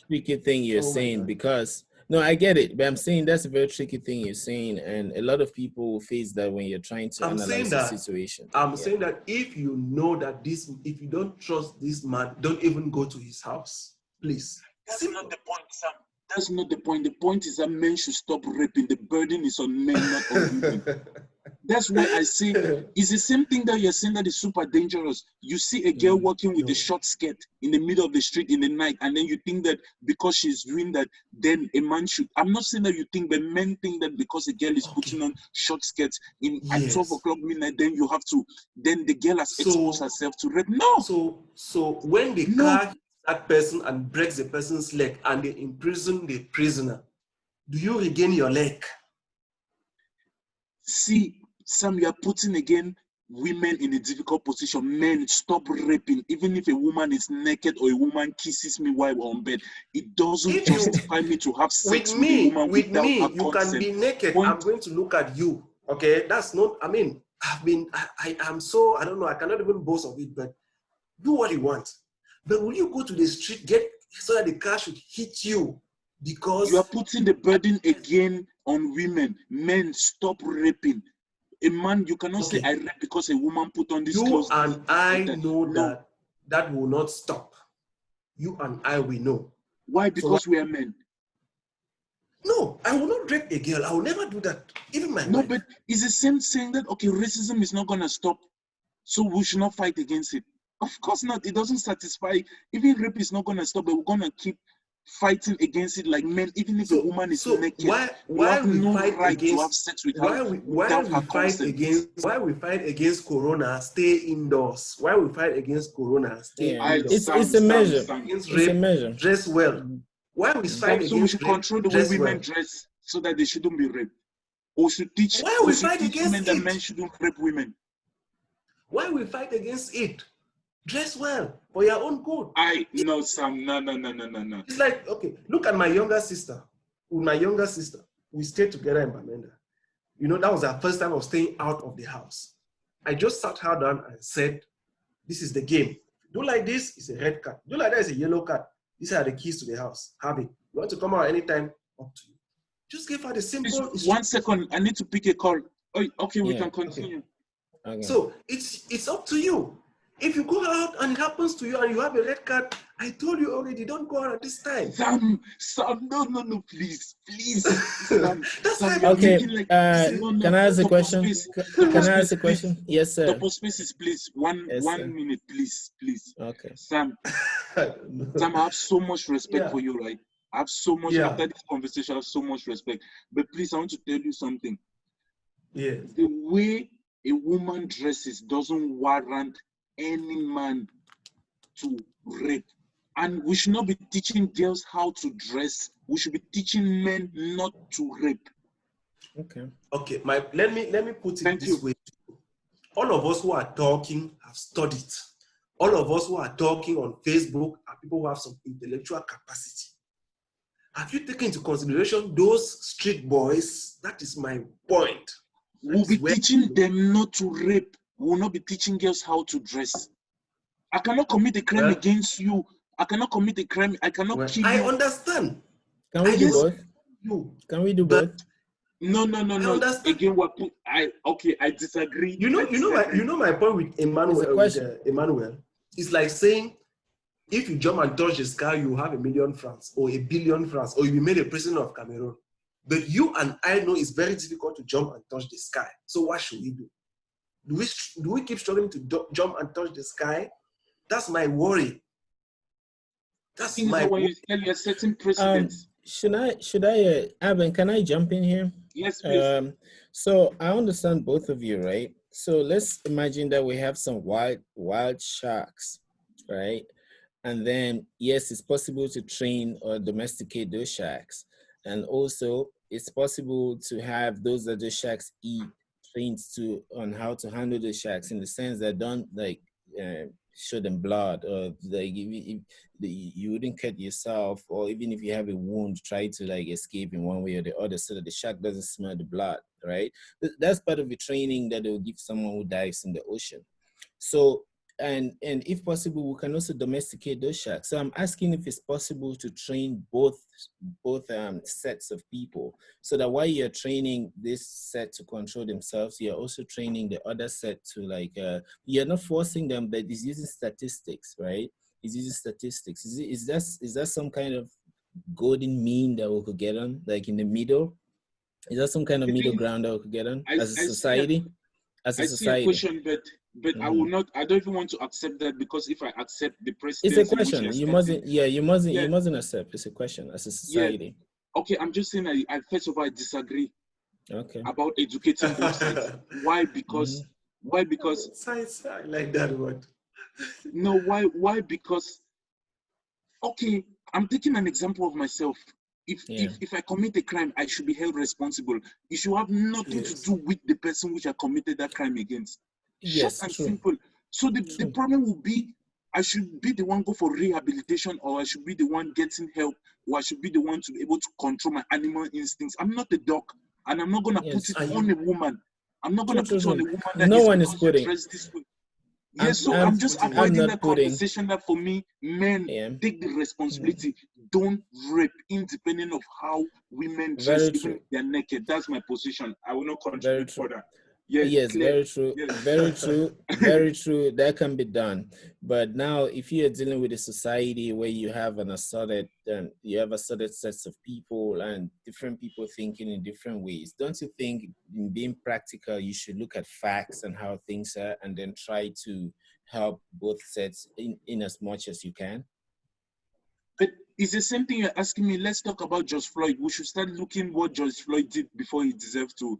tricky thing you're saying because. No, I get it, but I'm saying that's a very tricky thing you're saying, and a lot of people face that when you're trying to analyze the situation. I'm saying that if you know that if you don't trust this man, don't even go to his house, please. That's not the point, Sam. That's not the point. The point is that men should stop raping. The burden is on men, not on women. That's why I say it's the same thing that you're saying that is super dangerous. You see a girl walking with a short skirt in the middle of the street in the night, and then you think that because she's doing that, then a man should. I'm not saying that you think, but men think that because a girl is putting on short skirts at 12 o'clock midnight, then you have to. Then the girl has exposed herself to rape. No. So when the car hits that person and breaks the person's leg, and they imprison the prisoner, do you regain your leg? See, Sam, you are putting again women in a difficult position. Men, stop raping. Even if a woman is naked or a woman kisses me while on bed, it doesn't justify me to have sex with a woman without her you consent. can be naked. Point. I'm going to look at you. Okay, that's not. I mean, I am so. I don't know. I cannot even boast of it. But do what you want. But will you go to the street so that the car should hit you? Because you are putting the burden again on women. Men, stop raping. A man, you cannot say I rape because a woman put on this clothes. You and I know that will not stop. You and I will know. Why? Because we are men. No, I will not rape a girl. I will never do that. Even my wife. But it's the same saying that, okay, racism is not going to stop, so we should not fight against it. Of course not. It doesn't satisfy. Even rape is not going to stop, but we're going to keep fighting against it like men. Even if a woman is naked, why we no fight right against, to have sex with why her we fight against Corona? Stay indoors. Why we fight against Corona? Stay indoors. It's a measure. Against rape, a measure. Dress well. Why we fight against? So we should control the way women dress so that they shouldn't be raped. Or should teach. Why we fight against men that men shouldn't rape women? Why we fight against it? Dress well for your own good. No, Sam. No. It's like, okay, look at my younger sister. With my younger sister, we stayed together in Bamenda. You know, that was our first time of staying out of the house. I just sat her down and said, this is the game. Do like this, it's a red card. Do like that, it's a yellow card. These are the keys to the house. Have it. You want to come out anytime, up to you. Just give her the simple. One second, I need to pick a call. Oh, okay, we can continue. Okay. So it's up to you. If you go out and it happens to you and you have a red card, I told you already, don't go out at this time. Sam, no, please. Sam, okay, can I ask a question? Can I ask a question? Yes, sir. Topoh spaces, please. One minute, please. Okay. Sam, I have so much respect for you, right? I have so much, after this conversation, I have so much respect. But please, I want to tell you something. Yeah. The way a woman dresses doesn't warrant any man to rape. And we should not be teaching girls how to dress. We should be teaching men not to rape. Okay. Okay, let me put it this way. All of us who are talking have studied. All of us who are talking on Facebook are people who have some intellectual capacity. Have you taken into consideration those street boys? That is my point. We'll be teaching them not to rape. We will not be teaching girls how to dress. I cannot commit a crime against you. I cannot commit a crime. I cannot kill you. I understand. Can we do both? Can we do both? No. Again, I disagree. You know my point with Emmanuel. It's like saying, if you jump and touch the sky, you have 1 million francs or 1 billion francs, or you be made a president of Cameroon. But you and I know it's very difficult to jump and touch the sky. So what should we do? Do we keep struggling to jump and touch the sky? That's my worry. That's my worry. You're setting precedents. Should I, Abin, can I jump in here? Yes, please. So I understand both of you, right? So let's imagine that we have some wild sharks, right? And then, yes, it's possible to train or domesticate those sharks. And also, it's possible to have those that the sharks eat trained on how to handle the sharks, in the sense that don't show them blood, or like you wouldn't cut yourself, or even if you have a wound, try to like escape in one way or the other so that the shark doesn't smell the blood, right? That's part of the training that they'll give someone who dives in the ocean. So, and if possible, we can also domesticate those sharks. So I'm asking if it's possible to train both sets of people, so that while you're training this set to control themselves, you're also training the other set to like, you're not forcing them, but it's using statistics, right? It's using statistics. Is that some kind of golden mean that we could get on, like in the middle? Is that some kind of middle ground that we could get on as a society? As a society. See a question, but I will not. I don't even want to accept that, because if I accept the president, it's a question. You mustn't accept. It's a question as a society. Yeah. Okay, I'm just saying. I first of all, I disagree. Okay. About educating both sides. Why? Because why? Because science. I like that word. No, why? Because okay, I'm taking an example of myself. If I commit a crime, I should be held responsible. It should have nothing to do with the person which I committed that crime against. Yes, Short and true. simple. So the problem will be, I should be the one go for rehabilitation, or I should be the one getting help, or I should be the one to be able to control my animal instincts. I'm not a dog, and I'm not gonna put it on a woman. I'm not gonna put it on a woman that no is one is because you putting. dress this way. Yes, so I'm just avoiding that conversation that for me, men take the responsibility. Don't rape, independent of how women dress, even if they're naked. That's my position. I will not contribute further. Yes, very true. Yes. Very true. Very true. That can be done. But now, if you are dealing with a society where you have you have assorted sets of people and different people thinking in different ways, don't you think, in being practical, you should look at facts and how things are, and then try to help both sets in as much as you can? But it's the same thing you're asking me. Let's talk about George Floyd. We should start looking what George Floyd did before he deserved to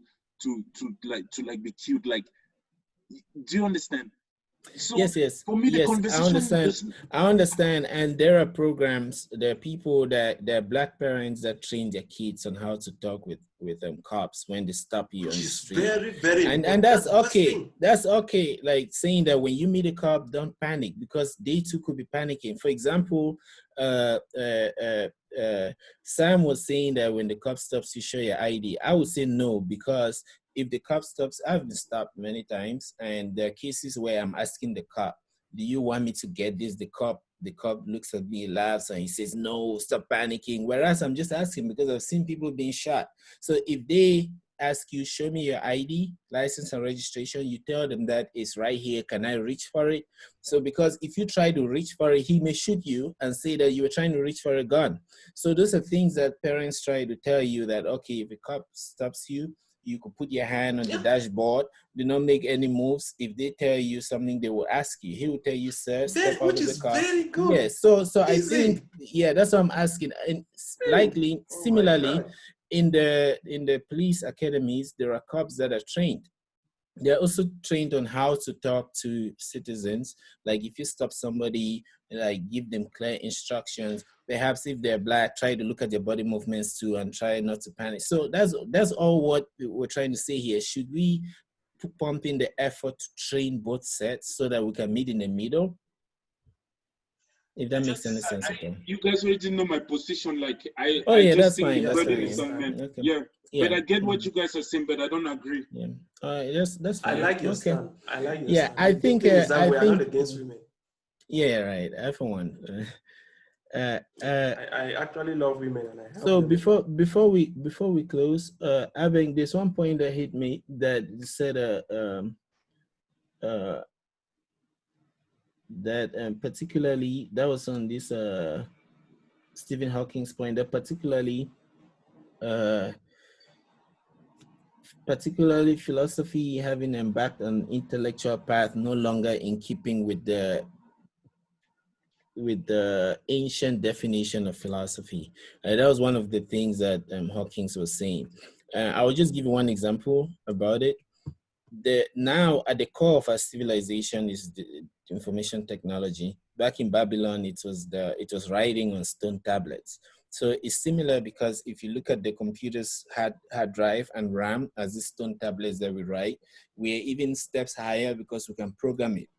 be killed. Like, do you understand? So yes. For me, the conversation I understand. And there are programs, there are people there are Black parents that train their kids on how to talk with cops when they stop you on the street. Very and that's okay. That's okay. Like saying that when you meet a cop, don't panic, because they too could be panicking. For example, Sam was saying that when the cop stops, you show your ID. I would say no, because if the cop stops, I've been stopped many times, and there are cases where I'm asking the cop, do you want me to get this? The cop looks at me, laughs, and he says, no, stop panicking. Whereas I'm just asking because I've seen people being shot. So if they ask you, show me your ID, license and registration, you tell them that it's right here. Can I reach for it? So because if you try to reach for it, he may shoot you and say that you were trying to reach for a gun. So those are things that parents try to tell you, that, okay, if a cop stops you, you could put your hand on the dashboard, do not make any moves. If they tell you something, they will ask you. He will tell you, sir, step out of the car. Very good. Yeah, so I think, that's what I'm asking. And likely, similarly, in the police academies, there are cops that are trained. They're also trained on how to talk to citizens. Like if you stop somebody, like give them clear instructions. Perhaps if they're Black, try to look at their body movements too and try not to panic. So that's all what we're trying to say here. Should we pump in the effort to train both sets so that we can meet in the middle? If that makes any sense at all. You guys already know my position. Like I just that's think fine. the That's burden fine. is on men. Okay. Yeah. But I get what you guys are saying, but I don't agree. Yeah. That's fine. I like your stand. I like your stand. I think we are not against women. Yeah, right. I for one. I actually love women, and I help so them. before we close, I think there's one point that hit me that said that particularly that was on this Stephen Hawking's point, that particularly philosophy having embarked on intellectual path no longer in keeping with the ancient definition of philosophy. That was one of the things that Hawkins was saying. I will just give you one example about it. Now at the core of our civilization is the information technology. Back in Babylon, it was writing on stone tablets. So it's similar, because if you look at the computers hard drive and RAM as the stone tablets that we write, we're even steps higher because we can program it.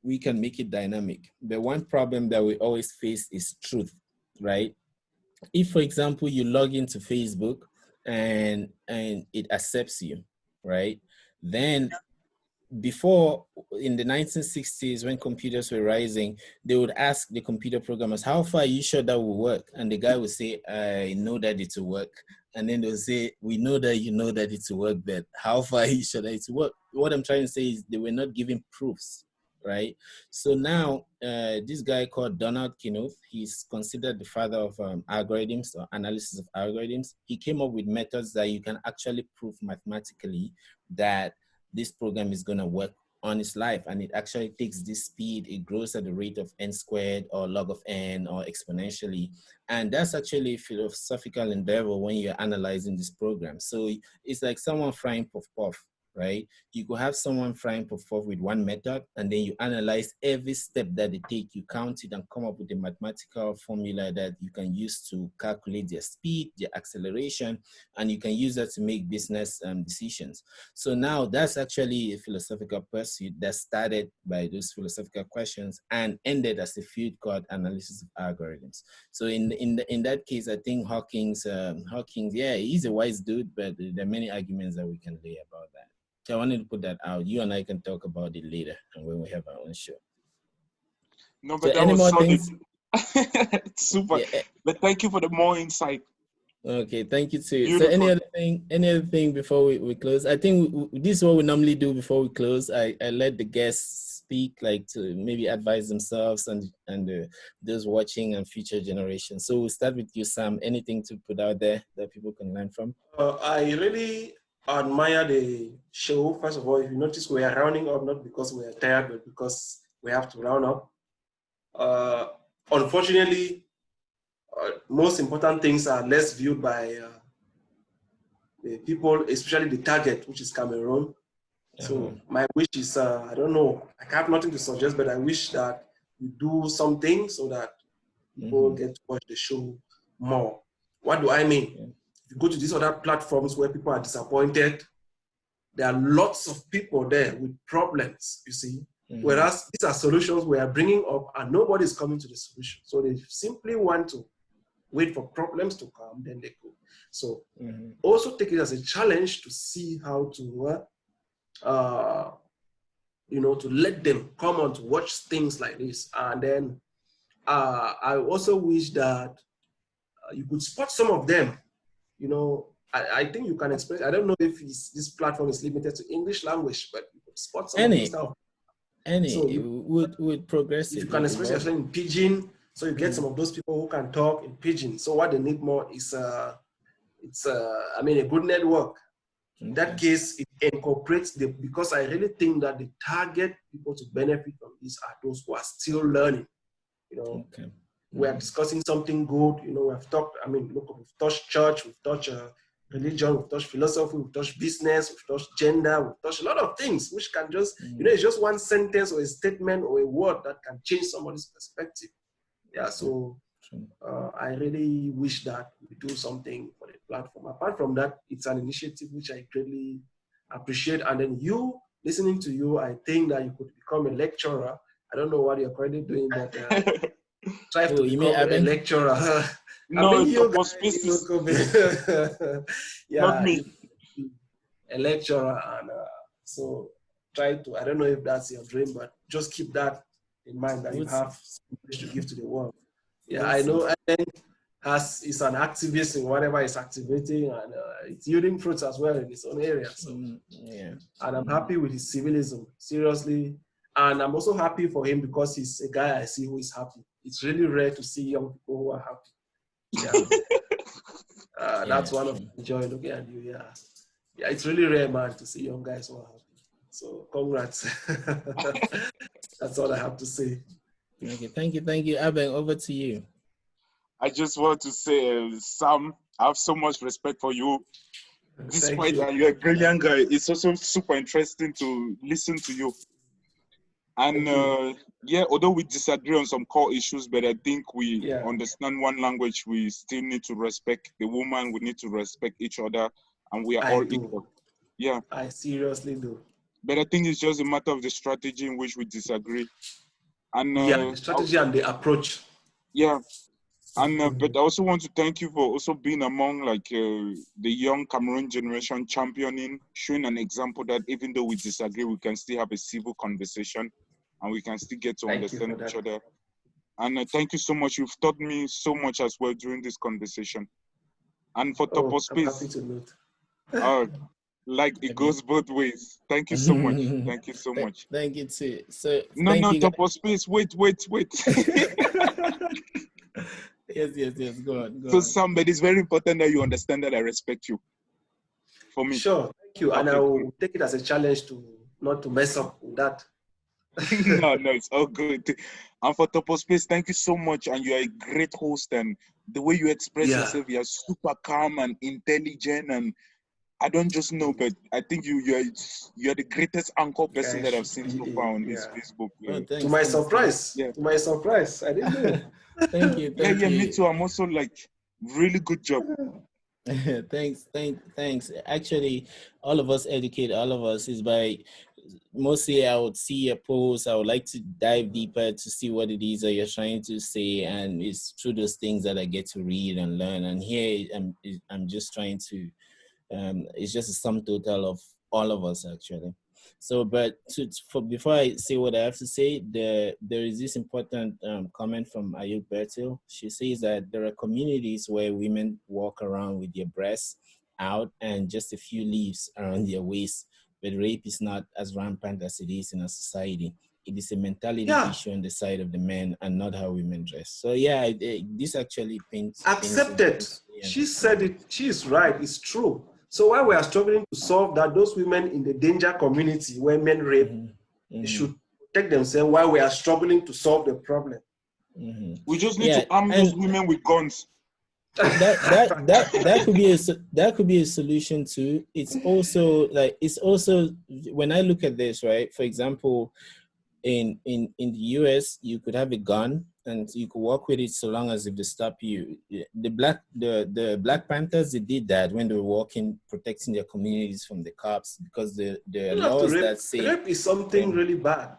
We can make it dynamic. The one problem that we always face is truth, right? If, for example, you log into Facebook and it accepts you, right? Then before, in the 1960s, when computers were rising, they would ask the computer programmers, how far are you sure that will work? And the guy would say, I know that it will work. And then they'll say, we know that you know that it will work, but how far are you sure that it will work? What I'm trying to say is they were not giving proofs, right? So now this guy called Donald Knuth, he's considered the father of algorithms, or analysis of algorithms. He came up with methods that you can actually prove mathematically that this program is going to work on its life, and it actually takes this speed. It grows at the rate of n squared or log of n or exponentially. And that's actually a philosophical endeavor when you're analyzing this program. So it's like someone frying puff puff, right? You could have someone frying puff with one method, and then you analyze every step that they take, you count it and come up with a mathematical formula that you can use to calculate their speed, their acceleration, and you can use that to make business decisions. So now that's actually a philosophical pursuit that started by those philosophical questions and ended as a field called analysis of algorithms. So in that case, I think Hawkins, yeah, he's a wise dude, but there are many arguments that we can lay about that. So I wanted to put that out. You and I can talk about it later and when we have our own show. No, but so any more things? Super. Yeah. But thank you for the more insight. Okay, thank you too. Beautiful. So any other thing before we close? I think this is what we normally do before we close. I let the guests speak, like to maybe advise themselves and those watching and future generations. So we'll start with you, Sam. Anything to put out there that people can learn from? I really admire the show. First of all, if you notice, we are rounding up not because we are tired, but because we have to round up. Unfortunately, most important things are less viewed by the people, especially the target, which is Cameroon. So my wish is, I don't know, I have nothing to suggest, but I wish that you do something so that people get to watch the show more. What do I mean? If you go to these other platforms where people are disappointed, there are lots of people there with problems, you see. Whereas these are solutions we are bringing up and nobody is coming to the solution. So they simply want to wait for problems to come, then they go. So also take it as a challenge to see how to, to let them come on to watch things like this. And then I also wish that you could spot some of them. You know, I think you can express, I don't know if this platform is limited to English language, but you could spot some of this stuff. So would progress. If you can express yourself in Pidgin, so you get some of those people who can talk in Pidgin. So what they need more is, a good network. In that case, it incorporates because I really think that the target people to benefit from this are those who are still learning. You know, we are discussing something good. You know, we've talked, look, we've touched church, we've touched religion, we've touched philosophy, we've touched business, we've touched gender, we've touched a lot of things, which can just, it's just one sentence or a statement or a word that can change somebody's perspective. Yeah, so I really wish that we do something for the platform. Apart from that, it's an initiative which I greatly appreciate. And then listening to you, I think that you could become a lecturer. I don't know what you're currently doing, but try to become a lecturer. No, yeah, not me. A lecturer, and so try to. I don't know if that's your dream, but just keep that in mind that you have something to give to the world. Yeah, I know. I think is an activist in whatever it's activating, and it's yielding fruits as well in its own area. So, and I'm happy with his civilism, seriously. And I'm also happy for him because he's a guy I see who is happy. It's really rare to see young people who are happy. Yeah. That's one of the joy looking at you. Yeah, it's really rare, man, to see young guys who are happy. So, congrats. That's all I have to say. Okay, thank you. Aben, over to you. I just want to say, Sam, I have so much respect for you. Despite that you're a brilliant guy, it's also super interesting to listen to you. And although we disagree on some core issues, but I think we understand one language. We still need to respect the woman. We need to respect each other, and we are all equal. Yeah, I seriously do. But I think it's just a matter of the strategy in which we disagree. And the strategy and the approach. Yeah, and but I also want to thank you for also being among the young Cameroon generation, championing, showing an example that even though we disagree, we can still have a civil conversation, and we can still get to understand each other. And thank you so much. You've taught me so much as well during this conversation. And for Topoh Space, it goes both ways. Thank you so much. Thank you so much. Thank you too. So no, Topoh Space. Wait. Yes. Go on. So Sam, but it's very important that you understand that I respect you. For me. Sure. Thank you. And I will take it as a challenge to not to mess up with that. No, it's all good. And for Topoh Space, thank you so much. And you are a great host. And the way you express yourself, you are super calm and intelligent. And I don't just know, but I think you're the greatest anchor person that I've seen so far on this Facebook. Oh, thanks, to my surprise, yeah. to my surprise, I didn't know. Thank you. Thank you. Me too. I'm also like, really good job. Thanks. Actually, all of us educate all of us is by mostly I would see a post. I would like to dive deeper to see what it is that you're trying to say, and it's through those things that I get to read and learn. And here I'm just trying to. It's just a sum total of all of us actually. So, but before I say what I have to say, there is this important comment from Ayuk Bertil. She says that there are communities where women walk around with their breasts out and just a few leaves around their waist, but rape is not as rampant as it is in our society. It is a mentality issue on the side of the men and not how women dress. So yeah, this actually paints. Accepted. She said it. She is right. It's true. So while we are struggling to solve that, those women in the danger community where men rape, they should protect themselves while we are struggling to solve the problem. We just need to arm those women with guns. That could be a solution too. It's also when I look at this, right? For example, in the US, you could have a gun and you could walk with it so long as if they stop you. The Black Panthers, they did that when they were walking, protecting their communities from the cops, because the laws that say rape is something really bad.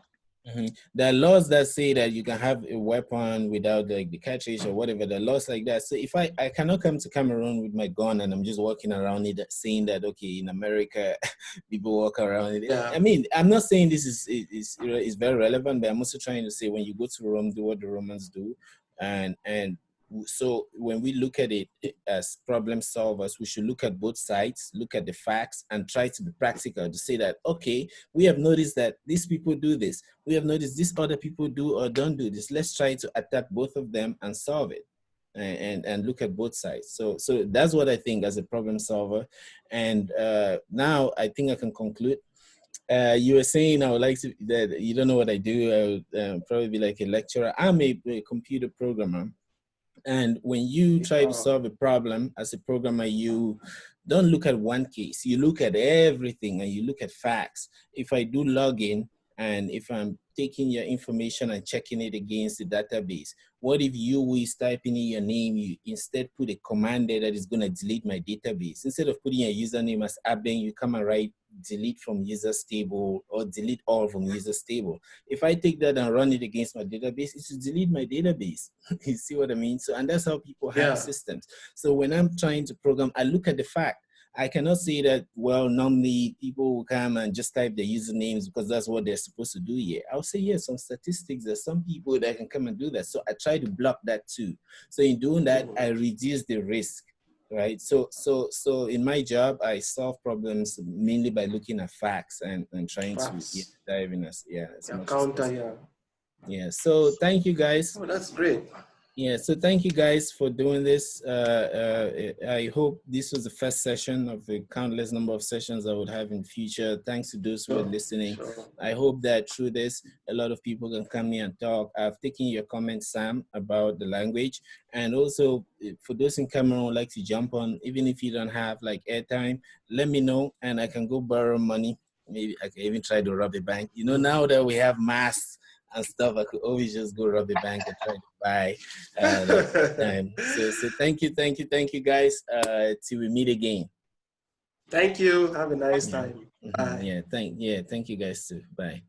There are laws that say that you can have a weapon without like the cartridge or whatever. The laws like that. So if I cannot come to Cameroon with my gun and I'm just walking around it saying that, okay, in America people walk around it. I mean, I'm not saying this is very relevant, but I'm also trying to say when you go to Rome, do what the Romans do, and so when we look at it as problem solvers, we should look at both sides, look at the facts, and try to be practical to say that, okay, we have noticed that these people do this. We have noticed these other people do or don't do this. Let's try to attack both of them and solve it, and look at both sides. So that's what I think as a problem solver. And now I think I can conclude. You were saying I would like to, that you don't know what I do. I would probably be like a lecturer. I'm a computer programmer. And when you try to solve a problem as a programmer, you don't look at one case. You look at everything and you look at facts. If I do login and if I'm taking your information and checking it against the database, what if you is typing in your name, you instead put a command there that is going to delete my database? Instead of putting your username as Aben, you come and write delete from users table or delete all from users table. If I take that and run it against my database, it should delete my database. You see what I mean? So, and that's how people have systems. So when I'm trying to program, I look at the fact. I cannot say that, well, normally people will come and just type their usernames because that's what they're supposed to do here. I'll say, yes, some statistics, there's some people that can come and do that. So I try to block that too. So in doing that, I reduce the risk, right? So in my job, I solve problems mainly by looking at facts and trying to dive in as much as possible. Yeah, so thank you guys. Oh, that's great. Yeah, so thank you guys for doing this. I hope this was the first session of the countless number of sessions I would have in future. Thanks to those who are listening. I hope that through this, a lot of people can come here and talk. I've taken your comments, Sam, about the language. And also, for those in Cameroon who would like to jump on, even if you don't have like airtime, let me know and I can go borrow money. Maybe I can even try to rob a bank. You know, now that we have masks and stuff, I could always just go rob a bank and try to buy. So thank you guys. Till we meet again. Thank you. Have a nice time. Bye. Thank you guys too. Bye.